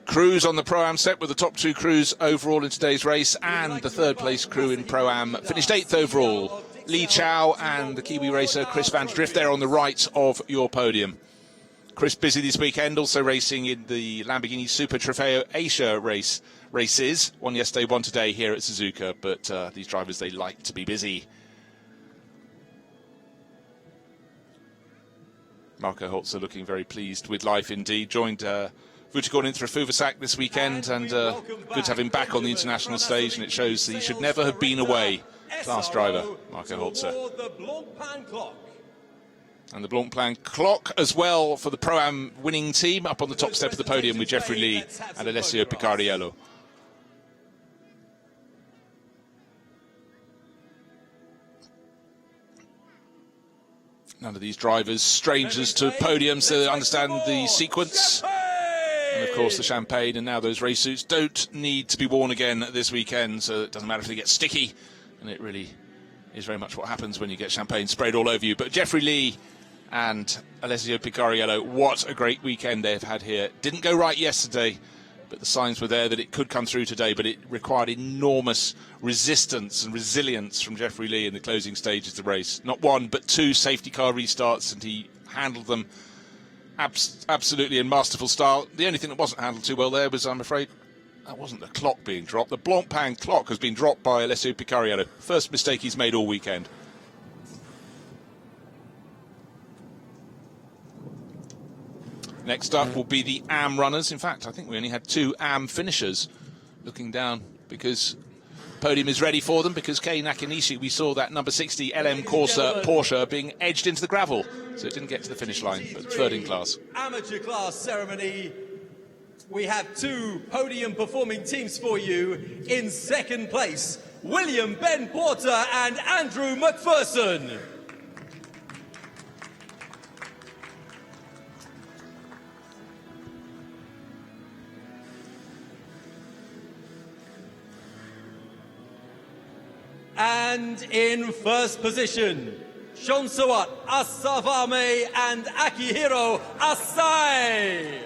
crews on the Pro-Am set were the top two crews overall in today's race, and the third place crew in Pro-Am finished 8th overall. Li Chao and the Kiwi racer Chris van der Drift there on the right of your podium. Chris busy this weekend, also racing in the Lamborghini Super Trofeo Asia races. One yesterday, one today here at Suzuka, but these drivers, they like to be busy. Marco Holzer looking very pleased with life indeed. Joined Vutikon Intra Fuvasak this weekend, and good to have him back on the international stage, and it shows that he should never have been away. Class driver, Marco Holzer. And the Blancpain clock as well for the Pro-Am winning team, up on the top step of the podium with Jeffrey Lee and Alessio Picariello. None of these drivers strangers to podiums, so they understand the sequence. And of course the champagne and now those race suits don't need to be worn again this weekend, so it doesn't matter if they get sticky, and it really is very much what happens when you get champagne sprayed all over you. But Jeffrey Lee and Alessio Picariello, what a great weekend they've had here. Didn't go right yesterday, but the signs were there that it could come through today, but it required enormous resistance and resilience from Jeffrey Lee in the closing stages of the race. Not one, but 2 safety car restarts, and he handled them absolutely in masterful style. The only thing that wasn't handled too well there was, I'm afraid, that wasn't the clock being dropped. The Blancpain clock has been dropped by Alessio Picariello. First mistake he's made all weekend. Next up will be the Am runners. In fact, I think we only had 2 Am finishers looking down, because Podium is ready for them, because Kei Nakanishi, we saw that number 60 LM Corsa Porsche being edged into the gravel, so it didn't get to the finish line, but third in class. Amateur class ceremony. We have 2 podium performing teams for you. In second place, William Ben Porter and Andrew McPherson. And in first position, Shonsawat Asavame and Akihiro Asai.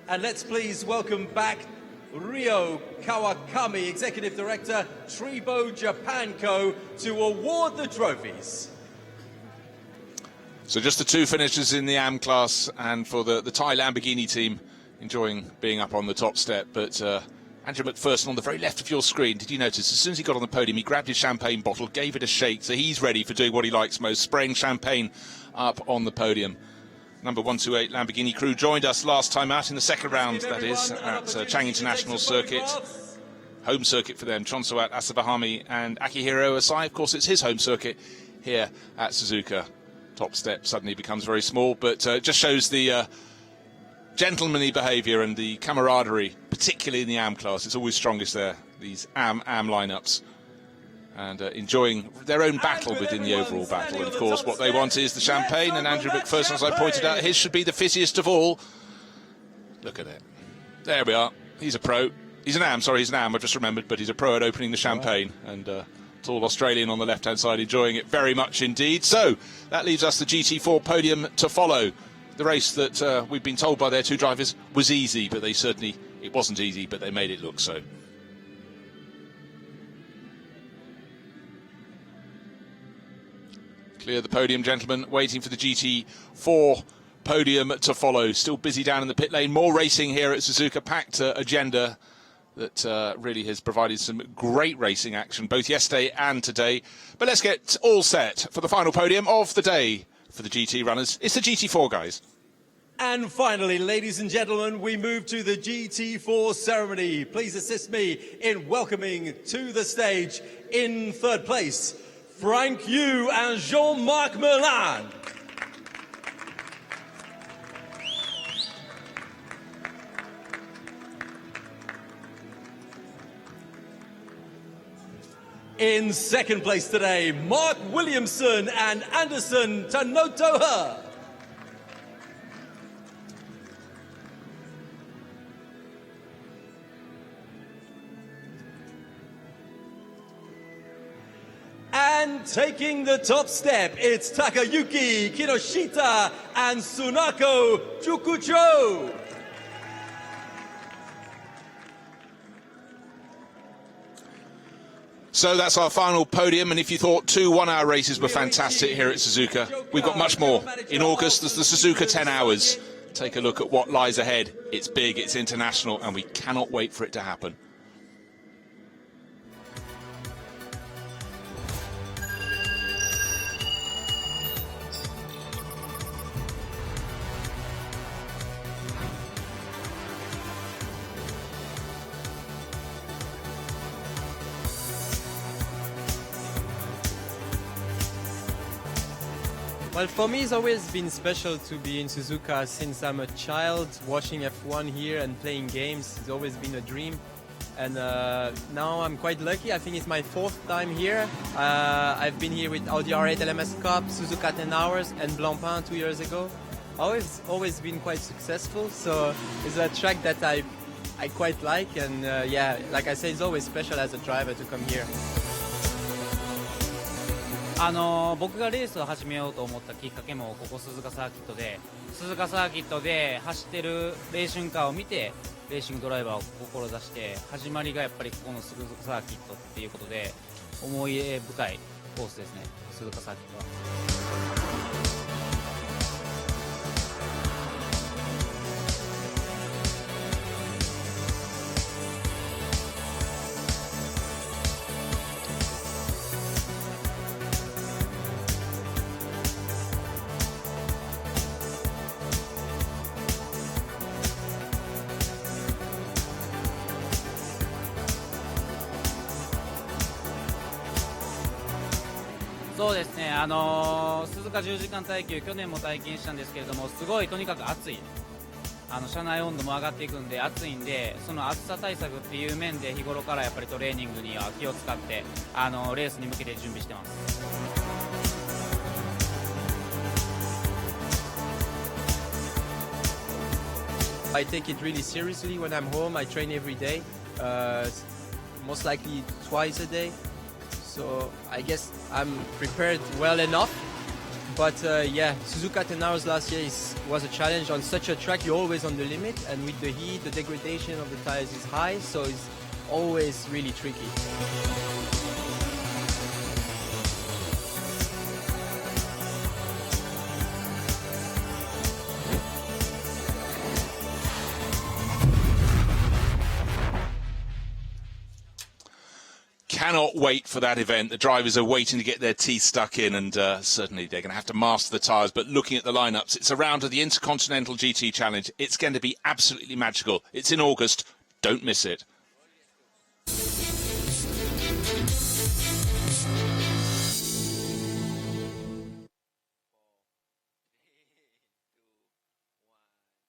And let's please welcome back Ryo Kawakami, Executive Director, Tribo Japan Co., to award the trophies. So just the two finishers in the AM class, and for the Thai Lamborghini team, enjoying being up on the top step. But Andrew McPherson on the very left of your screen, did you notice as soon as he got on the podium, he grabbed his champagne bottle, gave it a shake, so he's ready for doing what he likes most, spraying champagne up on the podium. Number 128 Lamborghini crew joined us last time out in the second round, that is, at Chang International Circuit. Home circuit for them, Chonsawat Asabahami and Akihiro Asai. Of course, it's his home circuit here at Suzuka. Top step suddenly becomes very small, but just shows the gentlemanly behaviour and the camaraderie, particularly in the AM class. It's always strongest there, these AM lineups. And enjoying their own battle within the overall battle. And of course, what they want is the champagne, and Andrew McPherson, as I pointed out, his should be the fizziest of all. Look at it. There we are. He's a pro. He's an AM, I've just remembered, but he's a pro at opening the champagne. And it's all Australian on the left-hand side, enjoying it very much indeed. So, that leaves us the GT4 podium to follow. The race that we've been told by their two drivers was easy, but it wasn't easy, but they made it look so. Clear the podium, gentlemen, waiting for the GT4 podium to follow. Still busy down in the pit lane. More racing here at Suzuka. Packed agenda that really has provided some great racing action, both yesterday and today. But let's get all set for the final podium of the day for the GT runners. It's the GT4 guys. And finally, ladies and gentlemen, we move to the GT4 ceremony. Please assist me in welcoming to the stage, in third place, Frank Yu and Jean-Marc Merlin. In second place today, Mark Williamson and Anderson Tanotoha. And taking the top step, it's Takayuki Kinoshita and Sunako Chukucho. So that's our final podium, and if you thought 2 one-hour races were fantastic here at Suzuka, we've got much more. In August, there's the Suzuka 10 hours. Take a look at what lies ahead. It's big, it's international, and we cannot wait for it to happen. Well, for me, it's always been special to be in Suzuka since I'm a child. Watching F1 here and playing games has always been a dream. And now I'm quite lucky. I think it's my 4th time here. I've been here with Audi R8 LMS Cup, Suzuka 10 Hours, and Blancpain 2 years ago. Always been quite successful. So it's a track that I quite like. And yeah, like I said, it's always special as a driver to come here. 僕がレースを始めようと思ったきっかけもここ鈴鹿サーキットで、鈴鹿サーキットで走ってるレーシングカーを見てレーシングドライバーを志して、始まりがやっぱりここの鈴鹿サーキットっていうことで思い出深いコースですね、鈴鹿サーキットは。そうですね、鈴鹿10時間耐久、去年も体験したんですけれども、すごいとにかく暑い、車内温度も上がっていくんで暑いんで、その暑さ対策っていう面で日頃からやっぱりトレーニングには気を使ってレースに向けて準備してます。I take it really seriously when I'm home. I train every day, most likely twice a day. So I guess I'm prepared well enough. But yeah, Suzuka 10 hours last year was a challenge. On such a track, you're always on the limit, and with the heat, the degradation of the tires is high, so it's always really tricky. Cannot wait for that event. The drivers are waiting to get their teeth stuck in, and certainly they're going to have to master the tyres. But looking at the lineups, it's a round of the Intercontinental GT Challenge. It's going to be absolutely magical. It's in August. Don't miss it.